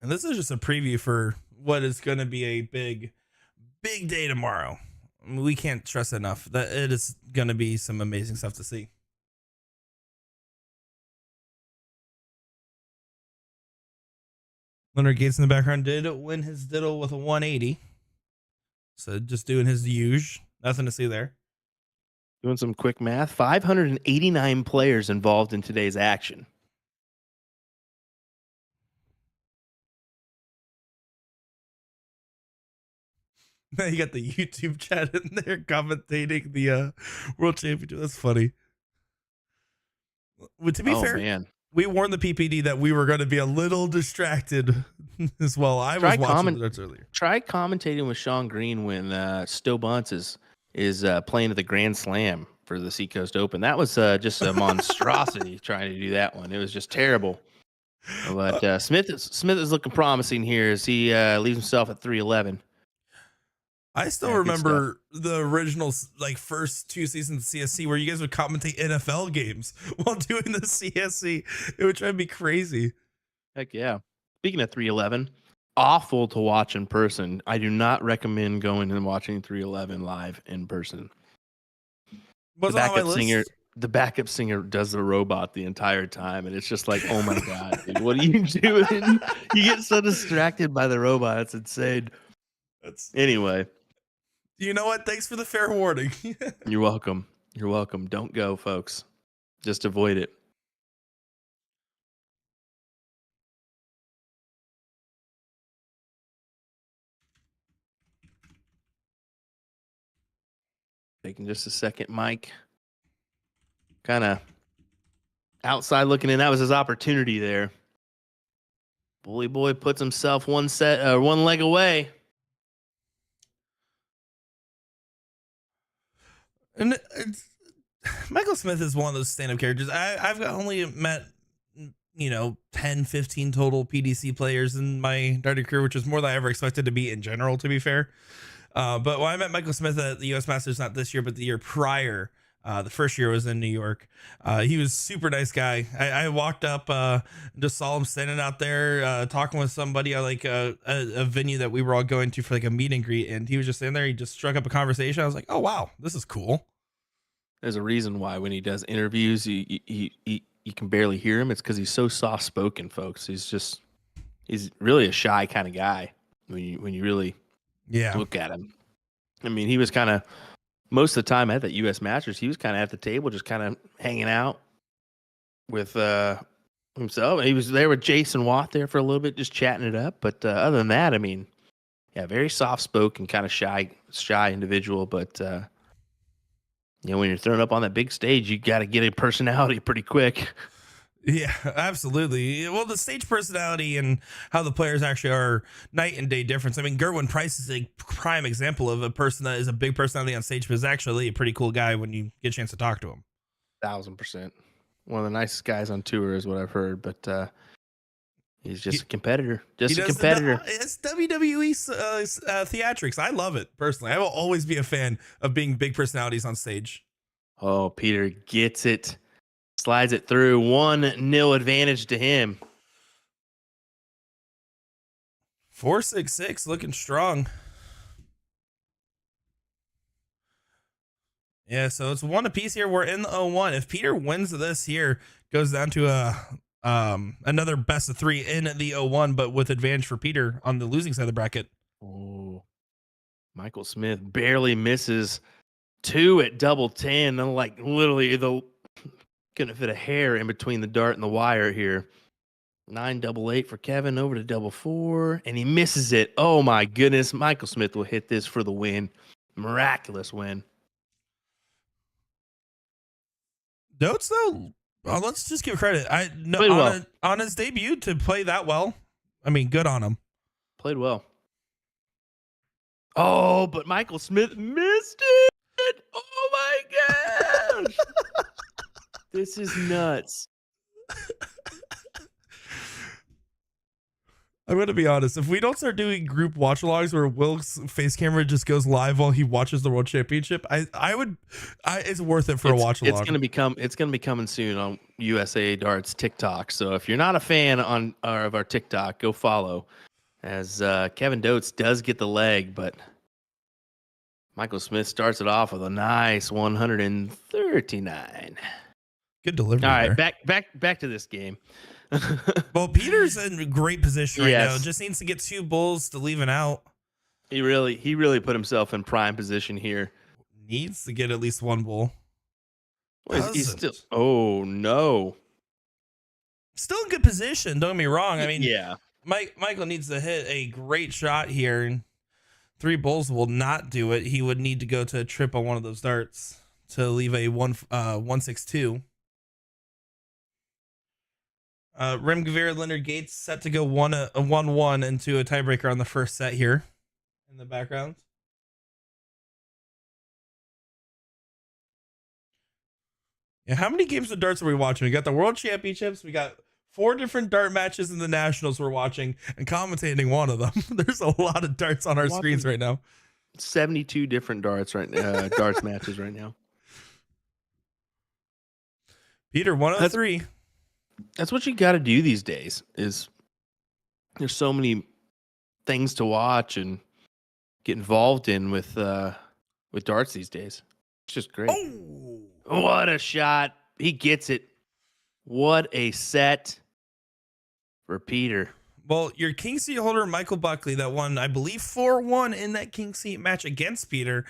And this is just a preview for what is going to be a big day tomorrow. I mean, we can't stress enough that it is going to be some amazing stuff to see. Leonard Gates in the background did win his diddle with a 180. So just doing his usual. Nothing to see there. Doing some quick math. 589 players involved in today's action. You got the YouTube chat in there commentating the World Championship. That's funny. Well, to be fair, man. We warned the PPD that we were going to be a little distracted as well. I was watching the darts earlier. Try commentating with Sean Green when Sto Bunce is playing at the Grand Slam for the Seacoast Open. That was just a monstrosity trying to do that one. It was just terrible. But Smith is looking promising here as he leaves himself at 311. I still remember the original first 2 seasons of CSC where you guys would commentate NFL games while doing the CSC. It would try to be crazy. Heck yeah. Speaking of 311, awful to watch in person. I do not recommend going and watching 311 live in person. The backup singer does the robot the entire time, and it's just like, oh my god, dude, what are you doing? You get so distracted by the robot, it's insane. Anyway. You know what? Thanks for the fair warning. You're welcome. You're welcome. Don't go, folks. Just avoid it. Taking just a second, Mike. Kind of outside looking in. That was his opportunity there. Bully Boy puts himself one leg away. And Michael Smith is one of those stand-up characters. I've only met 10, 15 total PDC players in my darting career, which is more than I ever expected to be in general, to be fair. But when I met Michael Smith at the US Masters, not this year, but the year prior, the first year was in New York. He was super nice guy. I walked up, just saw him standing out there, talking with somebody at a venue that we were all going to for a meet and greet. And he was just standing there. He just struck up a conversation. I was like, oh, wow, this is cool. There's a reason why when he does interviews, you can barely hear him. It's because he's so soft spoken, folks. He's really a shy kind of guy when you really look at him. I mean, he was kind of most of the time at the U.S. Masters, he was kind of at the table, just kind of hanging out with himself. He was there with Jason Watt there for a little bit, just chatting it up. But other than that, I mean, very soft spoken, kind of shy individual. But when you're thrown up on that big stage, you got to get a personality pretty quick. Yeah, absolutely. Well, the stage personality and how the players actually are night and day difference. I mean, Gerwin Price is a prime example of a person that is a big personality on stage, but is actually a pretty cool guy when you get a chance to talk to him. 1,000%. One of the nicest guys on tour is what I've heard, but he's just a competitor. Just a competitor. It's WWE theatrics. I love it, personally. I will always be a fan of being big personalities on stage. Oh, Peter gets it. Slides it through. 1-0 advantage to him. 4.66, looking strong. Yeah, so it's 1 apiece here. We're in the 0-1. If Peter wins this here, goes down to another best of 3 in the 0-1, but with advantage for Peter on the losing side of the bracket. Oh, Michael Smith barely misses 2 at double 10. Like literally couldn't fit a hair in between the dart and the wire here. 9-8 for Kevin, over to 4, and he misses it. Oh my goodness, Michael Smith will hit this for the win. Miraculous win. Notes though, let's just give credit. On his debut to play that well. I mean, good on him. Played well. Oh, but Michael Smith missed it. Oh my gosh. This is nuts. I'm going to be honest. If we don't start doing group watch logs where Will's face camera just goes live while he watches the World Championship, it's worth it for a watch log. It's going to be coming soon on USA Darts TikTok. So if you're not a fan of our TikTok, go follow. As Kevin Dotes does get the leg, but Michael Smith starts it off with a nice 139. Good delivery. All right, back to this game. Well, Peter's in great position right now. Just needs to get 2 bulls to leave it out. He really put himself in prime position here. Needs to get at least 1 bull. He's still. Oh no. Still in good position. Don't get me wrong. I mean, yeah. Michael needs to hit a great shot here, and 3 bulls will not do it. He would need to go to a trip on one of those darts to leave a 162. Ram Gava, Leonard Gates set to go 1-1 into a tiebreaker on the first set here in the background. Yeah, how many games of darts are we watching? We got the World Championships. We got 4 different dart matches in the Nationals we're watching and commentating one of them. There's a lot of darts on our screens right now. 72 different darts darts matches right now. Peter, 103. That's what you got to do these days. Is there's so many things to watch and get involved in with darts these days. It's just great. Oh, what a shot! He gets it. What a set for Peter. Well, your king seat holder, Michael Buckley, that won, I believe, 4-1 in that king seat match against Peter,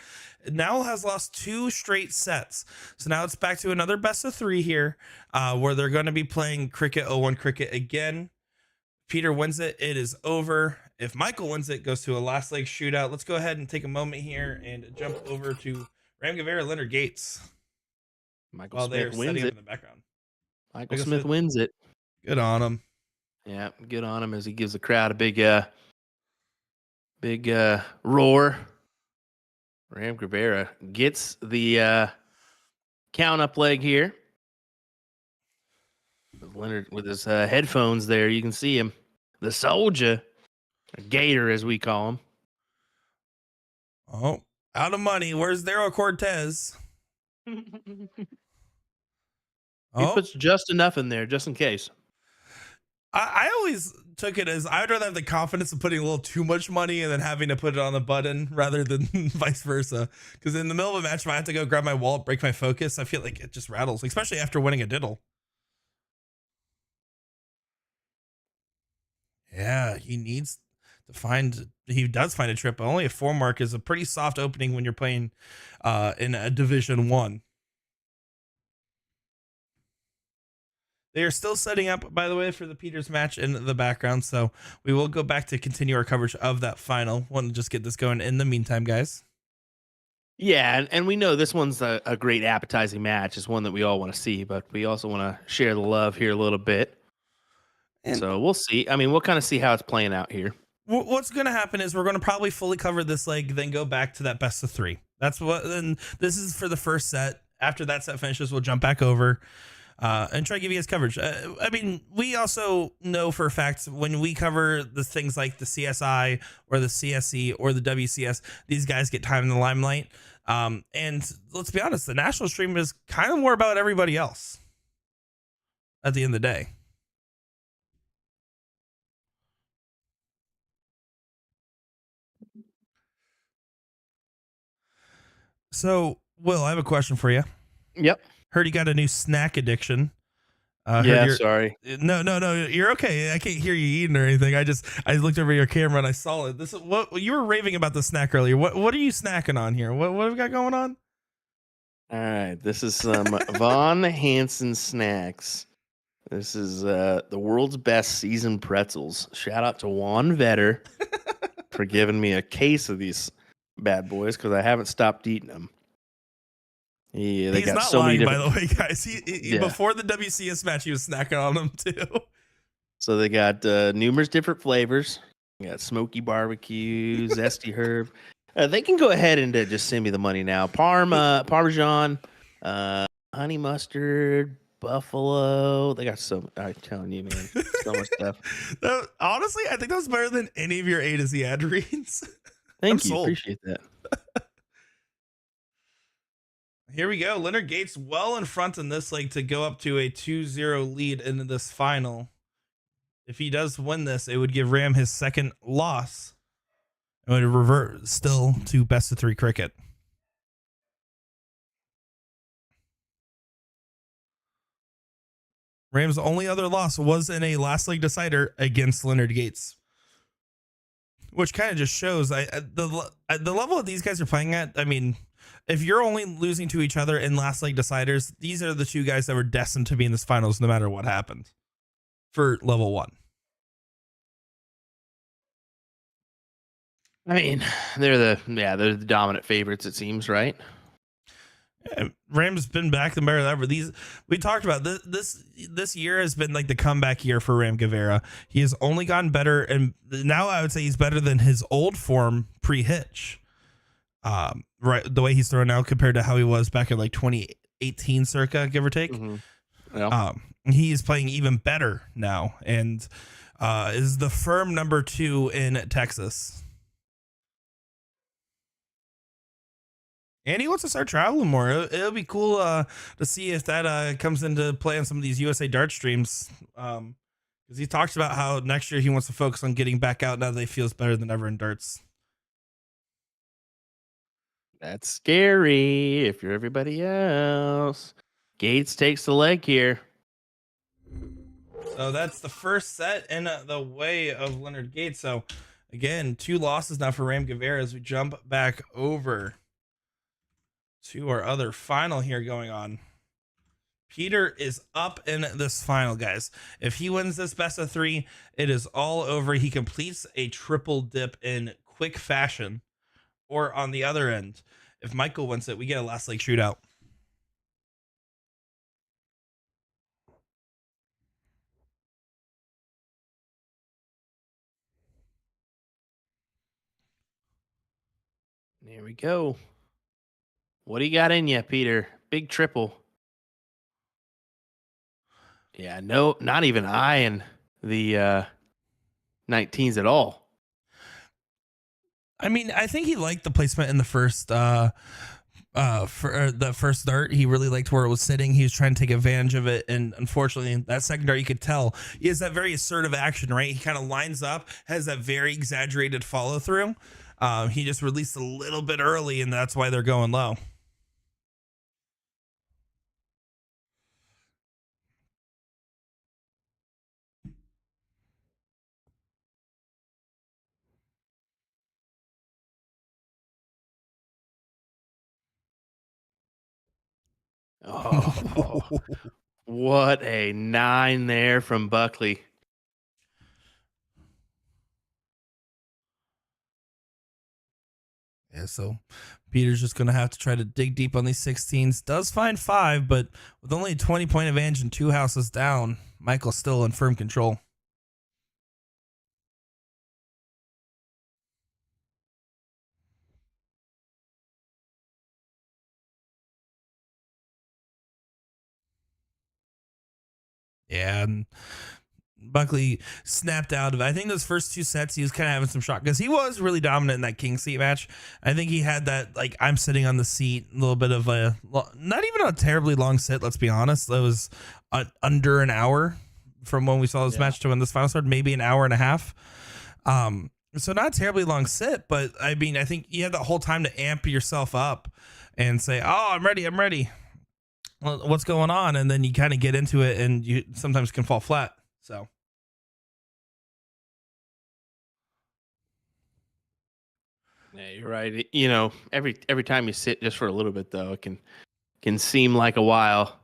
now has lost 2 straight sets. So now it's back to another best of 3 here, where they're going to be playing cricket 0-1 cricket again. Peter wins it. It is over. If Michael wins it, goes to a last leg shootout. Let's go ahead and take a moment here and jump over to Ram Gava, Leonard Gates. Michael Smith wins it. In the background. Michael Smith wins it. Good on him. Yeah, good on him as he gives the crowd a big roar. Ram Gava gets the count up leg here. Leonard with his headphones there, you can see him. The soldier, a gator as we call him. Oh, out of money. Where's Daryl Cortez? He puts just enough in there, just in case. I always took it as I'd rather have the confidence of putting a little too much money and then having to put it on the button rather than vice versa. Because in the middle of a match, if I have to go grab my wallet, break my focus, I feel like it just rattles, especially after winning a diddle. Yeah, he does find a trip, but only a 4 mark is a pretty soft opening when you're playing in a Division 1. They are still setting up, by the way, for the Peters match in the background, so we will go back to continue our coverage of that final. Want to just get this going in the meantime, guys. Yeah, and we know this one's a great appetizing match. It's one that we all want to see, but we also want to share the love here a little bit. And so we'll see. I mean, we'll kind of see how it's playing out here. What's going to happen is we're going to probably fully cover this leg, then go back to that best of 3. That's what. Then this is for the first set. After that set finishes, we'll jump back over and try to give you guys coverage. I mean, we also know for a fact when we cover the things like the CSI or the CSE or the WCS, these guys get time in the limelight. And let's be honest, the national stream is kind of more about everybody else at the end of the day. So, Will, I have a question for you. Yep. Heard you got a new snack addiction. Sorry. No, you're okay. I can't hear you eating or anything. I looked over your camera and I saw it. This is what you were raving about the snack earlier. What are you snacking on here? What have we got going on? All right, this is some Von Hansen snacks. This is the world's best seasoned pretzels. Shout out to Juan Vetter for giving me a case of these bad boys because I haven't stopped eating them. Yeah, He's not lying, by the way, guys. He before the WCS match, he was snacking on them too. So they got numerous different flavors. You got smoky barbecue, zesty herb. They can go ahead and just send me the money now. Parmesan, honey mustard, buffalo. They got so. I'm telling you, man, so much stuff. Honestly, I think that was better than any of your A to Z ad reads. Thank you, appreciate that. Here we go. Leonard Gates well in front in this leg to go up to a 2-0 lead into this final. If he does win this, it would give Ram his second loss. It would revert still to best of 3 cricket. Ram's only other loss was in a last leg decider against Leonard Gates, which kind of just shows the level that these guys are playing at. I mean, if you're only losing to each other in last leg deciders, these are the 2 guys that were destined to be in this finals no matter what happened for level 1. I mean, they're the dominant favorites, it seems, right? Ram's been back than better than ever. We talked about this year has been like the comeback year for Ram Gava. He has only gotten better, and now I would say he's better than his old form pre-hitch. Right, the way he's throwing now compared to how he was back in like 2018 circa, give or take. Mm-hmm. Yeah. He is playing even better now, and is the firm number 2 in Texas. And he wants to start traveling more. It'll be cool to see if that comes into play on some of these USA Dart streams. Because he talks about how next year he wants to focus on getting back out now that he feels better than ever in darts. That's scary if you're everybody else. Gates takes the leg here. So that's the first set in the way of Leonard Gates. So again, 2 losses now for Ram Gava as we jump back over to our other final here going on. Peter is up in this final, guys. If he wins this best of 3, it is all over. He completes a triple dip in quick fashion. Or on the other end, if Michael wins it, we get a last leg shootout. There we go. What do you got in you, Peter? Big triple. Yeah, no, not even eyeing the 19s at all. I mean, I think he liked the placement in the first for the first dart. He really liked where it was sitting. He was trying to take advantage of it, and unfortunately, that second dart, you could tell he has that very assertive action. Right, he kind of lines up, has that very exaggerated follow through. He just released a little bit early, and that's why they're going low. Oh, what a 9 there from Buckley. Yeah, so Peter's just going to have to try to dig deep on these 16s. Does find 5, but with only a 20-point advantage and 2 houses down, Michael's still in firm control. Yeah, and Buckley snapped out of it. I think those first 2 sets, he was kind of having some shock because he was really dominant in that king seat match. I think he had that, like, I'm sitting on the seat, a little bit of a, not even a terribly long sit, let's be honest. That was under an hour from when we saw this match to when this final started, maybe an hour and a half. So not a terribly long sit, but I mean, I think you had the whole time to amp yourself up and say, oh, I'm ready. Well, what's going on? And then you kind of get into it and you sometimes can fall flat. So. Yeah, you're right. You know, every time you sit just for a little bit, though, it can seem like a while.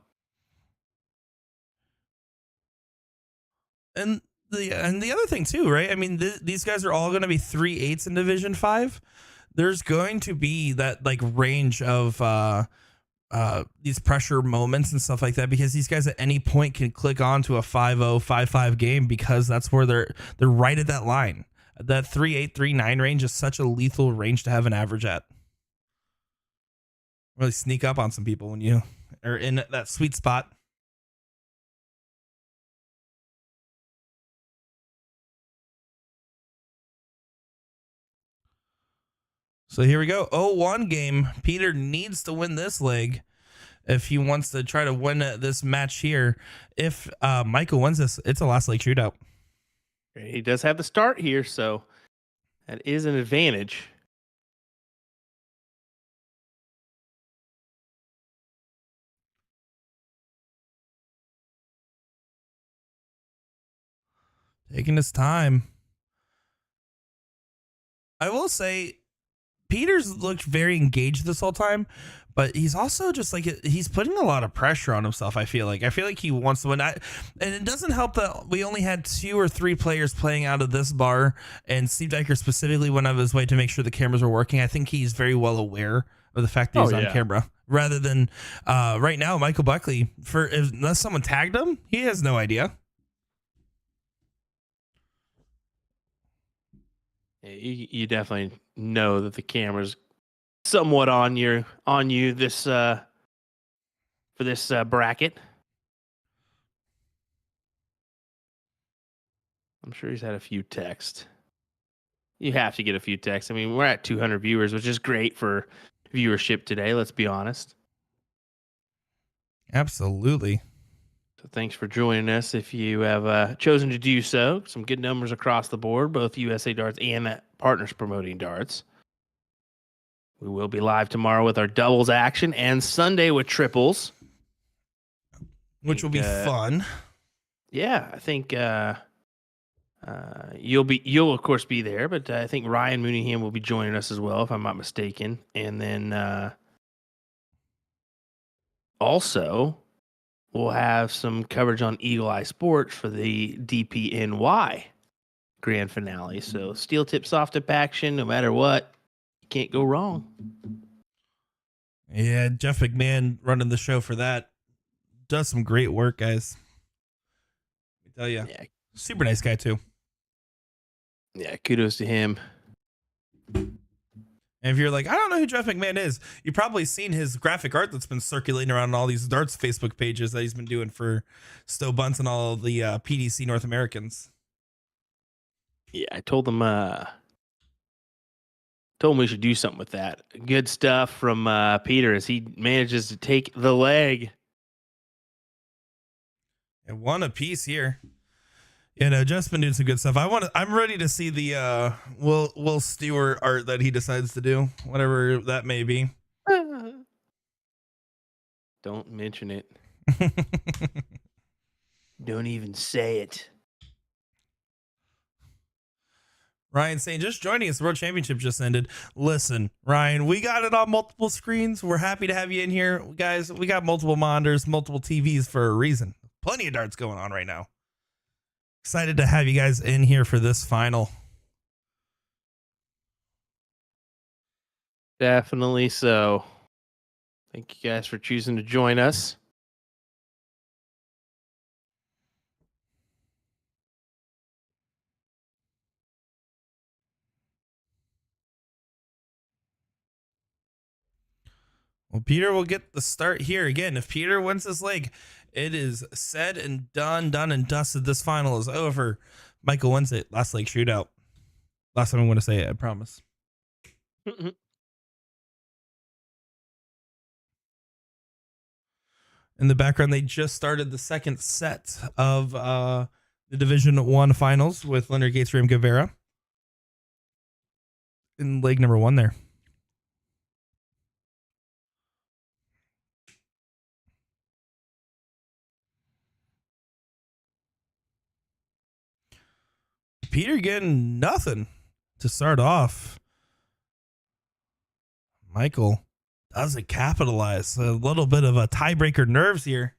And the other thing too, right? I mean, these guys are all going to be 3/8 in Division 5. There's going to be that like range of these pressure moments and stuff like that, because these guys at any point can click on to a 5-0, 5-5 game, because that's where they're right at that line. That 3-8, 3-9 range is such a lethal range to have an average at. Really sneak up on some people when you are in that sweet spot. So here we go. 0-1 game. Peter needs to win this leg if he wants to try to win this match here. If Michael wins this, it's a last leg shootout. He does have the start here, so that is an advantage. Taking his time. I will say, Peter's looked very engaged this whole time, but he's also just like, he's putting a lot of pressure on himself. I feel like he wants to win. And it doesn't help that we only had 2 or 3 players playing out of this bar, and Steve Diker specifically went out of his way to make sure the cameras were working. I think he's very well aware of the fact that he's on camera, rather than right now, Michael Buckley, unless someone tagged him, he has no idea. You definitely know that the camera's somewhat on you this for this bracket. I'm sure he's had a few texts. You have to get a few texts. I mean, we're at 200 viewers, which is great for viewership today. Let's be honest. Absolutely. So thanks for joining us. If you have chosen to do so, some good numbers across the board, both USA Darts and partners promoting darts. We will be live tomorrow with our doubles action and Sunday with triples, which will be fun. Yeah, I think you'll of course be there, but I think Ryan Mooneyham will be joining us as well, if I'm not mistaken. And then also we'll have some coverage on Eagle Eye Sports for the DPNY grand finale. So steel tip soft tip action, no matter what, you can't go wrong. Yeah, Jeff McMahon running the show for that does some great work, guys. Let me tell you, super nice guy too. Yeah, kudos to him. And if you're like, I don't know who Jeff McMahon is, you've probably seen his graphic art that's been circulating around on all these darts Facebook pages that he's been doing for Stowe Bunce and all of the PDC North Americans. Yeah, I told him we should do something with that. Good stuff from Peter as he manages to take the leg. And one apiece here. You know, Jeff's been doing some good stuff. I'm ready to see the Will Stewart art that he decides to do, whatever that may be. Don't mention it. Don't even say it. Ryan saying, just joining us. The World Championship just ended. Listen, Ryan, we got it on multiple screens. We're happy to have you in here. Guys, we got multiple monitors, multiple TVs for a reason. Plenty of darts going on right now. Excited to have you guys in here for this final. Definitely so. Thank you guys for choosing to join us. Well, Peter will get the start here. Again, if Peter wins this leg, it is said and done and dusted. This final is over. Michael wins it. Last leg shootout. Last time I'm going to say it, I promise. In the background, they just started the second set of the Division 1 finals with Leonard Gates, Ram Gava in leg number 1 there. Peter getting nothing to start off. Michael doesn't capitalize. A little bit of a tiebreaker nerves here.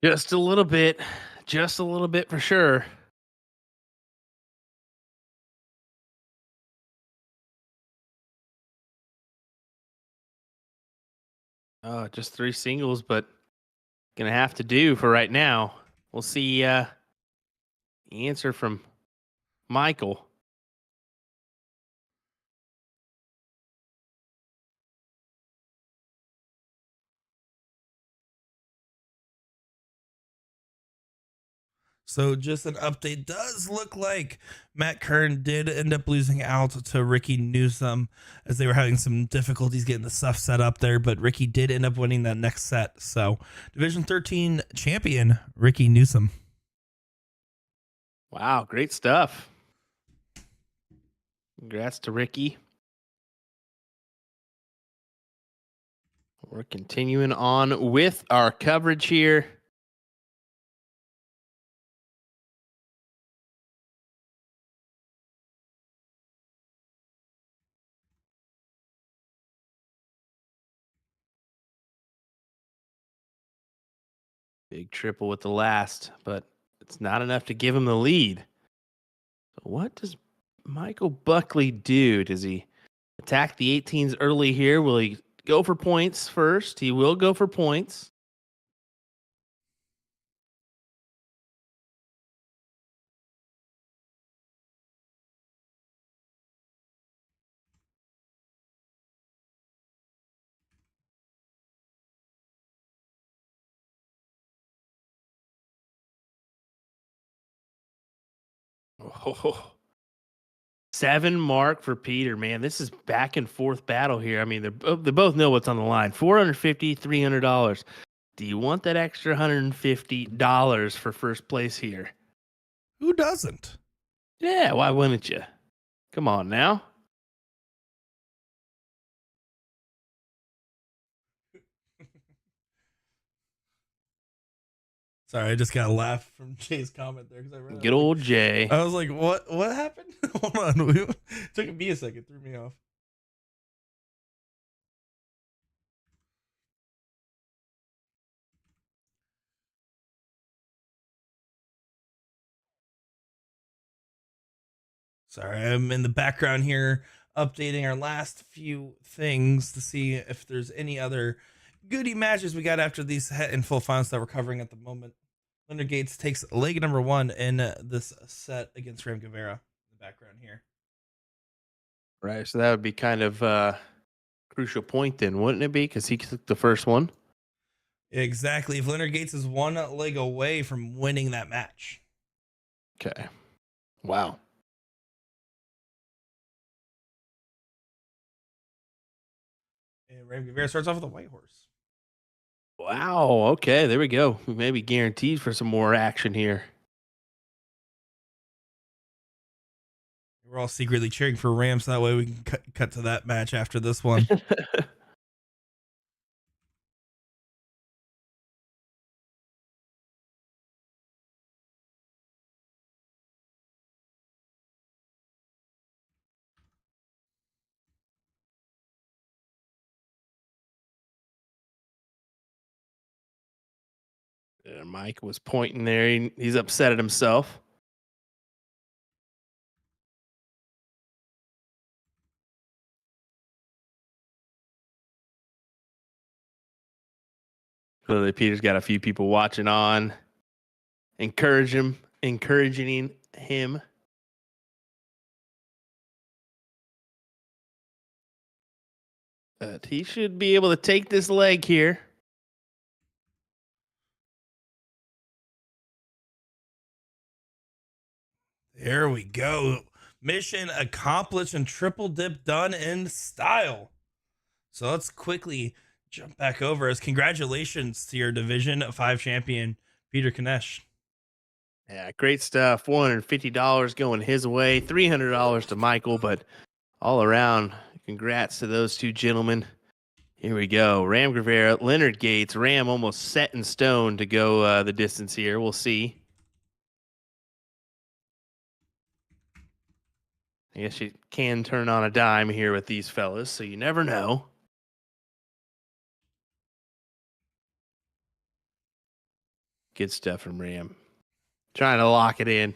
Just a little bit. Just a little bit for sure. Just 3 singles, but gonna have to do for right now. We'll see the answer from Michael. So just an update. Does look like Matt Kern did end up losing out to Ricky Newsom as they were having some difficulties getting the stuff set up there, but Ricky did end up winning that next set. So Division 13 champion, Ricky Newsom. Wow, great stuff. Congrats to Ricky. We're continuing on with our coverage here. Big triple with the last, but it's not enough to give him the lead. So what does Michael Buckley do? Does he attack the 18s early here. Will he go for points first? He will go for points. Oh, 7 mark for Peter, man. This is back and forth battle here. I mean, they both know what's on the line. $450, $300. Do you want that extra $150 for first place here? Who doesn't? Yeah, why wouldn't you? Come on now. Sorry, I just got a laugh from Jay's comment there because I read it. Good old Jay. I was like, "What? What happened?" Hold on, it took me a second, threw me off. Sorry, I'm in the background here updating our last few things to see if there's any other goodie matches we got after these in full finals that we're covering at the moment. Leonard Gates takes leg number 1 in this set against Ram Gava in the background here. Right, so that would be kind of a crucial point then, wouldn't it be? Because he took the first one. Exactly. If Leonard Gates is 1 leg away from winning that match. Okay. Wow. And Ram Gava starts off with a white horse. Wow. Okay, there we go. We may be guaranteed for some more action here. We're all secretly cheering for Rams. So that way we can cut to that match after this one. Mike was pointing there. He's upset at himself. Clearly, Peter's got a few people watching on, encouraging him. But he should be able to take this leg here. There we go. Mission accomplished and triple dip done in style. So let's quickly jump back over as congratulations to your Division 5 champion, Peter Kanesh. Yeah, great stuff. $450 going his way, $300 to Michael, but all around, congrats to those two gentlemen. Here we go. Ram Gava, Leonard Gates. Ram almost set in stone to go the distance here. We'll see. I guess you can turn on a dime here with these fellas, so you never know. Good stuff from Ram. Trying to lock it in.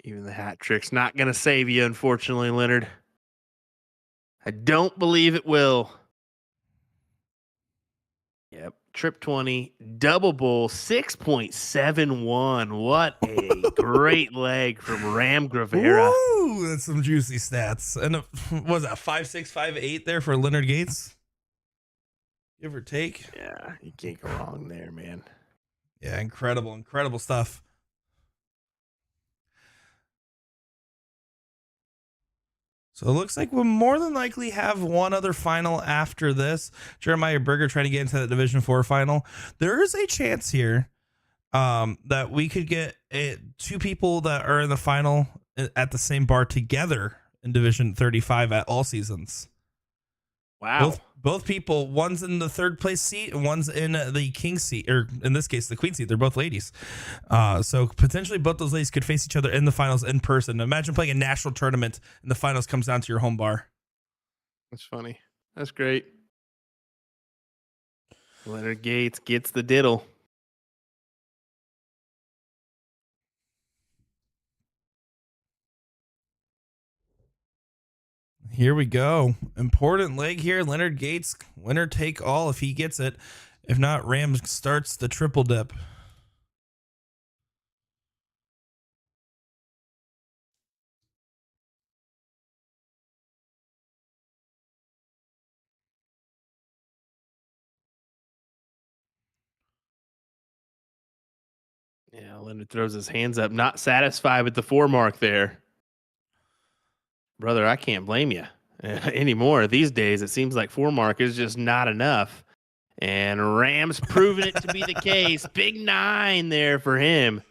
Even the hat trick's not going to save you, unfortunately, Leonard. I don't believe it will. Yep. Trip 20, double bull, 6.71. What a great leg from Ram Gava. Ooh, that's some juicy stats. And what was that, 5.6, 5.8 there for Leonard Gates? Give or take. Yeah, you can't go wrong there, man. Yeah, incredible, incredible stuff. So it looks like we'll more than likely have one other final after this. Jeremiah Berger trying to get into that Division 4 final. There is a chance here that we could get 2 people that are in the final at the same bar together in Division 35 at all seasons. Wow. Both people, one's in the 3rd place seat and one's in the king seat, or in this case, the queen seat. They're both ladies. So potentially both those ladies could face each other in the finals in person. Imagine playing a national tournament and the finals comes down to your home bar. That's funny. That's great. Leonard Gates gets the diddle. Here we go. Important leg here. Leonard Gates, winner take all if he gets it. If not, Ram starts the triple dip. Yeah, Leonard throws his hands up, not satisfied with the 4 mark there. Brother, I can't blame you anymore. These days, it seems like 4 mark is just not enough. And Ram's proven it to be the case. Big 9 there for him.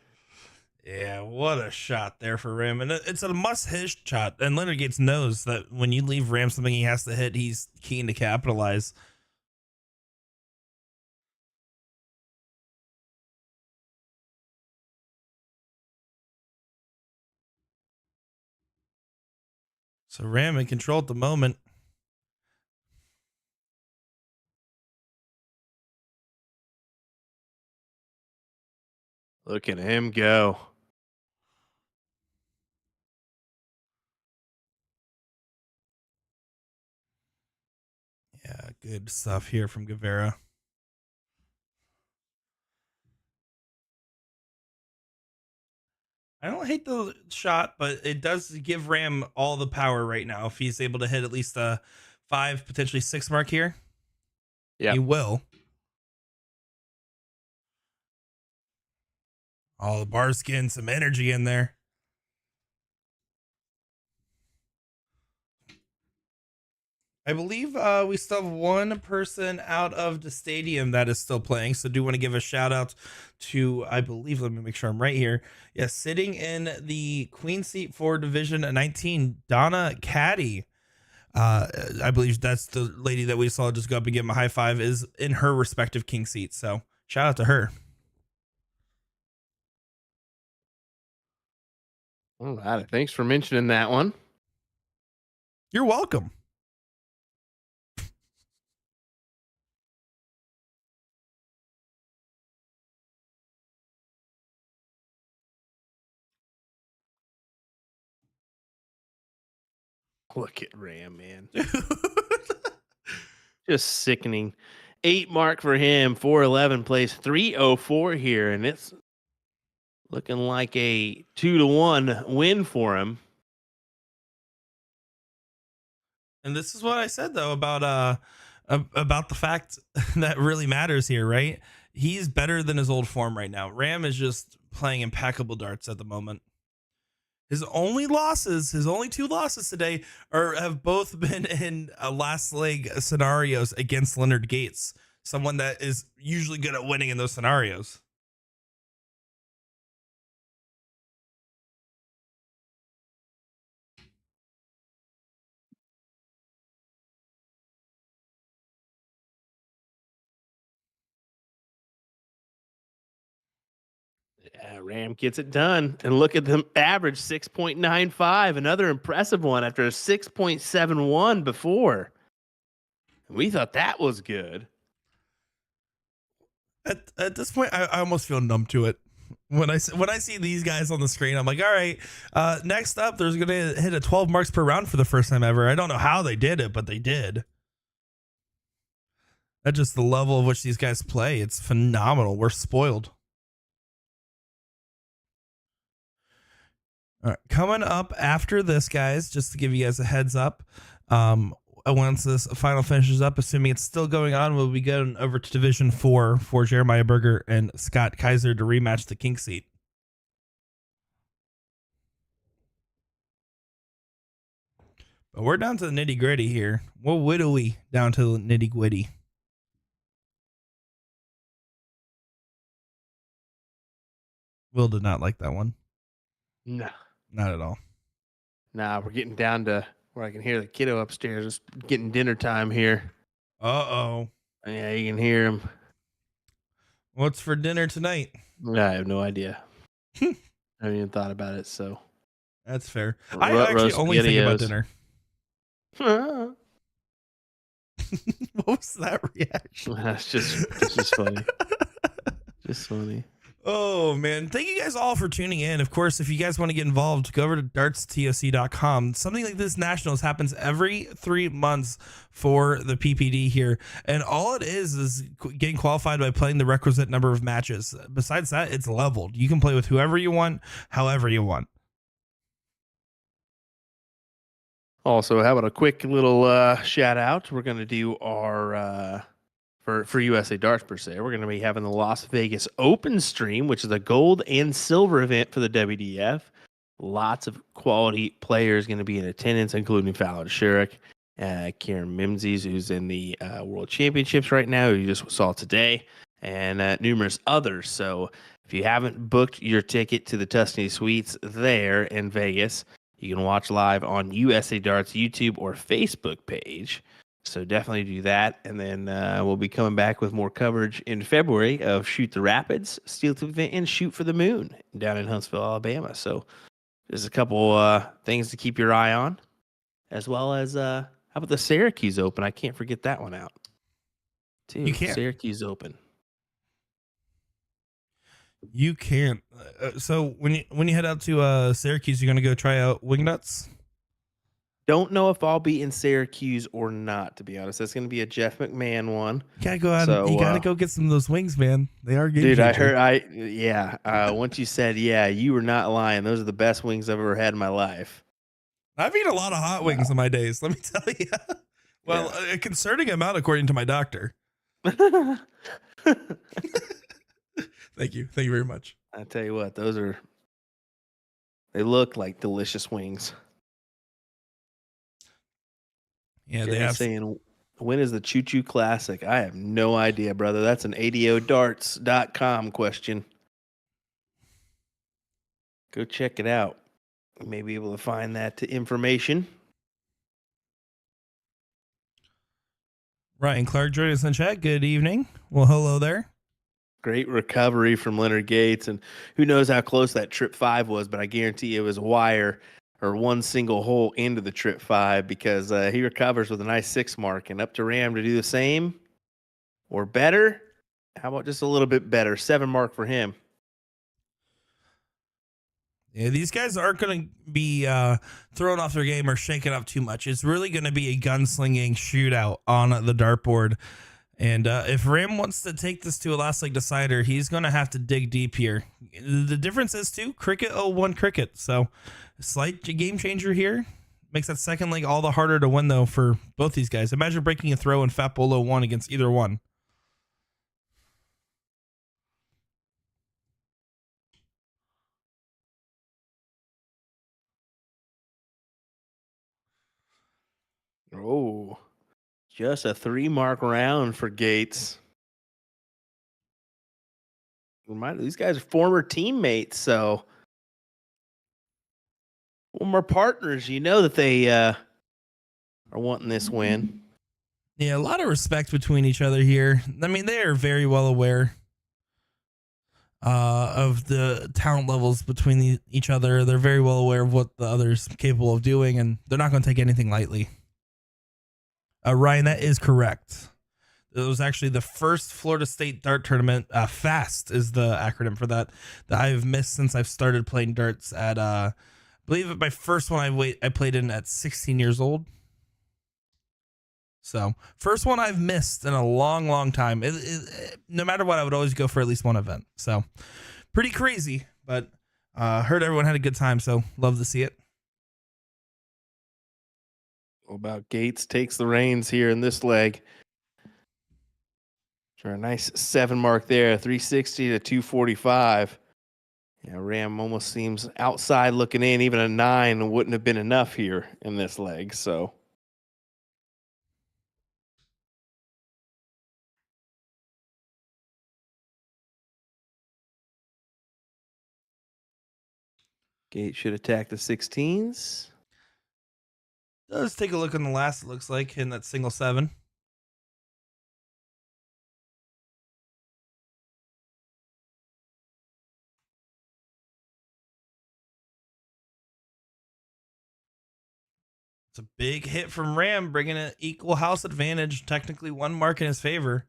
Yeah, what a shot there for Ram. And it's a must-hit shot. And Leonard Gates knows that when you leave Ram something he has to hit, he's keen to capitalize. So Ram in control at the moment. Look at him go. Yeah, good stuff here from Guevara. I don't hate the shot, but it does give Ram all the power right now. If he's able to hit at least a 5, potentially 6 mark here, Yeah, he will. All the bar skin, some energy in there. I believe we still have one person out of the stadium that is still playing. So do want to give a shout out to, I believe, let me make sure I'm right here. Yes, sitting in the queen seat for Division 19, Donna Caddy. I believe that's the lady that we saw just go up and give him a high five, is in her respective king seat. So shout out to her. all right. Thanks for mentioning that one. You're welcome. Look at Ram, man. Just sickening. 8 mark for him. 411 plays 304 here, and it's looking like a 2-1 win for him. And this is what I said though about the fact that really matters here, right? He's better than his old form right now. Ram is just playing impeccable darts at the moment. His only 2 losses today have both been in last leg scenarios against Leonard Gates, someone that is usually good at winning in those scenarios. Yeah, Ram gets it done. And look at them average 6.95. Another impressive one after a 6.71 before. We thought that was good. At this point, I almost feel numb to it. When I see these guys on the screen, I'm like, all right, next up, there's going to hit a 12 marks per round for the first time ever. I don't know how they did it, but they did. That's just the level of which these guys play. It's phenomenal. We're spoiled. All right, coming up after this, guys, just to give you guys a heads up, once this final finishes up, assuming it's still going on, we'll be going over to Division 4 for Jeremiah Berger and Scott Kaiser to rematch the king seat. But we're down to the nitty gritty here. What whittle we down to the nitty gritty? Will did not like that one. No. Not at all. Nah, we're getting down to where I can hear the kiddo upstairs. It's getting dinner time here. Uh-oh. Yeah, you can hear him. What's for dinner tonight? I have no idea. I haven't even thought about it, so. That's fair. I actually only think about dinner. What was that reaction? That's just funny. Just funny. Oh, man. Thank you guys all for tuning in. Of course, if you guys want to get involved, go over to dartstoc.com. Something like this Nationals happens every 3 months for the PPD here. And all it is getting qualified by playing the requisite number of matches. Besides that, it's leveled. You can play with whoever you want, however you want. Also, how about a quick little shout out? We're going to do our for USA Darts per se. We're going to be having the Las Vegas Open stream, which is a gold and silver event for the WDF. Lots of quality players going to be in attendance, including Fallon Sherrick, Kieran Mimsys, who's in the World Championships right now, who you just saw today, and numerous others. So if you haven't booked your ticket to the Tuscany Suites there in Vegas, you can watch live on USA Darts YouTube or Facebook page. So definitely do that. And then we'll be coming back with more coverage in February of Shoot the Rapids, Steel Tip Event, and Shoot for the Moon down in Huntsville, Alabama. So there's a couple things to keep your eye on, as well as how about the Syracuse Open? I can't forget that one out, too. You can't. Syracuse Open. You can't. So when you head out to Syracuse, you're going to go try out Wingnuts? Don't know if I'll be in Syracuse or not, to be honest. That's going to be a Jeff McMahon one. You gotta go out. So, you gotta go get some of those wings, man. They are good. Dude, I heard. Once you said, you were not lying. Those are the best wings I've ever had in my life. I've eaten a lot of hot wings in my days. Let me tell you. Well, a concerning amount, according to my doctor. Thank you very much. I tell you what, they look like delicious wings. Yeah, they have. Saying, when is the Choo Choo Classic? I have no idea, brother. That's an ADOdarts.com question. Go check it out. You may be able to find that information. Ryan Clark joining us in chat. Good evening. Well, hello there. Great recovery from Leonard Gates, and who knows how close that trip 5 was, but I guarantee it was a wire or one single hole into the trip 5, because he recovers with a nice 6 mark, and up to Ram to do the same or better. How about just a little bit better? 7 mark for him. Yeah, these guys aren't going to be thrown off their game or shaken up too much. It's really going to be a gunslinging shootout on the dartboard. And if Ram wants to take this to a last leg decider, he's going to have to dig deep here. The difference is, too, Cricket 0-1 Cricket. So slight game changer here. Makes that second leg all the harder to win, though, for both these guys. Imagine breaking a throw in Fat Bull 0-1 against either one. Oh, just a 3 mark round for Gates. Remind these guys are former teammates, so former partners. You know that they are wanting this win. Yeah, a lot of respect between each other here. I mean, they are very well aware of the talent levels between each other. They're very well aware of what the other's capable of doing, and they're not going to take anything lightly. Ryan, that is correct. It was actually the first Florida State dart tournament. FAST is the acronym for that I've missed since I've started playing darts at, I believe my first one I played in at 16 years old. So first one I've missed in a long, long time. No matter what, I would always go for at least one event. So pretty crazy, but heard everyone had a good time. So love to see it. What about Gates takes the reins here in this leg? For a nice 7 mark there, 360 to 245. Yeah, Ram almost seems outside looking in. Even a 9 wouldn't have been enough here in this leg. So Gates should attack the 16s. Let's take a look on the last, it looks like, in that single 7. a big hit from Ram, bringing an equal house advantage. Technically, 1 mark in his favor.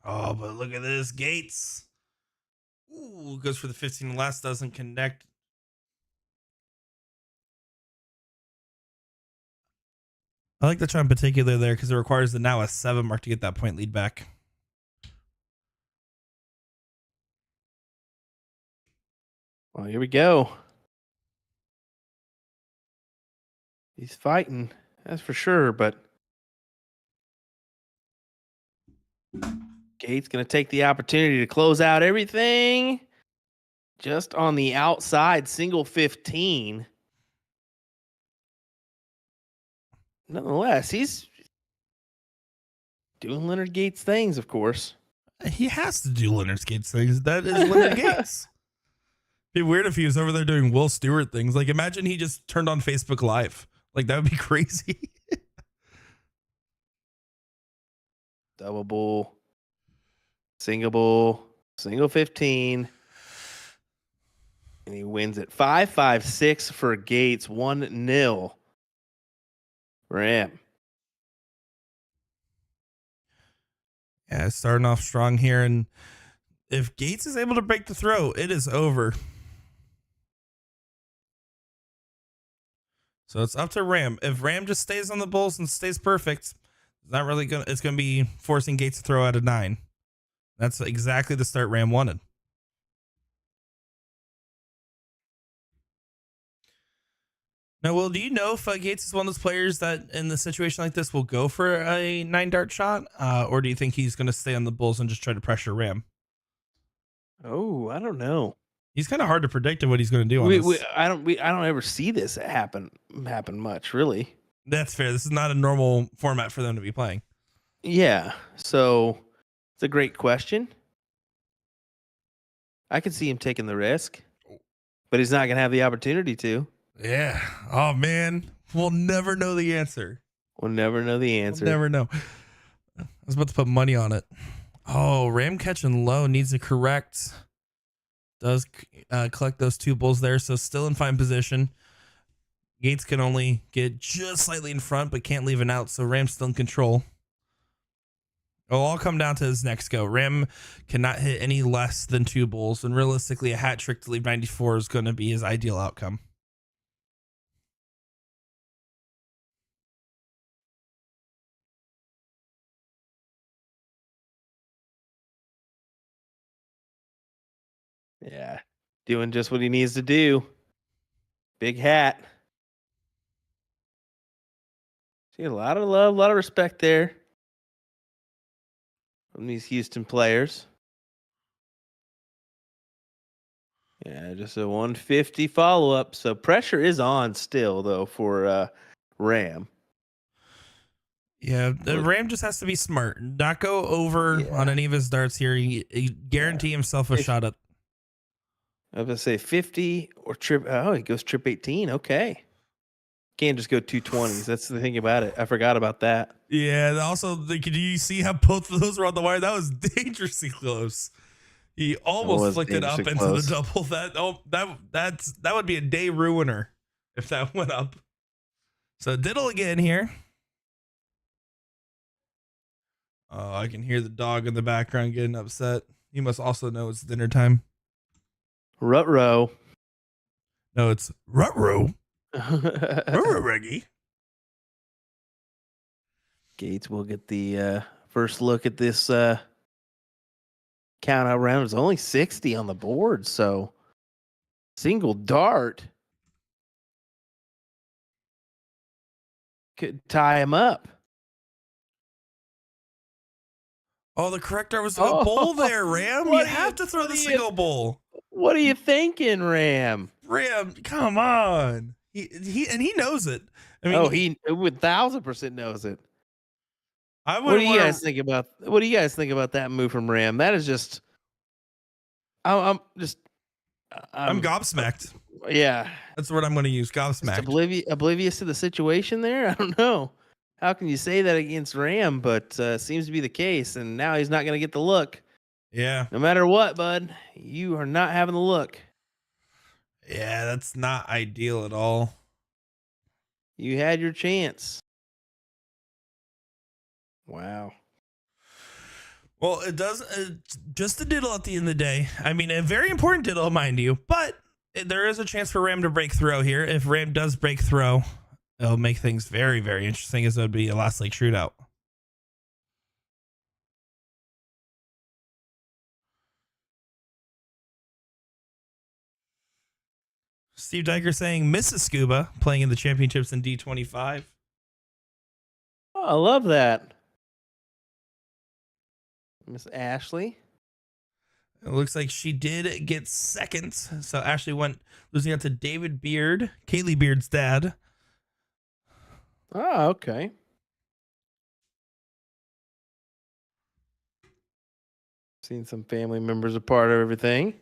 Oh, but look at this. Gates. Ooh, goes for the 15 less, doesn't connect. I like the try in particular there because it requires the now a 7 mark to get that point lead back. Well, here we go. He's fighting, that's for sure, but Gates going to take the opportunity to close out everything. Just on the outside, single 15. Nonetheless, he's doing Leonard Gates things, of course. He has to do Leonard Gates things. That is Leonard Gates. Be weird if he was over there doing Will Stewart things. Like, imagine he just turned on Facebook Live. Like, that would be crazy. Double bull, single bull, single 15. And he wins it 5-5-6 for Gates, 1-0. Ram. Yeah, starting off strong here. And if Gates is able to break the throw, it is over. So it's up to Ram. If Ram just stays on the bulls and stays perfect, it's not really gonna. It's gonna be forcing Gates to throw out a 9. That's exactly the start Ram wanted. Now, Will, do you know if Gates is one of those players that in the situation like this will go for a 9 dart shot, or do you think he's going to stay on the bulls and just try to pressure Ram? Oh, I don't know. He's kind of hard to predict what he's going to do on this. I don't ever see this happen much, really. That's fair. This is not a normal format for them to be playing. Yeah, so it's a great question. I could see him taking the risk, but he's not going to have the opportunity to. Yeah. Oh, man. We'll never know the answer. We'll never know the answer. We'll never know. I was about to put money on it. Oh, Ram catching low needs to correct. Does collect those 2 bulls there, so still in fine position. Gates can only get just slightly in front, but can't leave an out, so Ram's still in control. It'll all come down to his next go. Ram cannot hit any less than 2 bulls, and realistically, a hat trick to leave 94 is going to be his ideal outcome. Yeah, doing just what he needs to do. Big hat. See, a lot of love, a lot of respect there from these Houston players. Yeah, just a 150 follow-up. So pressure is on still, though, for Ram. Yeah, the Ram just has to be smart. Not go over on any of his darts here. He guarantee himself a shot at. I was going to say 50 or trip. Oh, he goes trip 18. Okay. Can't just go 220s. That's the thing about it. I forgot about that. Yeah. Also, do you see how both of those were on the wire? That was dangerously close. He almost flicked it up into the double. That would be a day ruiner if that went up. So diddle again here. Oh, I can hear the dog in the background getting upset. He must also know it's dinner time. Rut-row. No, it's rut-row. Rut-row, Reggie. Gates will get the first look at this count out round. It's only 60 on the board, so single dart could tie him up. Oh, the corrector was a bull there, Ram. You have to throw the single bull. What are you thinking, Ram? Ram, come on. He knows it. I mean, he 1,000% knows it. What do you guys think about that move from Ram? That is just I'm gobsmacked. Yeah. That's what I'm going to use, gobsmacked. Oblivious to the situation there? I don't know. How can you say that against Ram, but seems to be the case, and now he's not going to get the look. Yeah. No matter what, bud, you are not having the look. Yeah, that's not ideal at all. You had your chance. Wow. Well, it does just a diddle at the end of the day. I mean, a very important diddle, mind you, but there is a chance for Ram to break throw here. If Ram does break throw, it'll make things very, very interesting, as it would be a last leg shootout. Steve Diker saying Mrs. Scuba playing in the championships in D25. Oh, I love that. Miss Ashley. It looks like she did get second. So Ashley went losing out to David Beard, Kaylee Beard's dad. Oh, okay. Seen some family members a part of everything.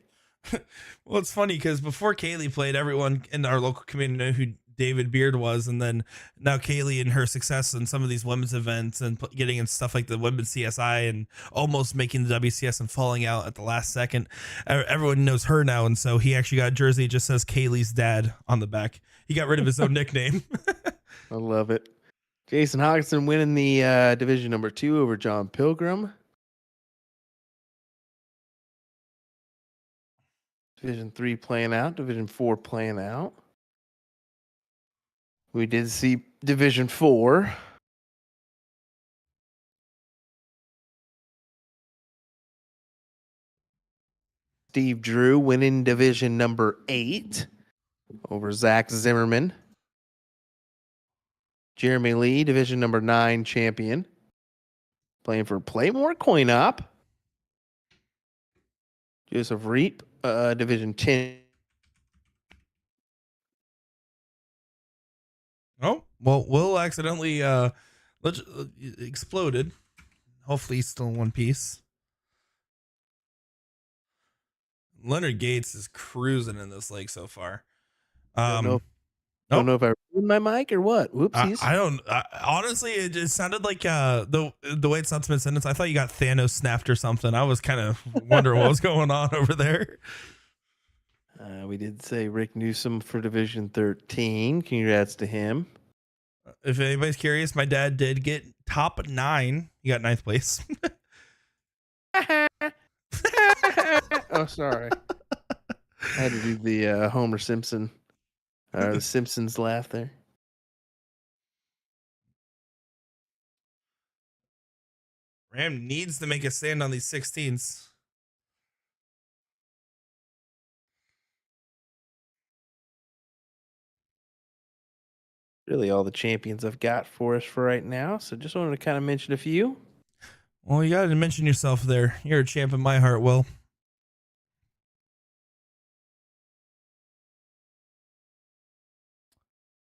Well, it's funny because before Kaylee played, everyone in our local community knew who David Beard was, and then now Kaylee and her success in some of these women's events and getting in stuff like the women's CSI and almost making the WCS and falling out at the last second, everyone knows her now, and so he actually got a jersey that just says Kaylee's dad on the back. He got rid of his own nickname. I love it. Jason Hackinson winning the division number 2 over John Pilgrim. Division 3 playing out. Division 4 playing out. We did see Division 4. Steve Drew winning division number 8 over Zach Zimmerman. Jeremy Lee, division number 9 champion. Playing for Playmore Coin Op. Joseph Reap, division 10. Oh, well, Will accidentally exploded. Hopefully he's still in one piece. Leonard Gates is cruising in this leg so far. Don't know if I ruined my mic or what. Whoopsies. I don't. Honestly, it just sounded like the way it's not sentence. I thought you got Thanos snapped or something. I was kind of wondering what was going on over there. We did say Rick Newsom for Division 13. Congrats to him. If anybody's curious, my dad did get top 9. He got 9th place. Oh, sorry. I had to do the Homer Simpson or the Simpsons laugh there. Ram needs to make a stand on these 16s. Really all the champions I've got for us for right now. So just wanted to kind of mention a few. Well, you got to mention yourself there. You're a champ in my heart, Will.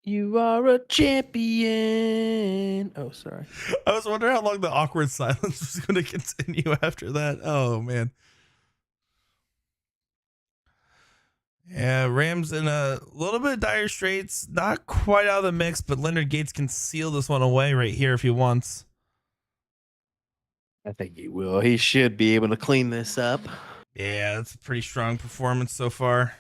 You are a champion. Oh, sorry. I was wondering how long the awkward silence was going to continue after that. Oh, man. Yeah, Rams in a little bit of dire straits. Not quite out of the mix, but Leonard Gates can seal this one away right here if he wants. I think he will. He should be able to clean this up. Yeah, that's a pretty strong performance so far.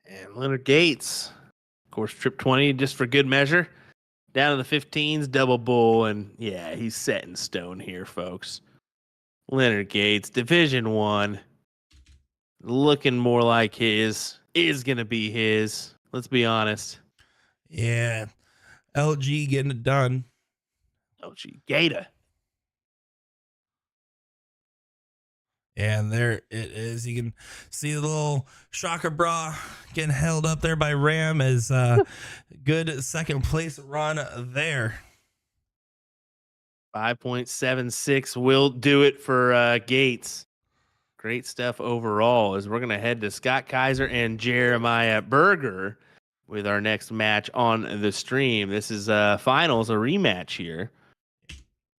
And Leonard Gates, of course, trip 20 just for good measure. Down in the 15s, double bull, and yeah, he's set in stone here, folks. Leonard Gates, Division 1, looking more like his, is going to be his. Let's be honest. Yeah, LG getting it done. LG Gator. And there it is. You can see the little shocker bra getting held up there by Ram as good second place run there. 5.76 will do it for Gates. Great stuff overall as we're going to head to Scott Kaiser and Jeremiah Berger with our next match on the stream. This is finals, a rematch here.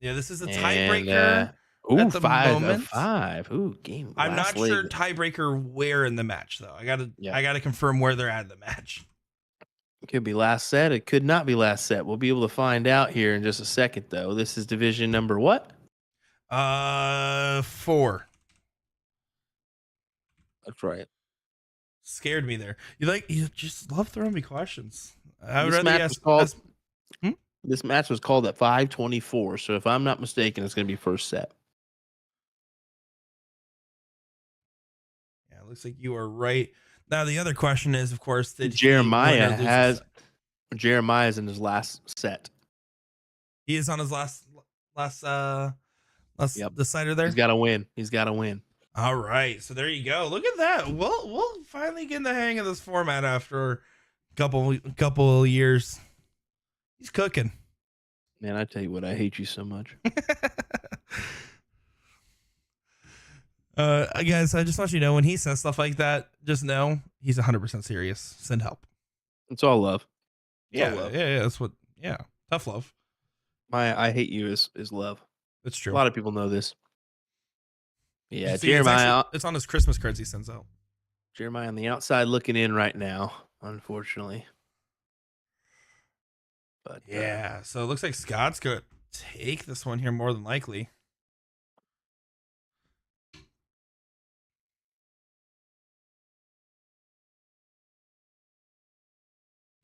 Yeah, this is a And, tiebreaker ooh, at the 5 of moment. 5. Ooh, game I'm last not sure leg. tiebreaker where in the match though. Yeah. I gotta confirm where they're at in the match. It could be last set. It could not be last set. We'll be able to find out here in just a second, though. This is division number what? 4. That's right. Scared me there. You just love throwing me questions. I would This rather match was called. ask This match was called at 5:24. So if I'm not mistaken, it's going to be first set. Yeah, it looks like you are right. Now the other question is, of course, did Jeremiah he win or lose has this set? Jeremiah's in his last set. He is on his last Yep. decider there. He's got to win. He's got to win. All right, so there you go. Look at that. We'll finally get in the hang of this format after a couple years. He's cooking. Man, I tell you what, I hate you so much. Guys, I just want you to know when he says stuff like that, just know he's 100% serious. Send help. It's all love. Yeah, that's what. Yeah, tough love. I hate you is love. It's true. A lot of people know this. Yeah, See, Jeremiah. it's on his Christmas cards he sends out. Jeremiah on the outside looking in right now, unfortunately. But Yeah, so it looks like Scott's gonna take this one here more than likely.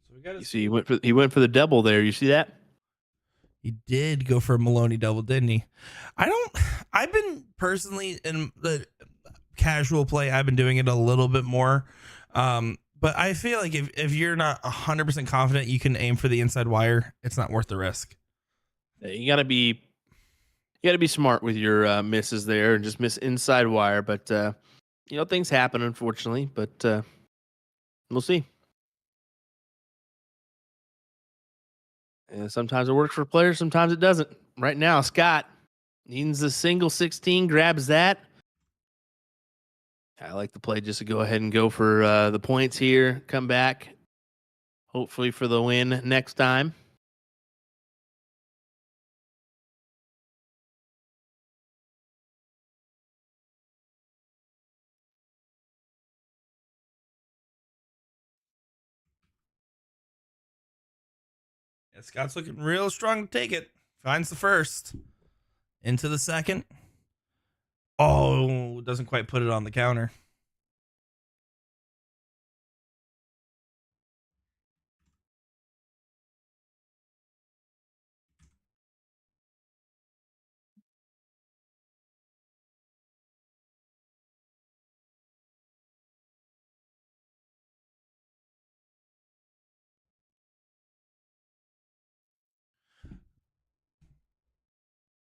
So we got you see, he went for the double there. You see that? He did go for a Maloney double, didn't he? I've been personally in the casual play, I've been doing it a little bit more. But I feel like if you're not 100% confident you can aim for the inside wire, it's not worth the risk. Yeah, you gotta be smart with your misses there and just miss inside wire. But things happen, unfortunately. But we'll see. And sometimes it works for players, sometimes it doesn't. Right now, Scott needs a single 16, grabs that. I like the play just to go ahead and go for the points here, come back, hopefully for the win next time. Yeah, Scott's looking real strong to take it. Finds the first. Into the second. Oh, doesn't quite put it on the counter.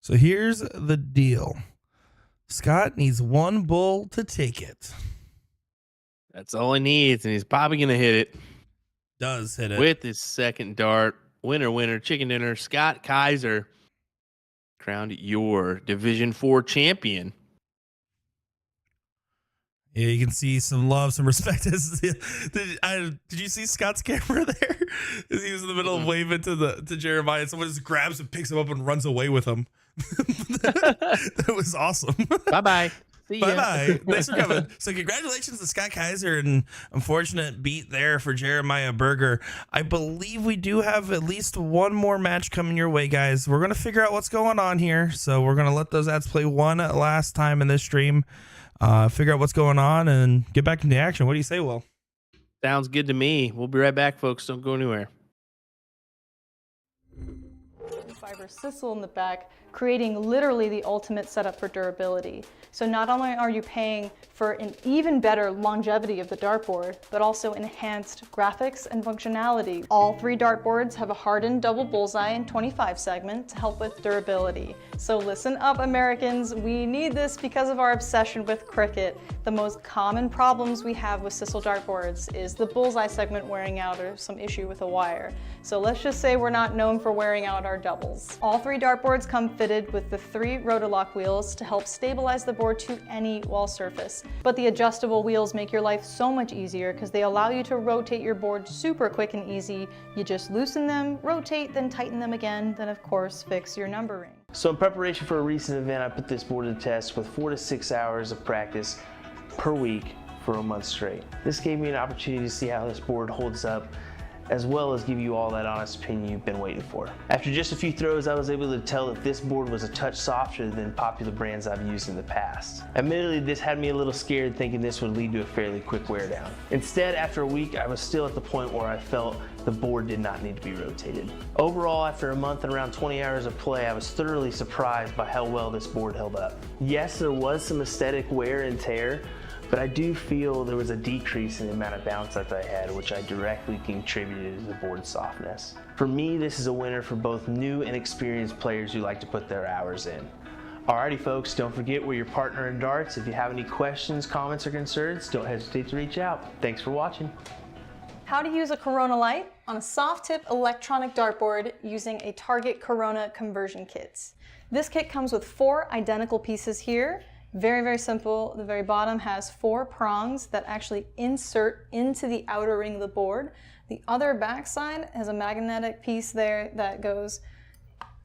So here's the deal. Scott needs one bull to take it. That's all he needs, and he's probably going to hit it. Does hit it. With his second dart. Winner, chicken dinner. Scott Kaiser crowned your Division 4 champion. Yeah, you can see some love, some respect. Did you see Scott's camera there? As he was in the middle of waving to Jeremiah, and someone just grabs him, picks him up, and runs away with him. That was awesome. Bye-bye. See ya. Bye-bye. Thanks for coming. So congratulations to Scott Kaiser, and unfortunate beat there for Jeremiah Berger. I believe we do have at least one more match coming your way, guys. We're going to figure out what's going on here. So we're going to let those ads play one last time in this stream. Figure out what's going on and get back into action. What do you say, Will? Sounds good to me. We'll be right back, folks. Don't go anywhere. Fiber sisal in the back, creating literally the ultimate setup for durability. So not only are you paying for an even better longevity of the dartboard, but also enhanced graphics and functionality. All 3 dartboards have a hardened double bullseye and 25 segment to help with durability. So listen up, Americans, we need this because of our obsession with cricket. The most common problems we have with sisal dartboards is the bullseye segment wearing out or some issue with a wire. So let's just say we're not known for wearing out our doubles. All 3 dartboards come fitted with the 3 rotor-lock wheels to help stabilize the board to any wall surface. But the adjustable wheels make your life so much easier because they allow you to rotate your board super quick and easy. You just loosen them, rotate, then tighten them again, then of course fix your numbering. So in preparation for a recent event, I put this board to the test with 4 to 6 hours of practice per week for a month straight. This gave me an opportunity to see how this board holds up, as well as give you all that honest opinion you've been waiting for. After just a few throws, I was able to tell that this board was a touch softer than popular brands I've used in the past. Admittedly, this had me a little scared, thinking this would lead to a fairly quick wear down. Instead, after a week, I was still at the point where I felt the board did not need to be rotated. Overall, after a month and around 20 hours of play, I was thoroughly surprised by how well this board held up. Yes, there was some aesthetic wear and tear, but I do feel there was a decrease in the amount of bounce that I had, which I directly contributed to the board's softness. For me, this is a winner for both new and experienced players who like to put their hours in. Alrighty folks, don't forget we're your partner in darts. If you have any questions, comments, or concerns, don't hesitate to reach out. Thanks for watching. How to use a Corona light on a soft tip electronic dartboard using a Target Corona conversion kit. This kit comes with 4 identical pieces here. Very, very simple. The very bottom has 4 prongs that actually insert into the outer ring of the board. The other backside has a magnetic piece there that goes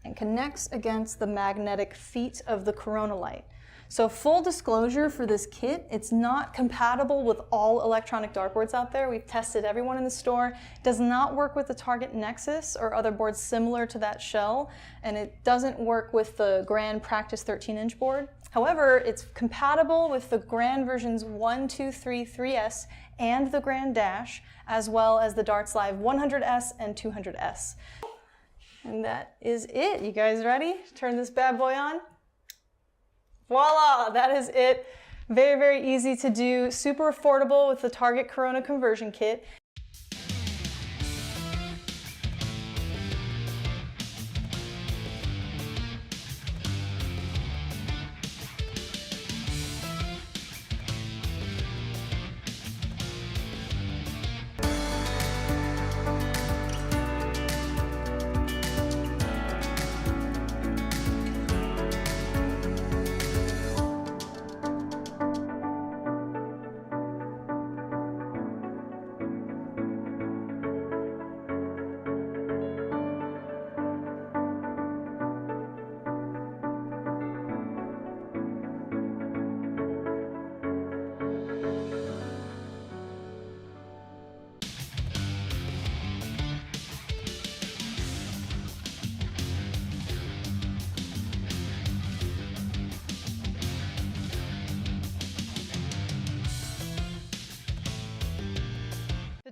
and connects against the magnetic feet of the Corona light. So full disclosure for this kit, it's not compatible with all electronic dartboards out there. We've tested every one in the store. It does not work with the Target Nexus or other boards similar to that shell, and it doesn't work with the Grand Practice 13-inch board. However, it's compatible with the Grand versions 1, 2, 3, 3S, and the Grand Dash, as well as the Darts Live 100S and 200S. And that is it. You guys ready? Turn this bad boy on. Voila, that is it. Very, very easy to do, super affordable with the Target Corona conversion kit.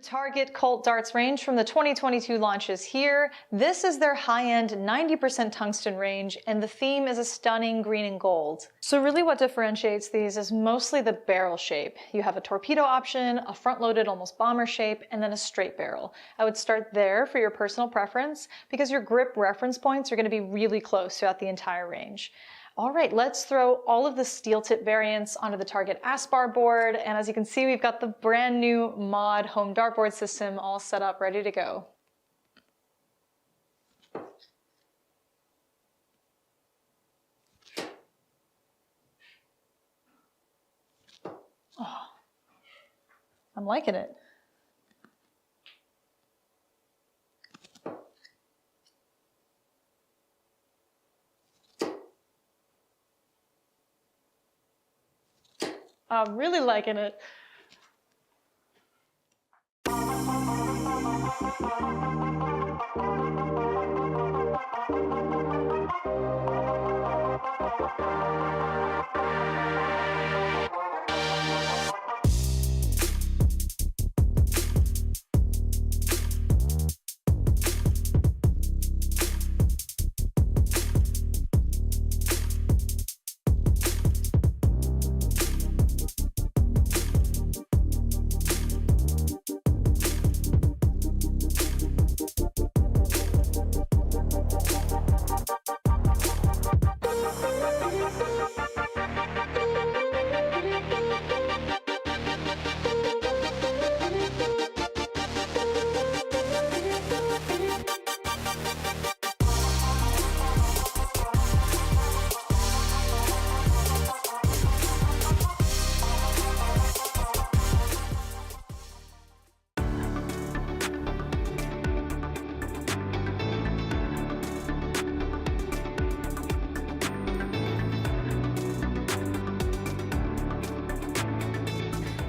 Target Cult Darts range from the 2022 launches here. This is their high-end 90% tungsten range, and the theme is a stunning green and gold. So really what differentiates these is mostly the barrel shape. You have a torpedo option, a front-loaded almost bomber shape, and then a straight barrel. I would start there for your personal preference because your grip reference points are going to be really close throughout the entire range. All right, let's throw all of the steel tip variants onto the Target Aspar board. And as you can see, we've got the brand new mod home dartboard system all set up, ready to go. Oh, I'm liking it. I'm really liking it.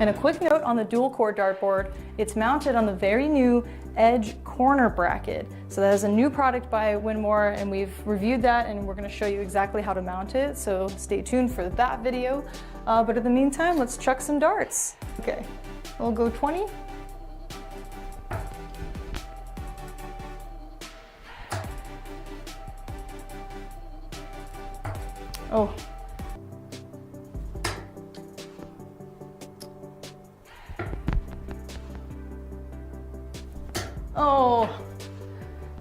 And a quick note on the dual core dartboard, it's mounted on the very new edge corner bracket. So that is a new product by Winmore, and we've reviewed that and we're going to show you exactly how to mount it. So stay tuned for that video. But in the meantime, let's chuck some darts. Okay, we'll go 20. Oh. Oh,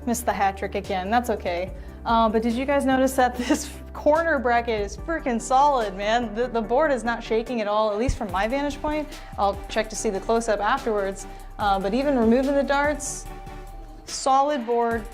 missed the hat trick again. That's okay. But did you guys notice that this corner bracket is freaking solid, man? The board is not shaking at all, at least from my vantage point. I'll check to see the close-up afterwards. But even removing the darts, solid board,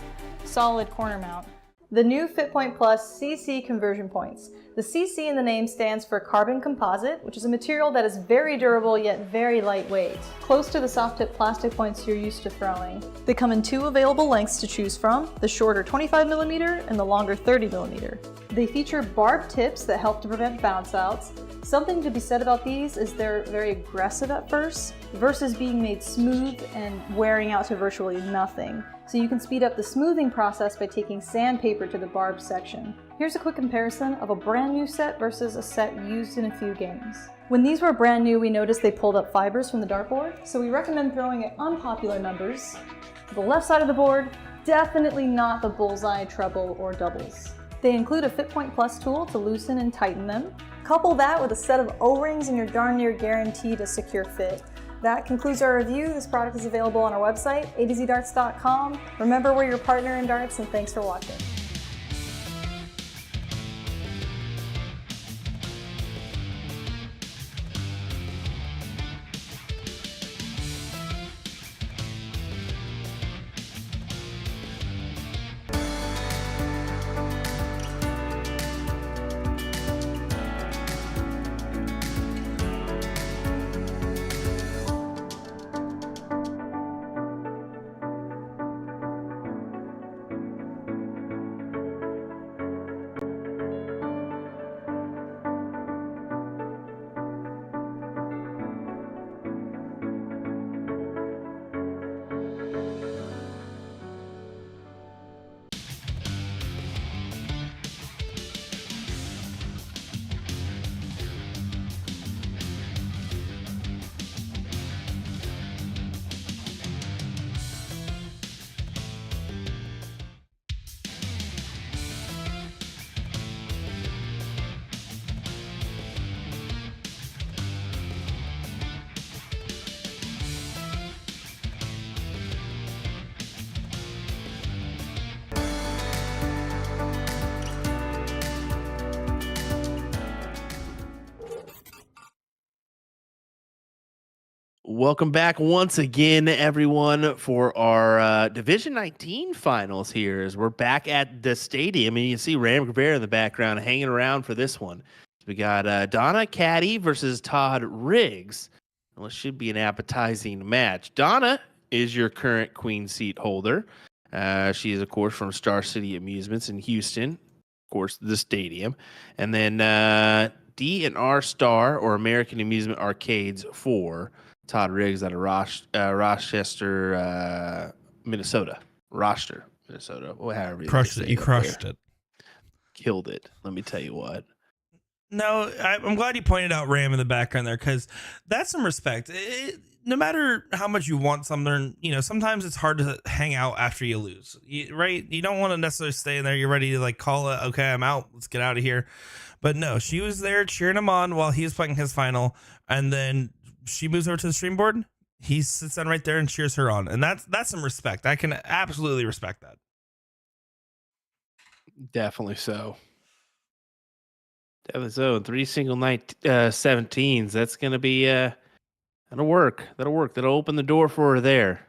solid corner mount. The new FitPoint Plus CC conversion points. The CC in the name stands for carbon composite, which is a material that is very durable yet very lightweight, close to the soft tip plastic points you're used to throwing. They come in 2 available lengths to choose from, the shorter 25mm and the longer 30mm. They feature barbed tips that help to prevent bounce outs. Something to be said about these is they're very aggressive at first, versus being made smooth and wearing out to virtually nothing. So you can speed up the smoothing process by taking sandpaper to the barbed section. Here's a quick comparison of a brand new set versus a set used in a few games. When these were brand new, we noticed they pulled up fibers from the dartboard, so we recommend throwing at unpopular numbers. The left side of the board, definitely not the bullseye, treble, or doubles. They include a FitPoint Plus tool to loosen and tighten them. Couple that with a set of O-rings and you're darn near guaranteed a secure fit. That concludes our review. This product is available on our website, a2zdarts.com. Remember, we're your partner in darts, and thanks for watching. Welcome back once again, everyone, for our Division 19 finals here. As we're back at the stadium, and you can see Ram Gava in the background hanging around for this one. We got Donna Caddy versus Todd Riggs. Well, it should be an appetizing match. Donna is your current queen seat holder. She is, of course, from Star City Amusements in Houston, of course, the stadium. And then D and R Star, or American Amusement Arcades, for Todd Riggs out of Rochester, Minnesota. Rochester, Minnesota. However You crushed it. Killed it. Let me tell you what. No, I'm glad you pointed out Ram in the background there, because that's some respect. No matter how much you want something, sometimes it's hard to hang out after you lose, right? You don't want to necessarily stay in there. You're ready to call it, okay, I'm out. Let's get out of here. But no, she was there cheering him on while he was playing his final, and then she moves over to the stream board. He sits down right there and cheers her on, and that's some respect. I can absolutely respect that. Definitely so. Definitely so. 3 single night 17s. That's gonna be that'll work. That'll open the door for her there.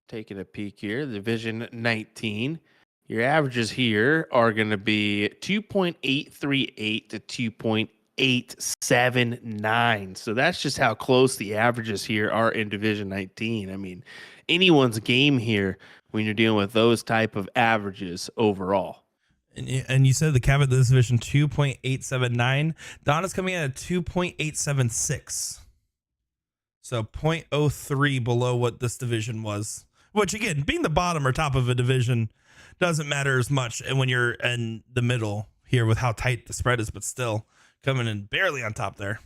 Taking a peek here, Division 19. Your averages here are going to be 2.838 to 2.879. So that's just how close the averages here are in Division 19. I mean, anyone's game here when you're dealing with those type of averages overall. And you said the cap at this division 2.879. Donna's coming in at 2.876. So 0.03 below what this division was. Which again, being the bottom or top of a division doesn't matter as much. And when you're in the middle here with how tight the spread is, but still coming in barely on top there.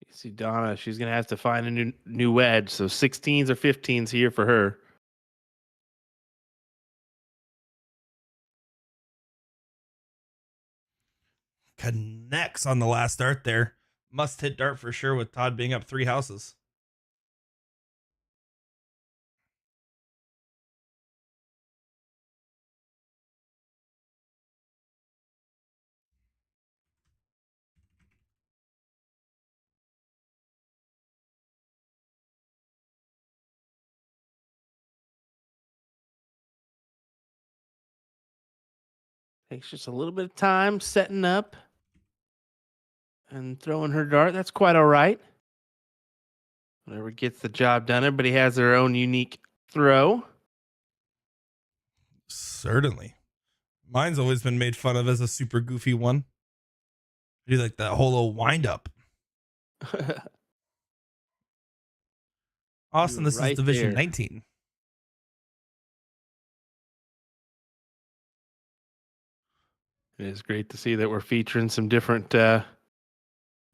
You see Donna, she's going to have to find a new wedge. So 16s or 15s here for her. Connects on the last dart there. Must hit dart for sure with Todd being up 3 houses. Takes just a little bit of time setting up and throwing her dart. That's quite all right. Whatever gets the job done. Everybody has their own unique throw. Certainly. Mine's always been made fun of as a super goofy one. I do like that whole little wind up. Austin, this is Division 19. It is great to see that we're featuring some different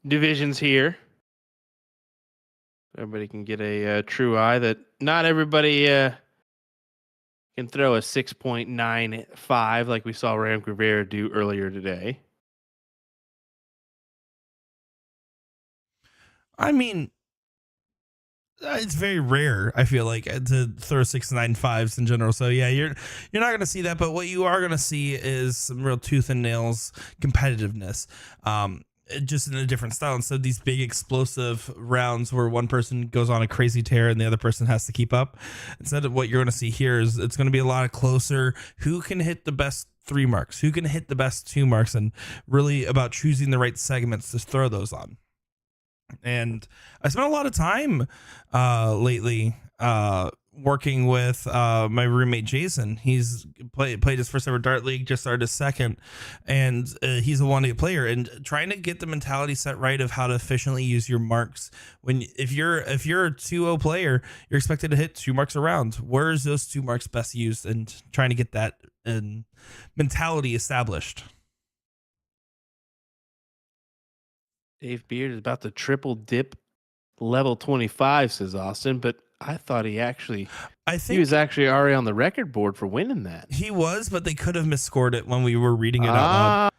divisions here. Everybody can get a true eye that not everybody can throw a 6.95 like we saw Ram Gava do earlier today. I mean, it's very rare, I feel like, to throw 6.95s in general. So yeah, you're not going to see that, but what you are going to see is some real tooth and nails competitiveness. Just in a different style. Instead of these big explosive rounds where one person goes on a crazy tear and the other person has to keep up. Instead of what you're going to see here is it's going to be a lot of closer. Who can hit the best 3 marks? Who can hit the best 2 marks? And really about choosing the right segments to throw those on. And I spent a lot of time lately working with my roommate Jason. He's played his first ever dart league, just started his second, and he's a 1-8 player, and trying to get the mentality set right of how to efficiently use your marks. If you're a 2-0 player, you're expected to hit 2 marks a round. Where is those 2 marks best used, and trying to get that mentality established. Dave Beard is about to triple dip level 25, says Austin, but I thought he was actually already on the record board for winning that. He was, but they could have misscored it when we were reading it out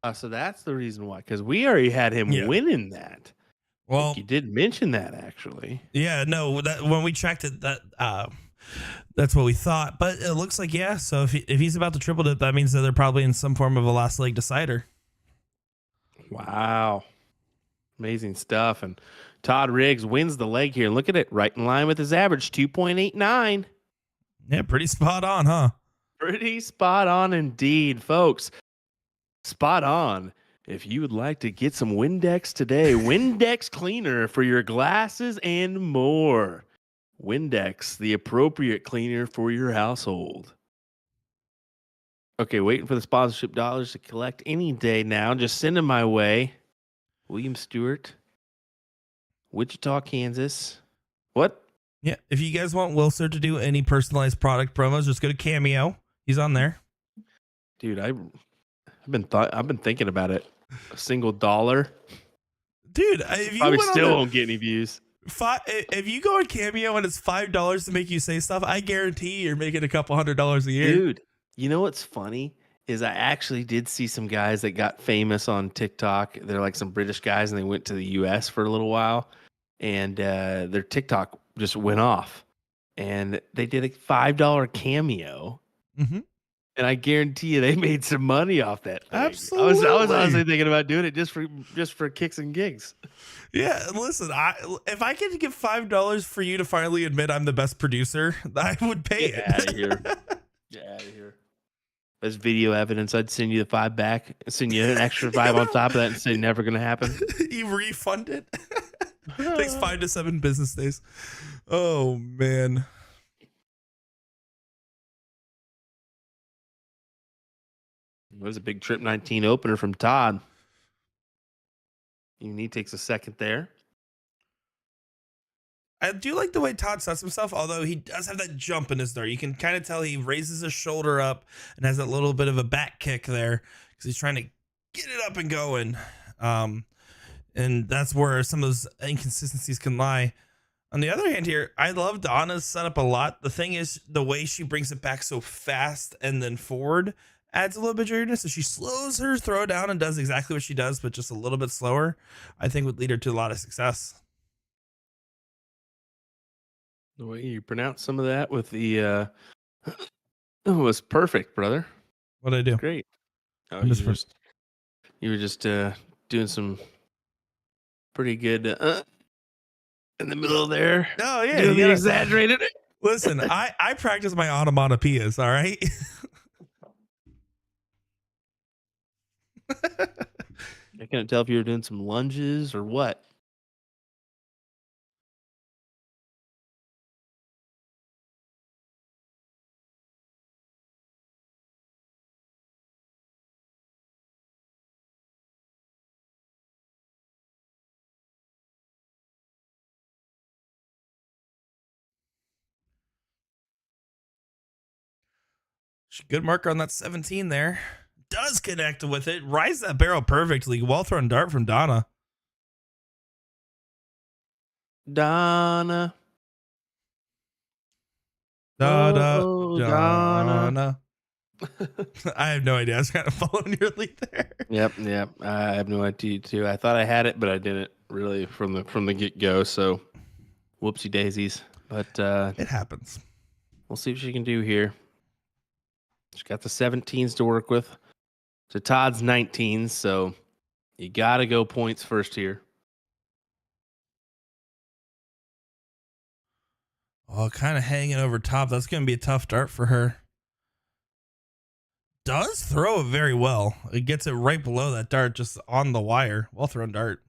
loud. So that's the reason why, because we already had him winning that. Well, you did mention that actually. Yeah, no, that when we checked it, that's what we thought. But it looks like So if he's about to triple dip, that means that they're probably in some form of a last leg decider. Wow. Amazing stuff. And Todd Riggs wins the leg here. Look at it, right in line with his average, 2.89. Yeah, pretty spot on, huh? Pretty spot on indeed, folks. Spot on. If you would like to get some Windex today, Windex cleaner for your glasses and more. Windex, the appropriate cleaner for your household. Okay, waiting for the sponsorship dollars to collect any day now. Just send them my way. William Stewart, Wichita, Kansas. What? Yeah, if you guys want Wilson to do any personalized product promos, just go to Cameo. He's on there. Dude, I've been thinking about it. A single dollar. Dude, if you probably still won't get any views. If you go on Cameo and it's $5 to make you say stuff, I guarantee you're making a couple $100 a year. Dude, you know what's funny? Is I actually did see some guys that got famous on TikTok. They're like some British guys, and they went to the US for a little while, and their TikTok just went off, and they did a $5 cameo, And I guarantee you they made some money off that thing. Absolutely. I was honestly thinking about doing it just for kicks and gigs. Yeah, listen, if I could give $5 for you to finally admit I'm the best producer, I would pay Get it. out of here. Get out of here. As video evidence, I'd send you the 5 back, send you an extra 5 on top of that and say never gonna happen. You refund it. Takes 5 to 7 business days. Oh man. It was a big Trip 19 opener from Todd. And he takes a second there. I do like the way Todd sets himself, although he does have that jump in his dart. You can kind of tell he raises his shoulder up and has that little bit of a back kick there because he's trying to get it up and going. And that's where some of those inconsistencies can lie. On the other hand here, I love Donna's setup a lot. The thing is, the way she brings it back so fast and then forward adds a little bit of eagerness. So she slows her throw down and does exactly what she does, but just a little bit slower, I think would lead her to a lot of success. The way you pronounce some of that with the it was perfect, brother. What'd I do? Great. Oh, I'm just you were just doing some pretty good in the middle there. Oh yeah, doing you the gotta- exaggerated. Listen, I practice my onomatopoeias, all right? I couldn't tell if you were doing some lunges or what. Good marker on that 17 there. Does connect with it. Rides that barrel perfectly. Well thrown dart from Donna. Donna. Donna. Donna. I have no idea. I was kind of following your lead there. Yep. I have no idea too. I thought I had it, but I didn't really from the get go. So, whoopsie daisies. But it happens. We'll see what she can do here. She's got the 17s to work with. To Todd's 19s, so you got to go points first here. Oh, kind of hanging over top. That's going to be a tough dart for her. Does throw it very well. It gets it right below that dart, just on the wire. Well thrown dart.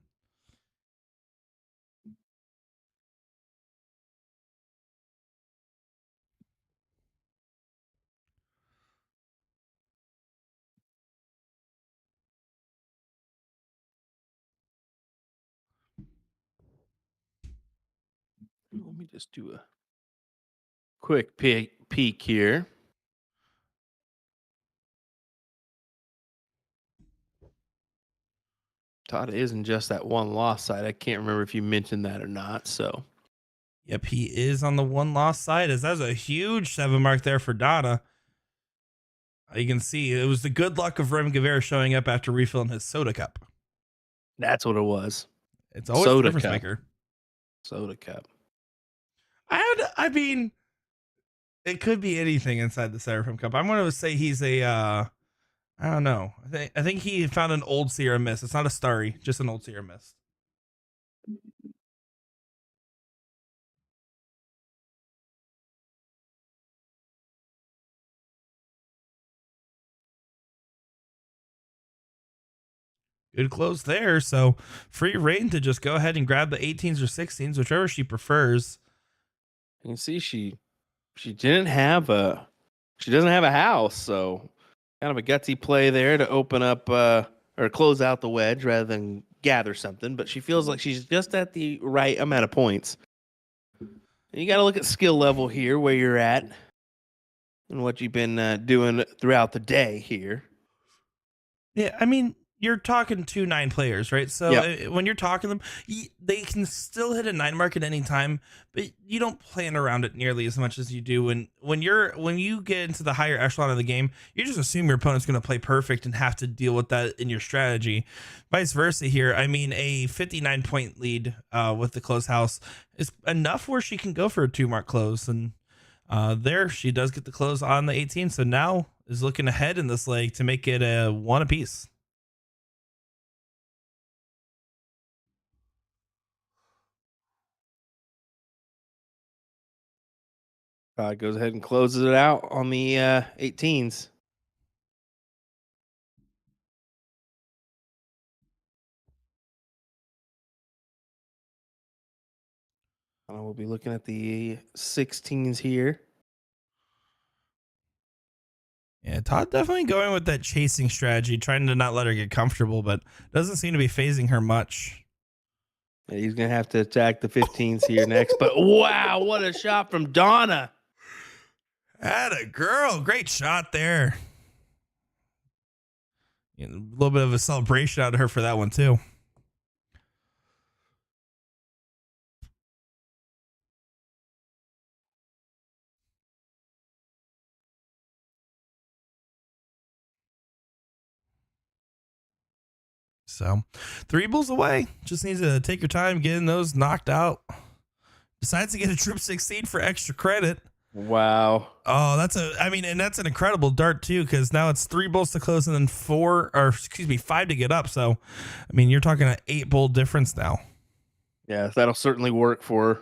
Let me just do a quick peek here. Todd isn't just that one loss side. I can't remember if you mentioned that or not. So, yep, he is on the one loss side. As that's a huge 7 mark there for Donna. You can see it was the good luck of Ram Gava showing up after refilling his soda cup. that's what it was. It's always Soda a difference cup. maker. Soda cup. I mean, it could be anything inside the styrofoam cup. I'm going to say he's a, I don't know. I think he found an old Sierra Mist. It's not a Starry, just an old Sierra Mist. Good close there. So free reign to just go ahead and grab the 18s or 16s, whichever she prefers. You can see she doesn't have a house, so kind of a gutsy play there to open up or close out the wedge rather than gather something. But she feels like she's just at the right amount of points. And you got to look at skill level here, where you're at, and what you've been doing throughout the day here. Yeah, I mean, you're talking 2 9 players, right? So Yep. when you're talking to them, they can still hit a 9 mark at any time, but you don't plan around it nearly as much as you do when you get into the higher echelon of the game. You just assume your opponent's going to play perfect and have to deal with that in your strategy. Vice versa here. I mean, a 59 point lead with the close house is enough where she can go for a 2 mark close, and there she does get the close on the 18. So now is looking ahead in this leg to make it a 1 apiece. Goes ahead and closes it out on the 18s. We'll be looking at the 16s here. Yeah, Todd definitely going with that chasing strategy, trying to not let her get comfortable, but doesn't seem to be phasing her much. Yeah, he's going to have to attack the 15s here next. But wow, what a shot from Donna. Atta girl. Great shot there. A little bit of a celebration out of her for that one, too. So 3 bulls away. Just needs to take your time getting those knocked out. Decides to get a trip 16 for extra credit. Wow. Oh, that's an incredible dart too, because now it's 3 bulls to close and then 5 to get up. So, I mean, you're talking an 8 bull difference now. Yeah, that'll certainly work for her.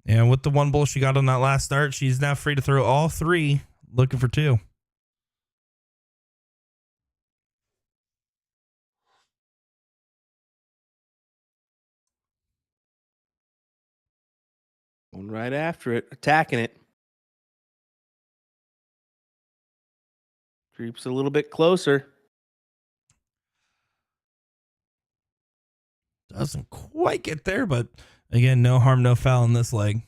And with the 1 bull she got on that last start, she's now free to throw all 3, looking for 2. Going right after it, attacking it. Creeps a little bit closer. Doesn't quite get there, but again, no harm, no foul in this leg.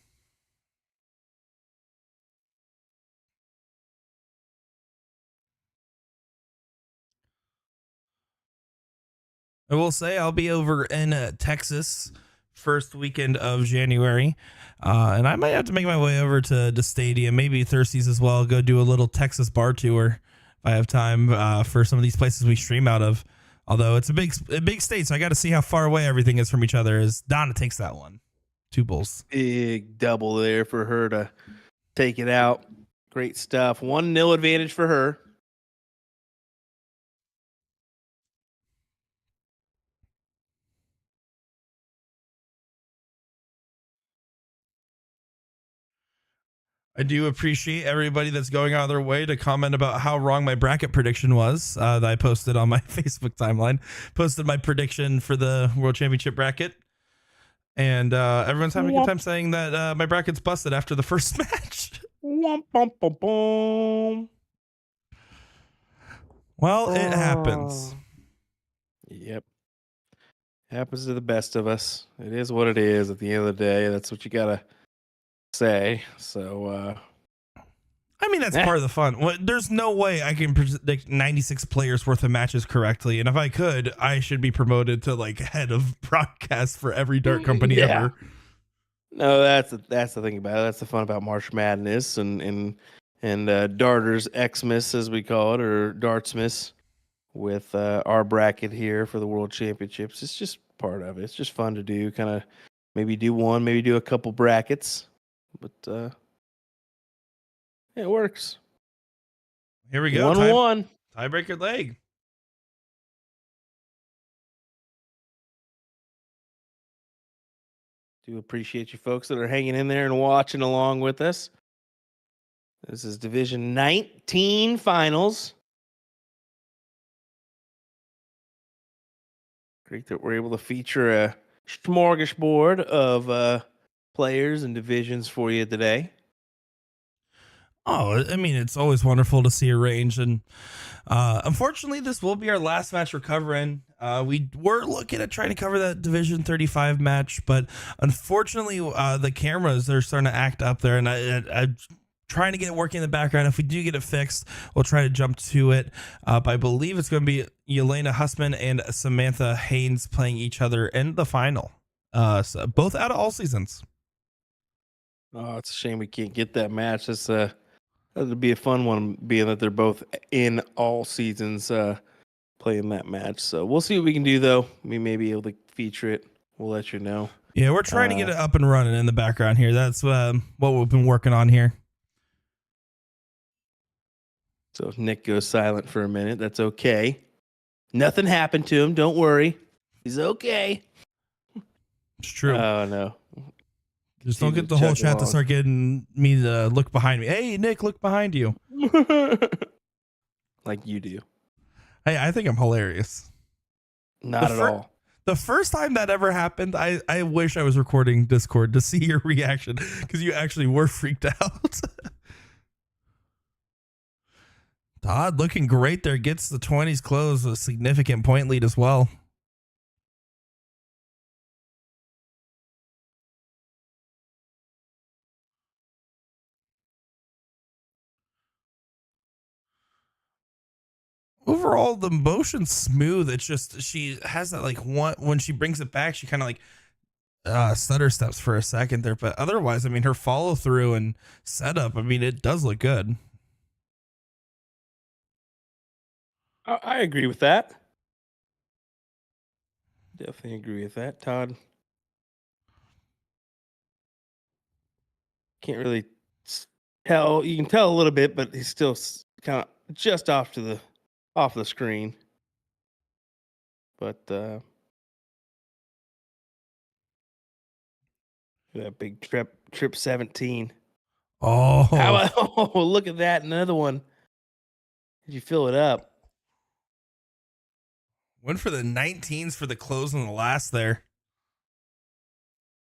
I will say I'll be over in Texas first weekend of January, and I might have to make my way over to the stadium, maybe Thursdays as well. Go do a little Texas bar tour if I have time for some of these places we stream out of. Although it's a big state, so I got to see how far away everything is from each other. As Donna takes that one, 2 bulls. Big double there for her to take it out. Great stuff. 1-0 advantage for her. I do appreciate everybody that's going out of their way to comment about how wrong my bracket prediction was that I posted on my Facebook timeline. Posted my prediction for the World Championship bracket. And everyone's having a good time saying that my bracket's busted after the first match. Well, it happens. Yep. Happens to the best of us. It is what it is at the end of the day. That's what you got to say. So I mean, that's part of the fun. There's no way I can predict 96 players worth of matches correctly, and if I could, I should be promoted to like head of broadcast for every dart company ever. No, that's the thing about it. That's the fun about March Madness and Darters Xmas, as we call it, or Dartsmas, with our bracket here for the World Championships. It's just part of it. It's just fun to do. Kind of maybe do one, maybe do a couple brackets. But it works. Here we go. 1-1. Tiebreaker leg. Do appreciate you folks that are hanging in there and watching along with us. This is Division 19 finals. Great that we're able to feature a smorgasbord of players and divisions for you today. Oh, I mean, it's always wonderful to see a range, and unfortunately, this will be our last match we're covering. We were looking at trying to cover that Division 35 match, but unfortunately, the cameras are starting to act up there, and I'm trying to get it working in the background. If we do get it fixed, we'll try to jump to it. But I believe it's going to be Yelena Hussman and Samantha Haynes playing each other in the final. So both out of all seasons. Oh, it's a shame we can't get that match. That'd be a fun one, being that they're both in all seasons playing that match. So we'll see what we can do, though. We may be able to feature it. We'll let you know. Yeah, we're trying to get it up and running in the background here. That's what we've been working on here. So Nick goes silent for a minute. That's okay. Nothing happened to him. Don't worry. He's okay. It's true. Oh, no. Just don't get the whole chat to start getting me to look behind me. Hey, Nick, look behind you. Like you do. Hey, I think I'm hilarious. Not at all. The first time that ever happened, I wish I was recording Discord to see your reaction because you actually were freaked out. Todd looking great there. Gets the 20s close, a significant point lead as well. Overall, the motion's smooth. It's just she has that like one when she brings it back, she kind of like stutter steps for a second there. But otherwise, I mean, her follow through and setup, I mean, it does look good. I agree with that. Definitely agree with that, Todd. Can't really tell. You can tell a little bit, but he's still kind of just off the screen. But that big trip 17. Oh, How about, oh, look at that. Another one. Did you fill it up? went for the 19s for the close on the last there.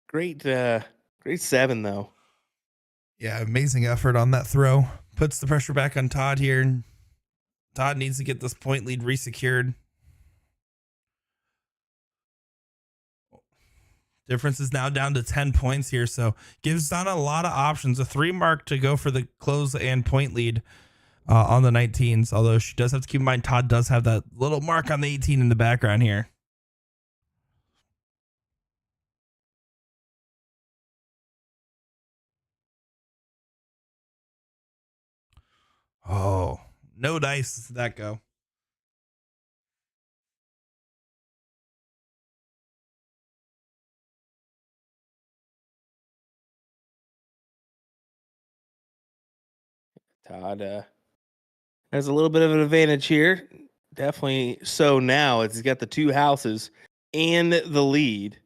Great 7 though. Yeah, amazing effort on that throw. Puts the pressure back on Todd here. Todd needs to get this point lead resecured. Difference is now down to 10 points here, so gives Donna a lot of options. A 3 mark to go for the close and point lead on the 19s, although she does have to keep in mind Todd does have that little mark on the 18 in the background here. Oh, no dice. That go. Todd has a little bit of an advantage here. Definitely so now. He's got the 2 houses and the lead.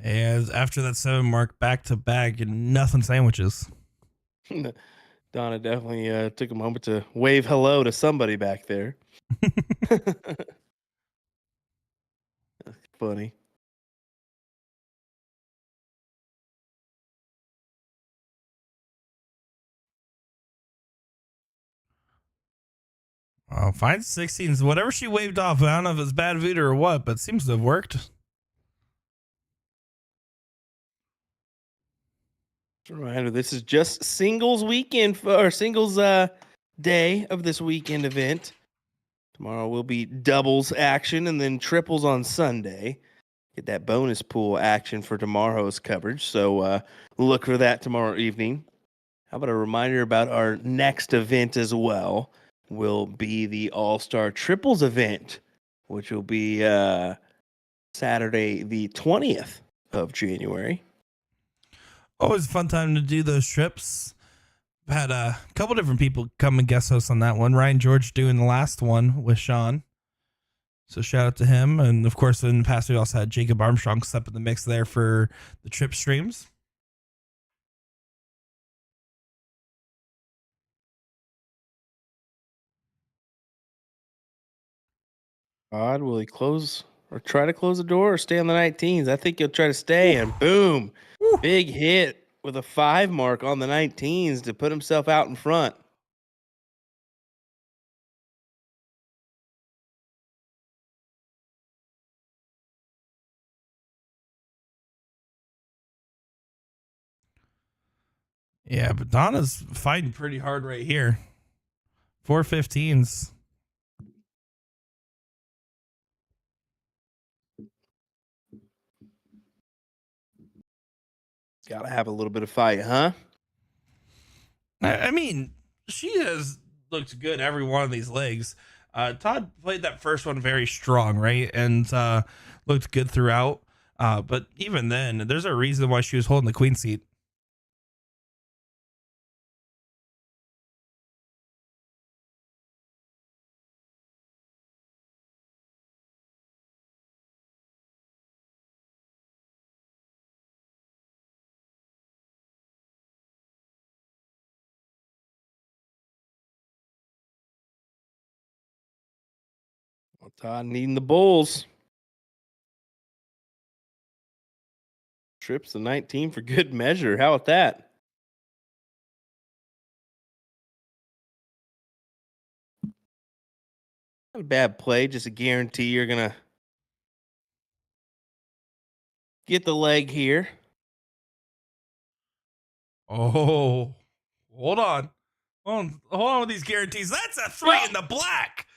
And after that 7 mark, back to back and nothing sandwiches. Donna definitely took a moment to wave hello to somebody back there. That's funny. Fine 16s. Whatever she waved off, I don't know if it's bad voodoo or what, but it seems to have worked. Reminder: this is just singles weekend or singles day of this weekend event. Tomorrow will be doubles action and then triples on Sunday. Get that bonus pool action for tomorrow's coverage. So look for that tomorrow evening. How about a reminder about our next event as well? Will be the All-Star Triples event, which will be Saturday the 20th of January. Always a fun time to do those trips. I've had a couple different people come and guest host on that one. Ryan George doing the last one with Sean. So shout out to him. And of course, in the past, we also had Jacob Armstrong step in the mix there for the trip streams. Odd, will he close or try to close the door or stay on the 19s? I think he'll try to stay, and boom, big hit with a 5 mark on the 19s to put himself out in front. Yeah, but Donna's fighting pretty hard right here. 4 15s. Gotta have a little bit of fight, huh? I mean, she has looked good every one of these legs. Todd played that first one very strong, right? And looked good throughout. But even then, there's a reason why she was holding the queen seat. Well, Todd needing the bulls. Trips the 19 for good measure. How about that? Not a bad play. Just a guarantee you're going to get the leg here. Oh, hold on. Hold on with these guarantees. That's a 3 in the black.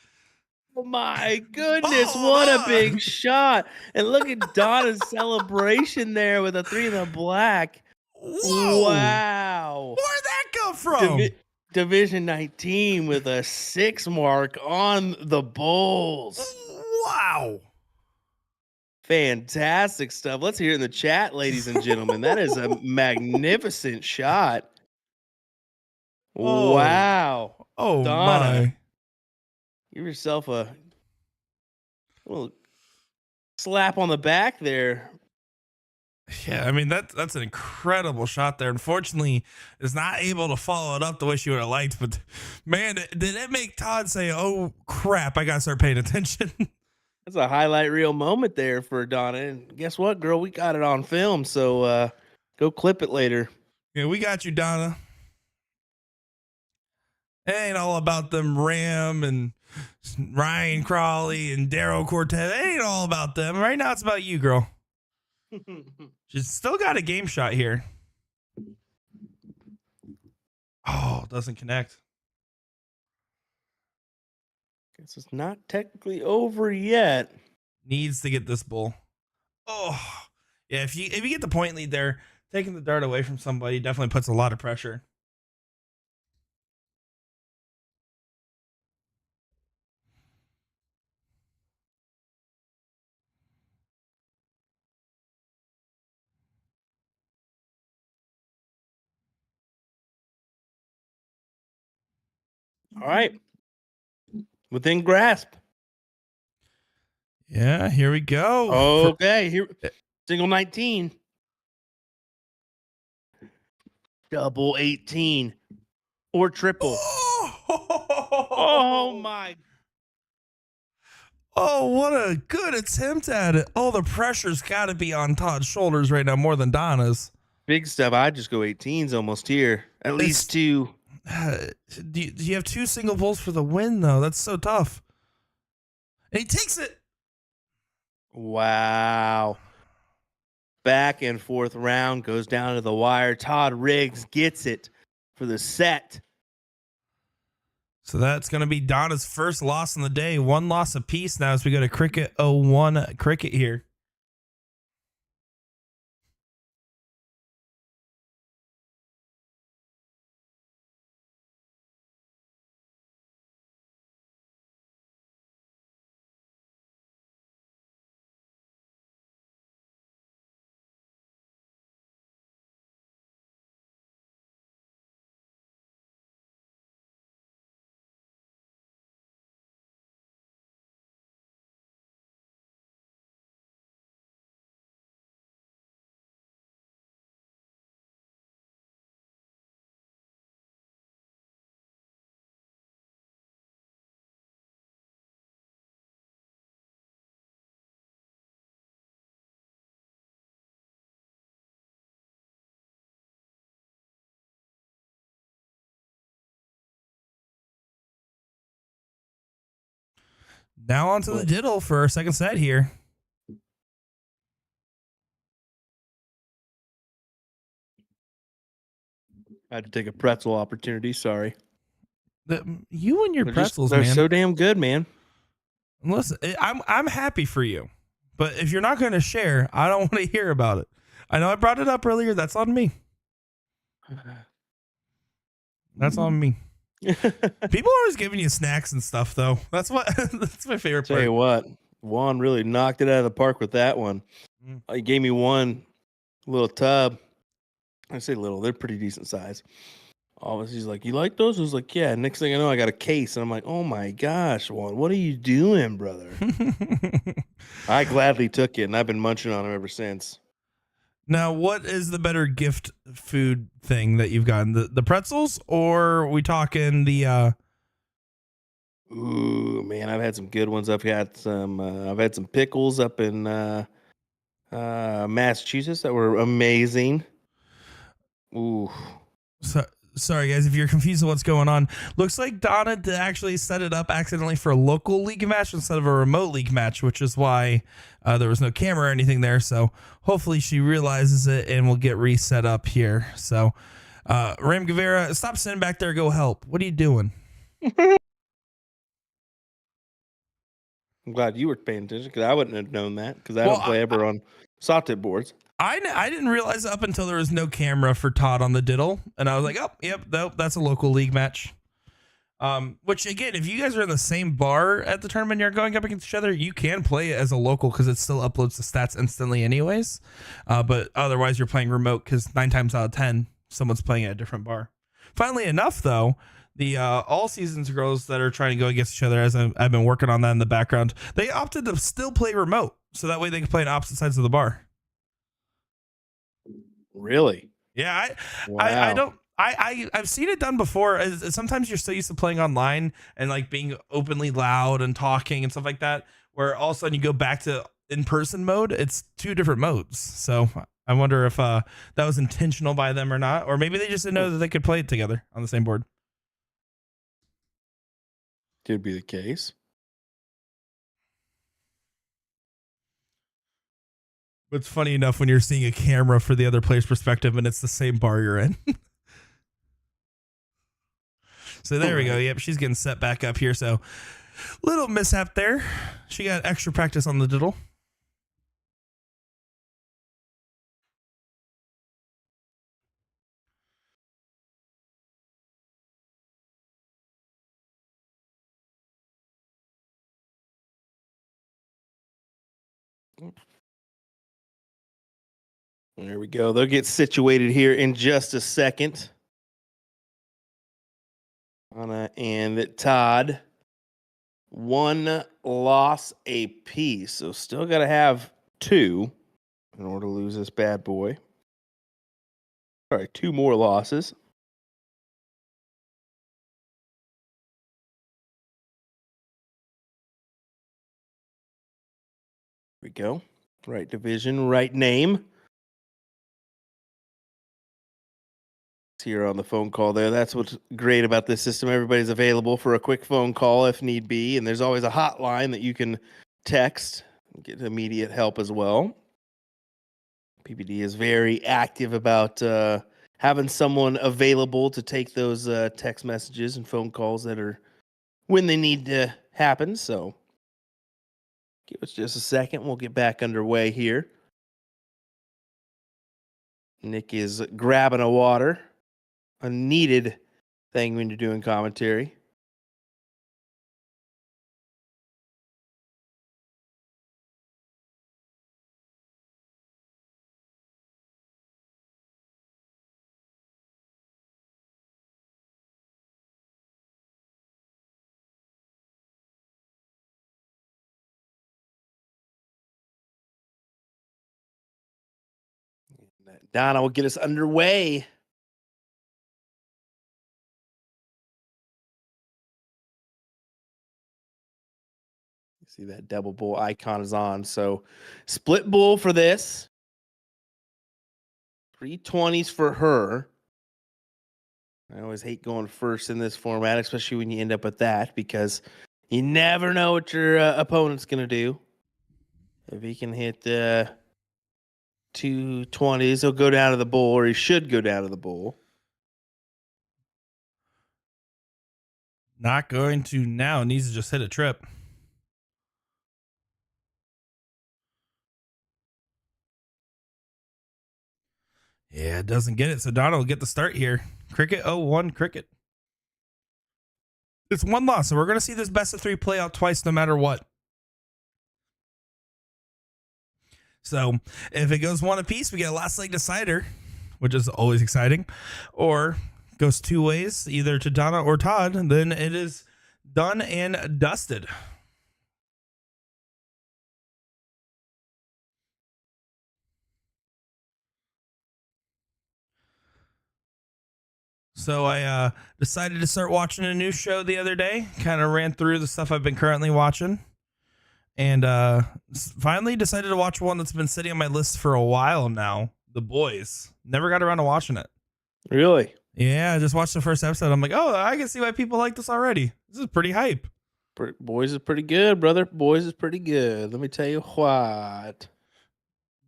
Oh my goodness, what a big shot. And look at Donna's celebration there with a 3 in the black. Whoa. Wow. Where'd that come from? Division 19 with a 6 mark on the Bulls. Wow. Fantastic stuff. Let's hear it in the chat, ladies and gentlemen. That is a magnificent shot. Oh. Wow. Oh, Donna, my. give yourself a little slap on the back there. Yeah, I mean, that's an incredible shot there. Unfortunately, is not able to follow it up the way she would have liked. But, man, did it make Todd say, oh, crap, I got to start paying attention? That's a highlight reel moment there for Donna. And guess what, girl? We got it on film, so go clip it later. Yeah, we got you, Donna. It ain't all about them Ram and Ryan Crawley and Daryl Cortez. It ain't all about them. Right now, it's about you, girl. She's still got a game shot here. Oh, doesn't connect. Guess it's not technically over yet. Needs to get this bull. Oh, yeah. If you get the point lead there, taking the dart away from somebody definitely puts a lot of pressure. All right. Within grasp. Yeah, here we go. Okay, here single 19. Double 18 or triple. Oh my. Oh, what a good attempt at it. Oh, the pressure's got to be on Todd's shoulders right now more than Donna's. Big stuff. I just go 18s almost here. At least 2. Do you have 2 single pulls for the win, though? That's so tough. And he takes it. Wow. Back and forth round goes down to the wire. Todd Riggs gets it for the set. So that's going to be Donna's first loss in the day. 1 loss apiece now as we go to Cricket 01 Cricket here. Now on to the diddle for our second set here. I had to take a pretzel opportunity. Sorry. You and your pretzels, they're man. so damn good, man. Listen, I'm happy for you, but if you're not going to share, I don't want to hear about it. I know I brought it up earlier. That's on me. That's on me. People are always giving you snacks and stuff, though. That's my favorite Tell part. you what, Juan really knocked it out of the park with that one. He gave me one little tub. I say little, they're pretty decent size. He's like, "You like those?" I was like, "Yeah." Next thing I know, I got a case, and I'm like, "Oh my gosh, Juan, what are you doing, brother?" I gladly took it, and I've been munching on them ever since. Now, what is the better gift food thing that you've gotten? The pretzels, or are we talking the? Ooh, man, I've had some good ones. I've had some pickles up in Massachusetts that were amazing. Ooh. Sorry, guys, if you're confused with what's going on. Looks like Donna actually set it up accidentally for a local league match instead of a remote league match, which is why there was no camera or anything there. So hopefully she realizes it and will get reset up here. So Ram Gava, stop sitting back there. Go help. What are you doing? I'm glad you were paying attention because I wouldn't have known that because I don't play ever on soft tip boards. I didn't realize up until there was no camera for Todd on the diddle, and I was like, oh, yep, that's a local league match. Which again, if you guys are in the same bar at the tournament, you're going up against each other, you can play it as a local because it still uploads the stats instantly, anyways. But otherwise, you're playing remote because 9 times out of 10, someone's playing at a different bar. Funnily enough, though, the all seasons girls that are trying to go against each other, as I've been working on that in the background, they opted to still play remote, so that way they can play on opposite sides of the bar. Really? Yeah, Wow. I've seen it done before. Sometimes you're so used to playing online and like being openly loud and talking and stuff like that, where all of a sudden you go back to in-person mode. It's 2 different modes. So I wonder if that was intentional by them or not, or maybe they just didn't know that they could play it together on the same board. Could be the case. But it's funny enough when you're seeing a camera for the other player's perspective and it's the same bar you're in. So there we go. Yep, she's getting set back up here. So little mishap there. She got extra practice on the diddle. There we go. They'll get situated here in just a second. Anna and Todd, 1 loss apiece. So still got to have 2 in order to lose this bad boy. Sorry, 2 more losses. Here we go. Right division, right name. Here on the phone call there. That's what's great about this system. Everybody's available for a quick phone call if need be. And there's always a hotline that you can text and get immediate help as well. PPD is very active about having someone available to take those text messages and phone calls that are when they need to happen. So give us just a second. We'll get back underway here. Nick is grabbing a water. A needed thing when you're doing commentary. Donna will get us underway. See that double bull icon is on. So split bull for this. 320s for her. I always hate going first in this format, especially when you end up with that, because you never know what your opponent's going to do. If he can hit 220s, he'll go down to the bull, or he should go down to the bull. Not going to now. Needs to just hit a trip. Yeah, it doesn't get it. So Donna will get the start here. Cricket 0-1 Cricket. It's one loss, so we're going to see this best of 3 play out twice no matter what. So if it goes one apiece, we get a last leg decider, which is always exciting, or goes 2 ways, either to Donna or Todd, then it is done and dusted. So I decided to start watching a new show the other day, kind of ran through the stuff I've been currently watching, and finally decided to watch one that's been sitting on my list for a while now, The Boys. Never got around to watching it. Really? Yeah, I just watched the first episode. I'm like, oh, I can see why people like this already. This is pretty hype. Boys is pretty good, brother. Boys is pretty good. Let me tell you what.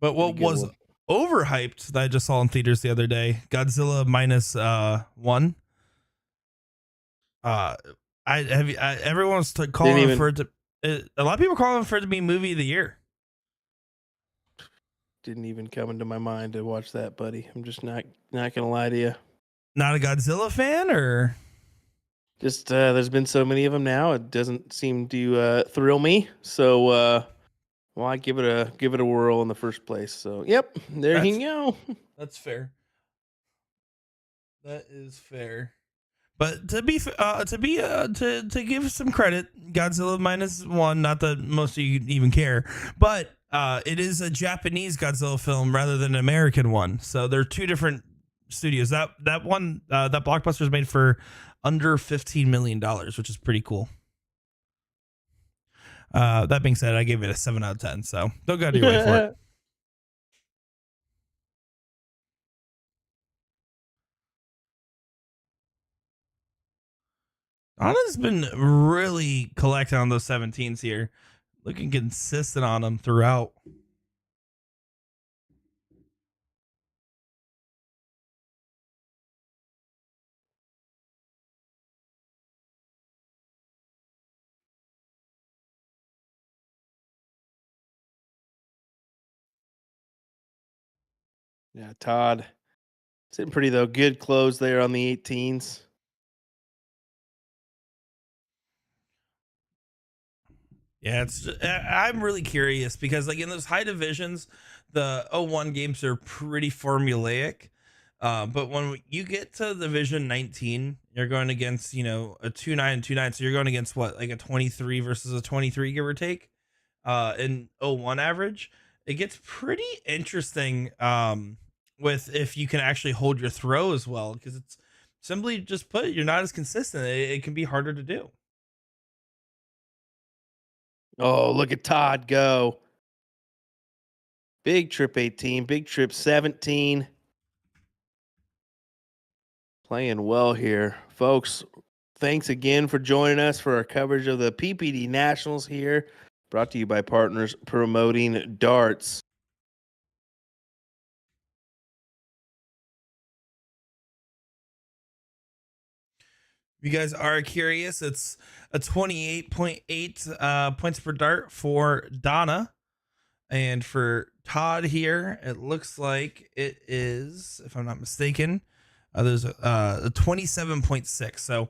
But what was overhyped that I just saw in theaters the other day, Godzilla -1. Everyone's calling for it to. A lot of people calling for it to be movie of the year. Didn't even come into my mind to watch that, buddy. I'm just not gonna lie to you. Not a Godzilla fan, or just there's been so many of them now. It doesn't seem to thrill me. So why give it a whirl in the first place? So yep, there you go. That's fair. That is fair. But to give some credit, Godzilla -1, not that most of you even care, but it is a Japanese Godzilla film rather than an American one. So they're 2 different studios. That one, that blockbuster is made for under $15 million, which is pretty cool. That being said, I gave it a 7 out of 10. So don't go to your way for it. Anna's been really collecting on those 17s here. Looking consistent on them throughout. Yeah, Todd. Sitting pretty, though. Good close there on the 18s. Yeah, I'm really curious because like in those high divisions, the 0-1 games are pretty formulaic. But when you get to Division 19, you're going against, a 2-9 and 2-9. So you're going against what, like a 23 versus a 23, give or take, in 0-1 average. It gets pretty interesting with if you can actually hold your throw as well, because it's simply just put, you're not as consistent. It can be harder to do. Oh, look at Todd go. Big trip 18, big trip 17. Playing well here. Folks, thanks again for joining us for our coverage of the PPD Nationals here. Brought to you by Partners Promoting Darts. If you guys are curious, it's a 28.8 points per dart for Donna. And for Todd here, it looks like it is, if I'm not mistaken, there's a 27.6. So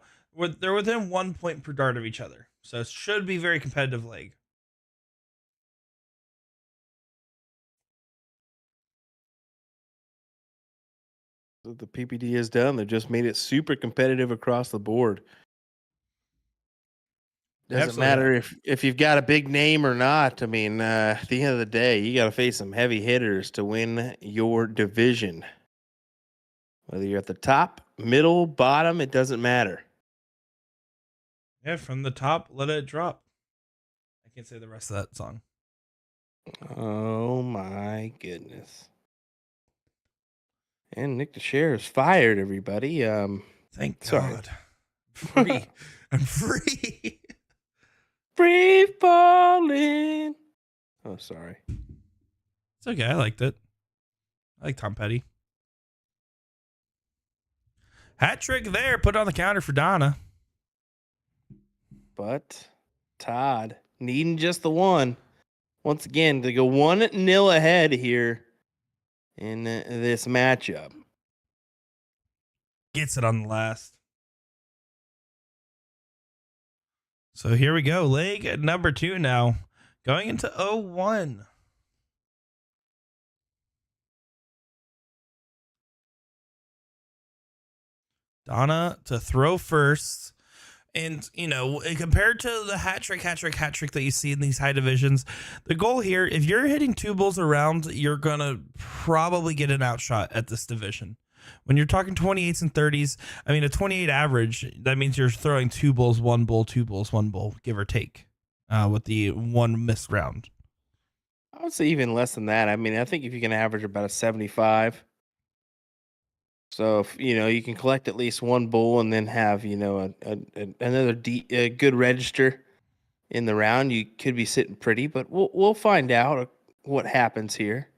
they're within 1 point per dart of each other. So it should be very competitive leg. What the PPD has done, they've just made it super competitive across the board. Doesn't matter if you've got a big name or not. I mean, at the end of the day, you got to face some heavy hitters to win your division. Whether you're at the top, middle, bottom, it doesn't matter. Yeah, from the top, let it drop. I can't say the rest of that song. Oh my goodness. And Nick DeShare is fired, everybody. Thank sorry. God. Free. I'm free. Free falling. Oh, sorry. It's okay. I liked it. I like Tom Petty. Hat trick there. Put it on the counter for Donna. But Todd needing just the one. Once again, to go 1-0 ahead here in this matchup. Gets it on the last. So here we go. Leg number 2 now. Going into 0-1. Donna to throw first. And, compared to the hat trick that you see in these high divisions, the goal here, if you're hitting 2 bulls around, you're going to probably get an outshot at this division. When you're talking 28s and 30s, I mean, a 28 average, that means you're throwing 2 bulls, 1 bull, 2 bulls, 1 bull, give or take, with the 1 missed round. I would say even less than that. I mean, I think if you can average about a 75. So, if, you can collect at least 1 bull and then have, another good register in the round, you could be sitting pretty, but we'll find out what happens here,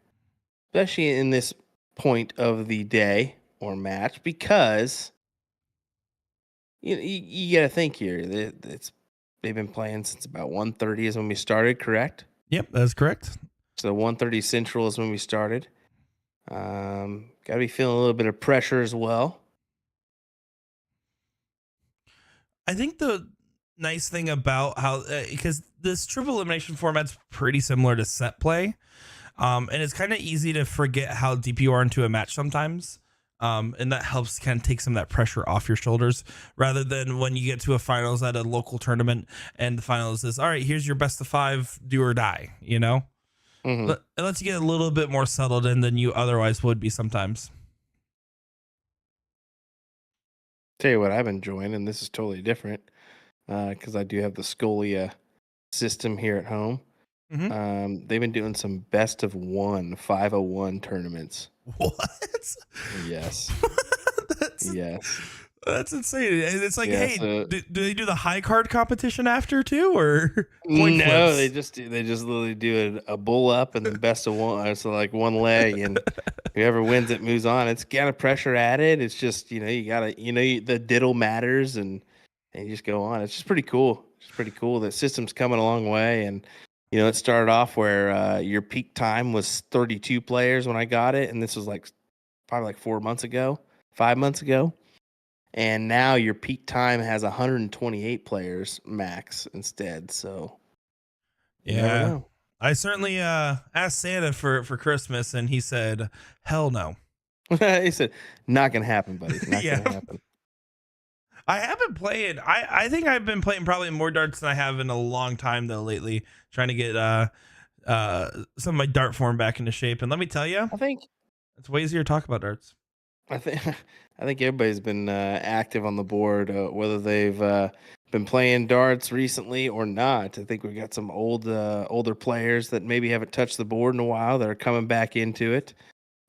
especially in this point of the day or match, because you got to think here. They've been playing since about 1:30 is when we started, correct? Yep, that's correct. So 1:30 Central is when we started. Got to be feeling a little bit of pressure as well. I think the nice thing about how, because this triple elimination format's pretty similar to set play, and it's kind of easy to forget how deep you are into a match sometimes. And that helps kind of take some of that pressure off your shoulders, rather than when you get to a finals at a local tournament and the finals is, all right, here's your best of 5, do or die, Mm-hmm. It lets you get a little bit more settled in than you otherwise would be sometimes. Tell you what I've been enjoying, and this is totally different, because I do have the Scolia system here at home. Mm-hmm. They've been doing some best of 501 tournaments. What? Yes. Yes. That's insane. And it's like, Yeah, hey, so- do they do the high card competition after too, or point No, flips? they just literally do a bull up and the best of 1. So like 1 leg, and whoever wins it moves on. It's got a pressure added. It's just you gotta the diddle matters, and you just go on. It's just pretty cool. It's pretty cool. The system's coming a long way, and it started off where your peak time was 32 players when I got it, and this was probably 4 months ago, 5 months ago. And now your peak time has 128 players max instead. So you never Yeah, know. I certainly asked Santa for Christmas, and he said, "Hell no." He said, "Not gonna happen, buddy. Not Yeah. gonna happen." I haven't played. I think I've been playing probably more darts than I have in a long time though lately, trying to get some of my dart form back into shape. And let me tell you, I think it's way easier to talk about darts. I think I think everybody's been active on the board, whether they've been playing darts recently or not. I think we've got some older players that maybe haven't touched the board in a while that are coming back into it.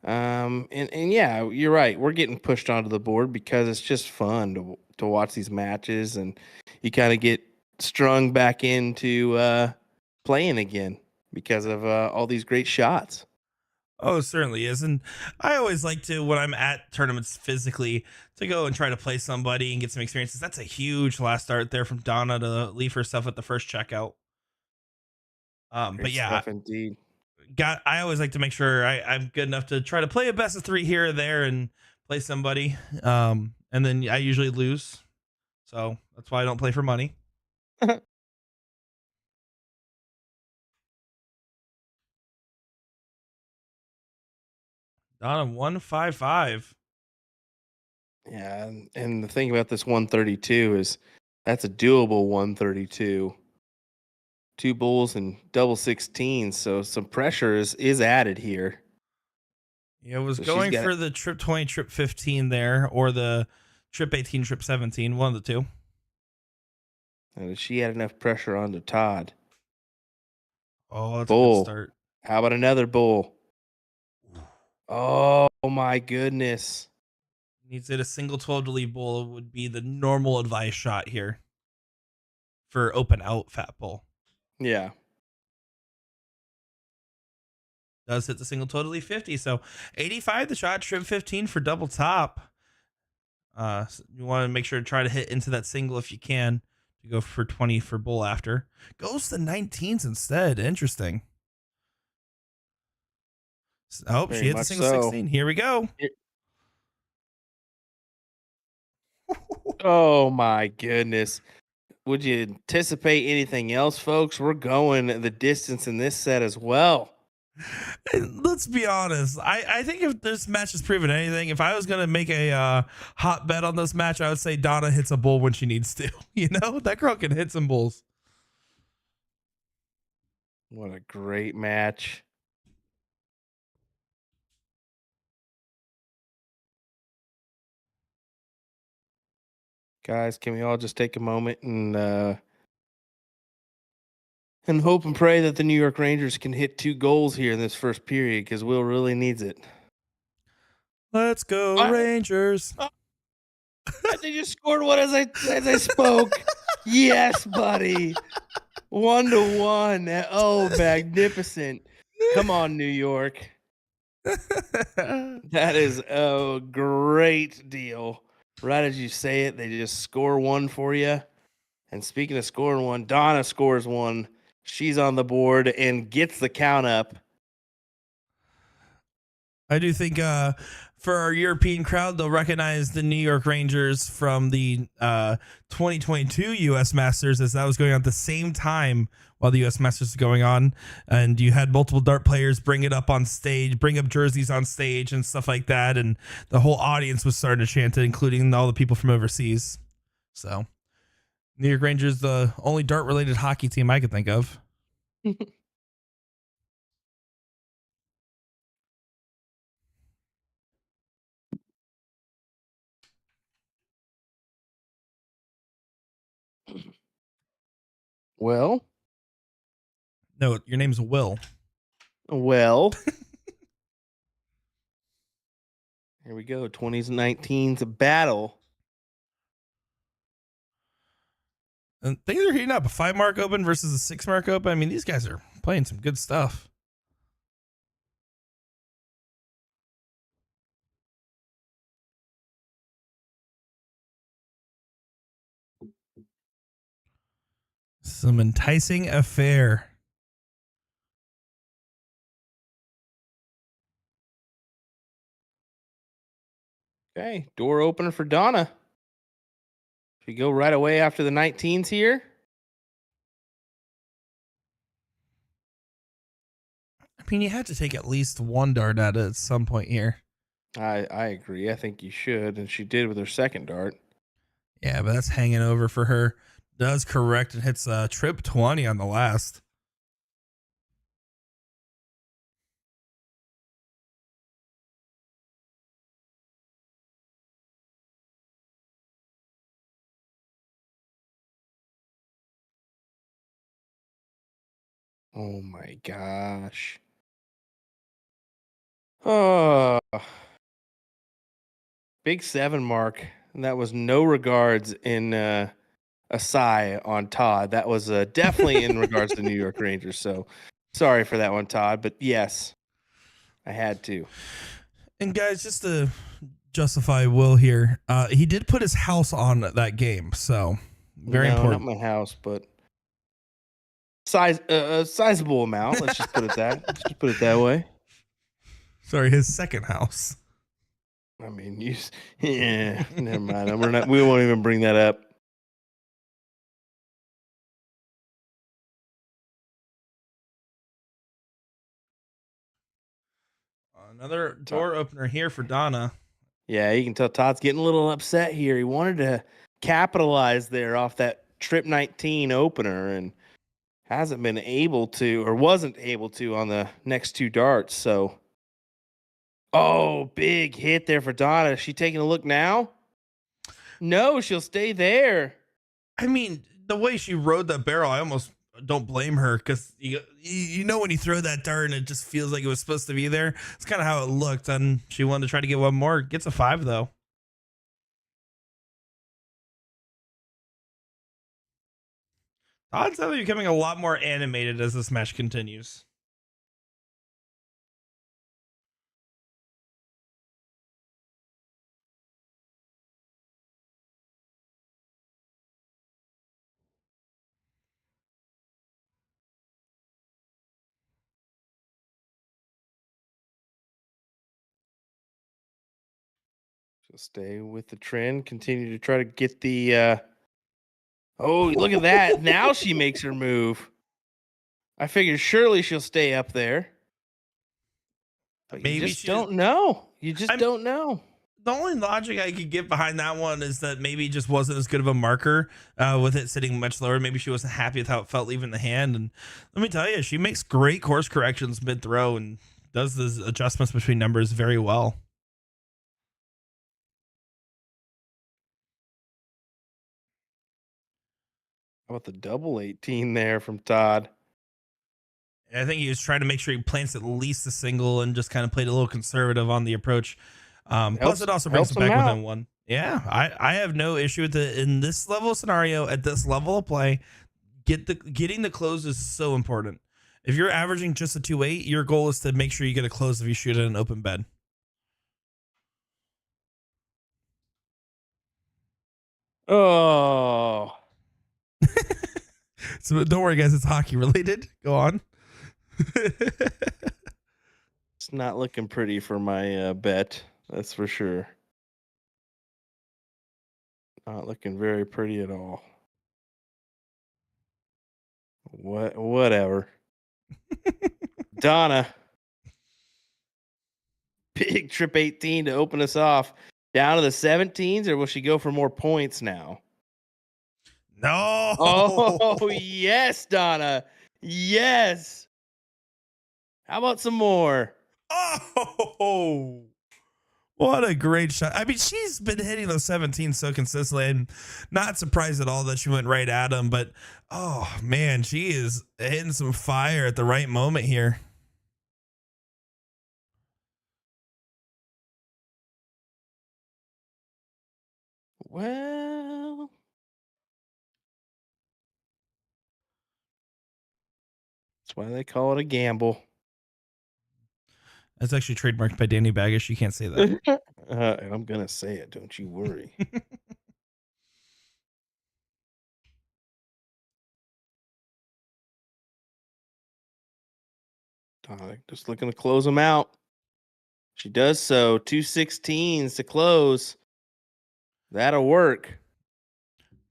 And yeah, you're right. We're getting pushed onto the board because it's just fun to watch these matches, and you kind of get strung back into playing again because of all these great shots. Oh, it certainly is. And I always like to, when I'm at tournaments physically, to go and try to play somebody and get some experiences. That's a huge last start there from Donna to leave her stuff at the first checkout. But Great yeah, stuff indeed. I always like to make sure I'm good enough to try to play a best of 3 here or there and play somebody. And then I usually lose. So that's why I don't play for money. Donna 155. Yeah, and the thing about this 132 is that's a doable 132. 2 bulls and double 16s, so some pressure is added here. Yeah, I was So she's going got for the trip 20, trip 15 there, or the trip 18, trip 17, one of the two. And she had enough pressure onto Todd. Oh, that's a Bull. good start. How about another bull? Oh my goodness. Needs to hit a single 12 to lead bull would be the normal advice shot here for open out fat bull. Yeah. Does hit the single totally 50. So 85 the shot, trip 15 for double top. You want to make sure to try to hit into that single if you can to go for 20 for bull after. Goes to 19s instead. Interesting. Oh, she Very hit the much single so. 16. Here we go. Oh my goodness. Would you anticipate anything else, folks? We're going the distance in this set as well. And let's be honest. I think if this match has proven anything, if I was going to make a hot bet on this match, I would say Donna hits a bull when she needs to. You know, that girl can hit some bulls. What a great match. Guys, can we all just take a moment and hope and pray that the New York Rangers can hit 2 goals here in this first period, because Will really needs it. Let's go, Rangers. They just scored one as I spoke. Yes, buddy. 1-1. Oh, magnificent. Come on, New York. That is a great deal. Right as you say it, they just score one for you. And speaking of scoring one, Donna scores one. She's on the board and gets the count up. I do think for our European crowd, they'll recognize the New York Rangers from the 2022 U.S. Masters, as that was going on at the same time while the U.S. Masters was going on. And you had multiple dart players bring it up on stage, bring up jerseys on stage and stuff like that. And the whole audience was starting to chant it, including all the people from overseas. So New York Rangers, the only dart-related hockey team I could think of. Well, No, your name's Will. Here we go. 2019's battle. And things are heating up. A 5-mark open versus a 6-mark open. I mean, these guys are playing some good stuff. Some enticing affair. Okay, door opener for Donna. Should we go right away after the 19s here? I mean, you had to take at least one dart at it at some point here. I agree. I think you should, and she did with her second dart. Yeah, but that's hanging over for her. Does correct and hits trip 20 on the last. Oh my gosh. Oh, big 7 mark. And that was no regards in a sigh on Todd. That was definitely in regards to New York Rangers. So sorry for that one, Todd. But yes, I had to. And guys, just to justify Will here, he did put his house on that game. So very important. Not my house, but a sizable amount. Let's just put it that way. Sorry, his second house. I mean, yeah, never mind. We won't even bring that up. Another door opener here for Donna. Yeah, you can tell Todd's getting a little upset here. He wanted to capitalize there off that trip 19 opener and hasn't been able to, or wasn't able to, on the next 2 darts. So, oh, big hit there for Donna. Is she taking a look now? No, she'll stay there. I mean, the way she rode that barrel, I almost don't blame her, because you know when you throw that dart and it just feels like it was supposed to be there. It's kind of how it looked, and she wanted to try to get one more. Gets a 5 though. Odds are becoming a lot more animated as this match continues. She'll stay with the trend, continue to try to get the oh, look at that. Now she makes her move. I figured surely she'll stay up there. But you Maybe just don't know. You just don't know. The only logic I could get behind that one is that maybe it just wasn't as good of a marker with it sitting much lower. Maybe she wasn't happy with how it felt leaving the hand. And let me tell you, she makes great course corrections mid-throw and does the adjustments between numbers very well. How about the double 18 there from Todd? I think he was trying to make sure he plants at least a single and just kind of played a little conservative on the apprch. Plus, it also brings him back within one. Yeah, I have no issue with it in this level of scenario at this level of play. Getting the close is so important. If you're averaging just a 2.8, your goal is to make sure you get a close if you shoot at an open bed. Oh. So don't worry, guys. It's hockey related. Go on. It's not looking pretty for my bet. That's for sure. Not looking very pretty at all. Whatever. Donna. Big trip 18 to open us off. Down to the 17s, or will she go for more points now? No. Oh, yes, Donna. Yes. How about some more? Oh, what a great shot. I mean, she's been hitting those 17 so consistently. I'm not surprised at all that she went right at him, but oh man, she is hitting some fire at the right moment here. Well, that's why they call it a gamble. That's actually trademarked by Danny Baggish. You can't say that. I'm going to say it. Don't you worry. Just looking to close them out. She does so. 2 16s to close. That'll work.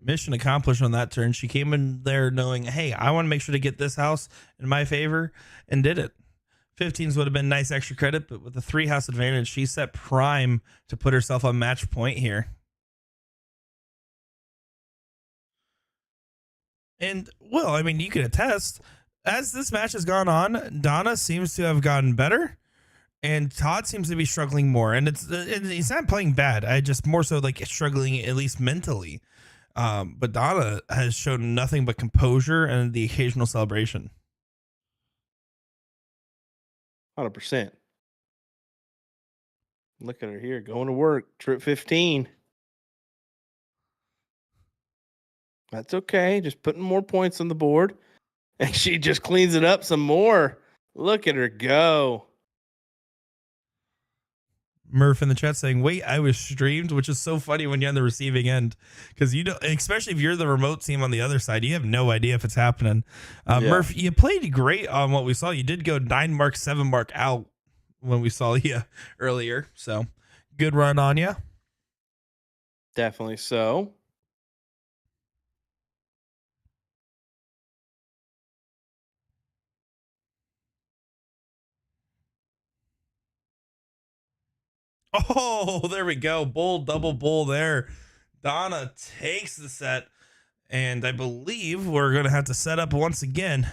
Mission accomplished on that turn. She came in there knowing, hey, I want to make sure to get this house in my favor, and did it. 15s would have been nice extra credit, but with the 3-house advantage, she set prime to put herself on match point here. And, well, I mean, you can attest, as this match has gone on, Donna seems to have gotten better, and Todd seems to be struggling more. And he's not playing bad. I just more so like struggling, at least mentally. But Donna has shown nothing but composure and the occasional celebration. 100%. Look at her here going to work. Trip 15. That's okay. Just putting more points on the board. And she just cleans it up some more. Look at her go. Murph in the chat saying, wait, I was streamed, which is so funny when you're on the receiving end, because you don't, especially if you're the remote team on the other side, you have no idea if it's happening. Yeah. Murph, you played great on what we saw. You did go 9 mark, 7 mark out when we saw you earlier. So good run on you. Definitely so. Oh, there we go. Bull, double bull there. Donna takes the set, and I believe we're going to have to set up once again.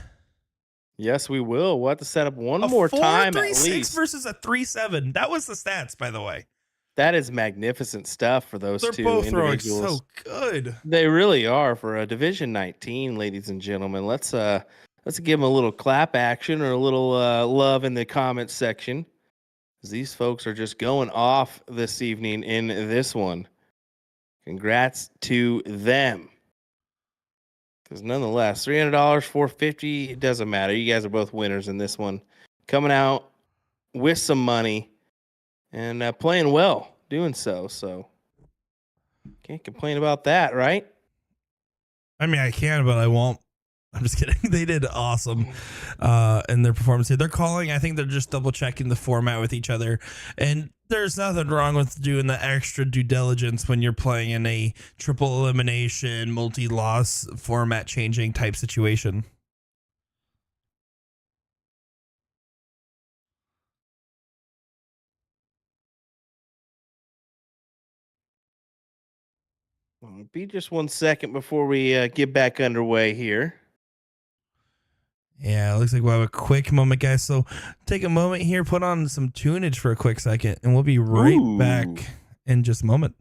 Yes, we will. We'll have to set up one more time at least. 4-3-6 versus a 3-7. That was the stats, by the way. That is magnificent stuff for those two individuals. They're both throwing so good. They really are for a Division 19, ladies and gentlemen. Let's give them a little clap action or a little love in the comments section. These folks are just going off this evening in this one. Congrats to them. Because nonetheless, $300, $450, it doesn't matter. You guys are both winners in this one. Coming out with some money and playing well, doing so. So can't complain about that, right? I mean, I can, but I won't. I'm just kidding. They did awesome in their performance here. They're calling. I think they're just double checking the format with each other. And There's nothing wrong with doing the extra due diligence when you're playing in a triple elimination, multi-loss, format changing type situation. Be just 1 second before we get back underway here. Yeah, it looks like we'll have a quick moment, guys. So take a moment here, put on some tunage for a quick second, and we'll be right back in just a moment.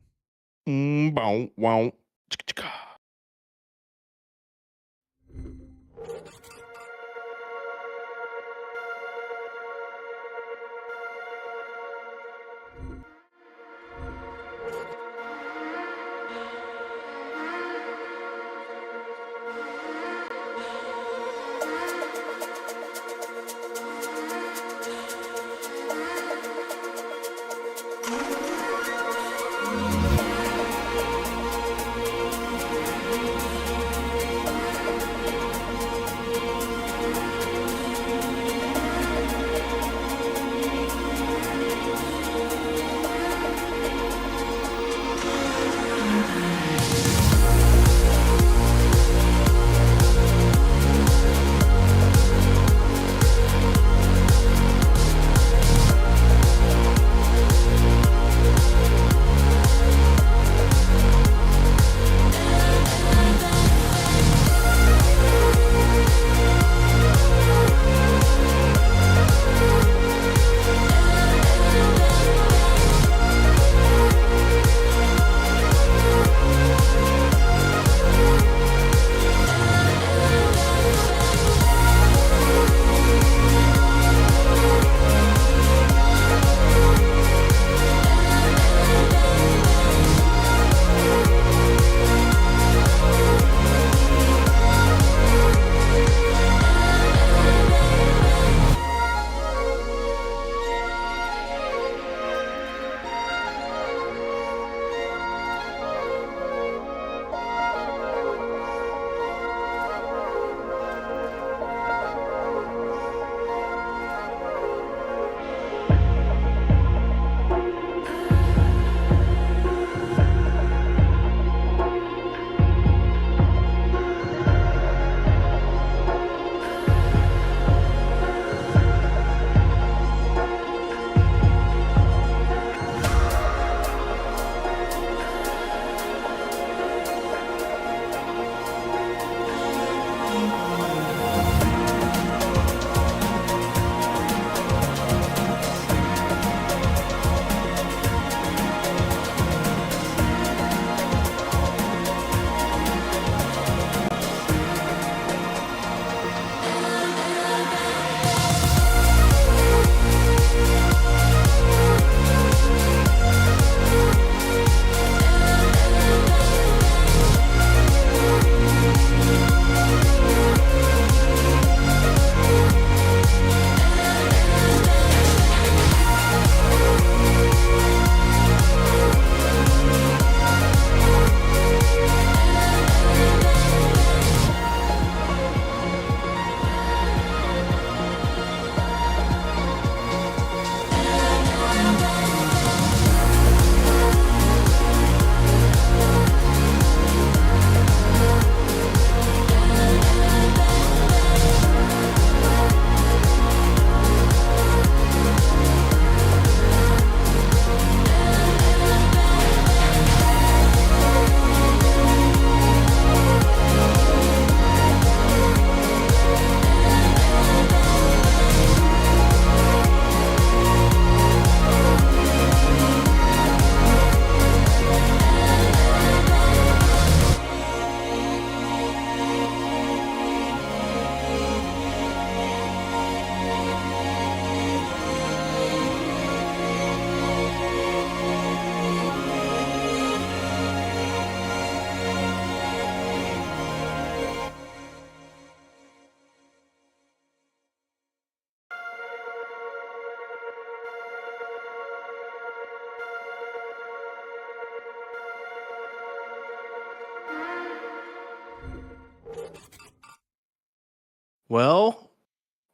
Well,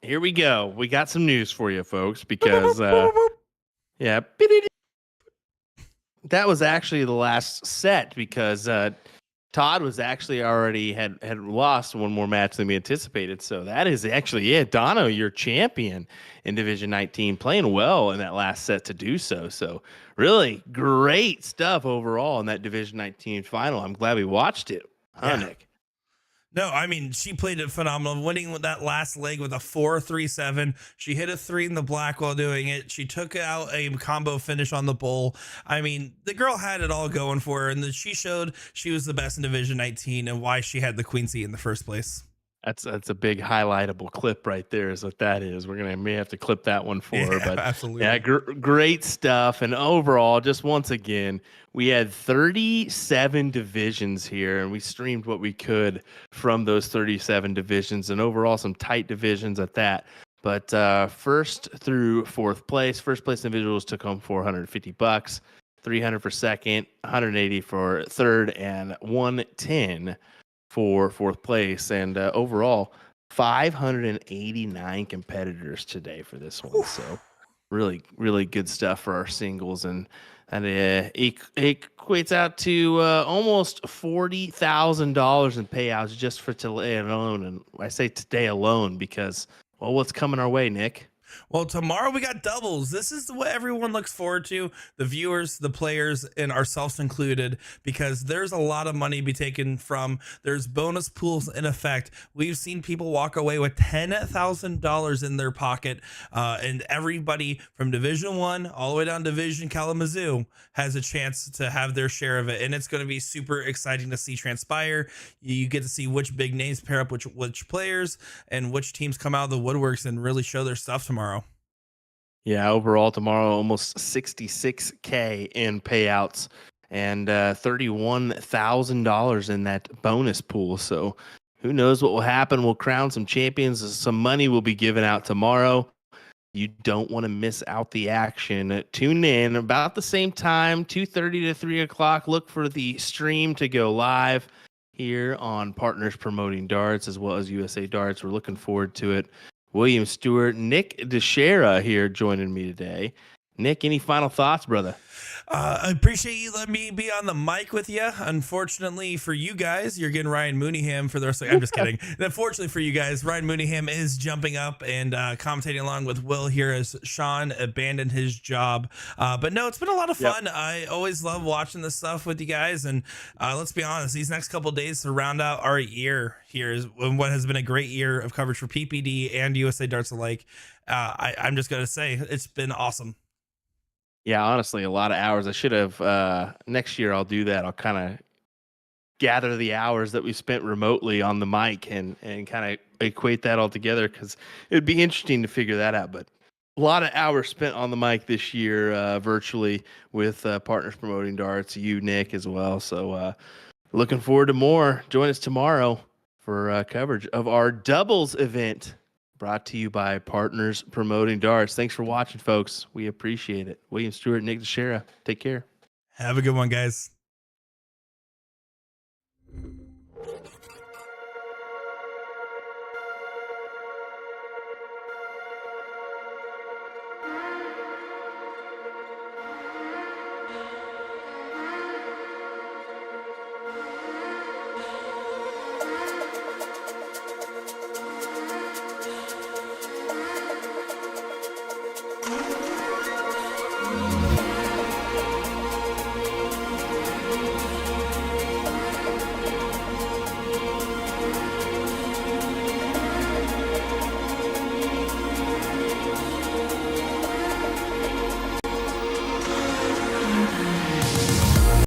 here we go. We got some news for you, folks, because yeah, that was actually the last set because Todd was actually already had lost one more match than we anticipated. So that is actually it. Dono, your champion in Division 19, playing well in that last set to do so. So really great stuff overall in that Division 19 final. I'm glad we watched it, huh, Nick? No, I mean, she played it phenomenal, winning with that last leg with a 4-3-7. She hit a 3 in the black while doing it. She took out a combo finish on the bull. I mean, the girl had it all going for her, and she showed she was the best in Division 19 and why she had the queen seat in the first place. That's a big highlightable clip right there is what that is. May have to clip that one for her, but absolutely. Yeah, great stuff. And overall, just once again, we had 37 divisions here, and we streamed what we could from those 37 divisions, and overall some tight divisions at that. But first through fourth place individuals took home $450, 300 for second, 180 for third, and 110 for fourth place. And overall 589 competitors today for this one. So really good stuff for our singles, and it equates out to almost $40,000 in payouts just for today alone. And I say today alone because, well, what's coming our way, Nick? Well, tomorrow we got doubles. This is what everyone looks forward to, the viewers, the players, and ourselves included, because there's a lot of money to be taken from. There's bonus pools in effect. We've seen people walk away with $10,000 in their pocket, and everybody from Division 1 all the way down to Division Kalamazoo has a chance to have their share of it, and it's going to be super exciting to see transpire. You get to see which big names pair up which players and which teams come out of the woodworks and really show their stuff tomorrow. Yeah, overall tomorrow, almost $66K in payouts and $31,000 in that bonus pool. So who knows what will happen? We'll crown some champions. Some money will be given out tomorrow. You don't want to miss out the action. Tune in about the same time, 2:30 to 3 o'clock. Look for the stream to go live here on Partners Promoting Darts as well as USA Darts. We're looking forward to it. William Stewart, Nick DeShera here joining me today. Nick, any final thoughts, brother? I appreciate you letting me be on the mic with you. Unfortunately for you guys, you're getting Ryan Mooneyham for the rest of the I'm just kidding. Unfortunately for you guys, Ryan Mooneyham is jumping up and commentating along with Will here as Sean abandoned his job. But no, it's been a lot of fun. Yep. I always love watching this stuff with you guys. And let's be honest, these next couple of days to round out our year here is what has been a great year of coverage for PPD and USA Darts alike. I'm just going to say it's been awesome. Yeah, honestly, a lot of hours. I should have, next year I'll do that. I'll kind of gather the hours that we spent remotely on the mic and kind of equate that all together, because it'd be interesting to figure that out. But a lot of hours spent on the mic this year virtually with Partners Promoting Darts, you, Nick, as well. So looking forward to more. Join us tomorrow for coverage of our doubles event, brought to you by Partners Promoting Darts. Thanks for watching, folks. We appreciate it. William Stewart, Nick DeShera. Take care. Have a good one, guys.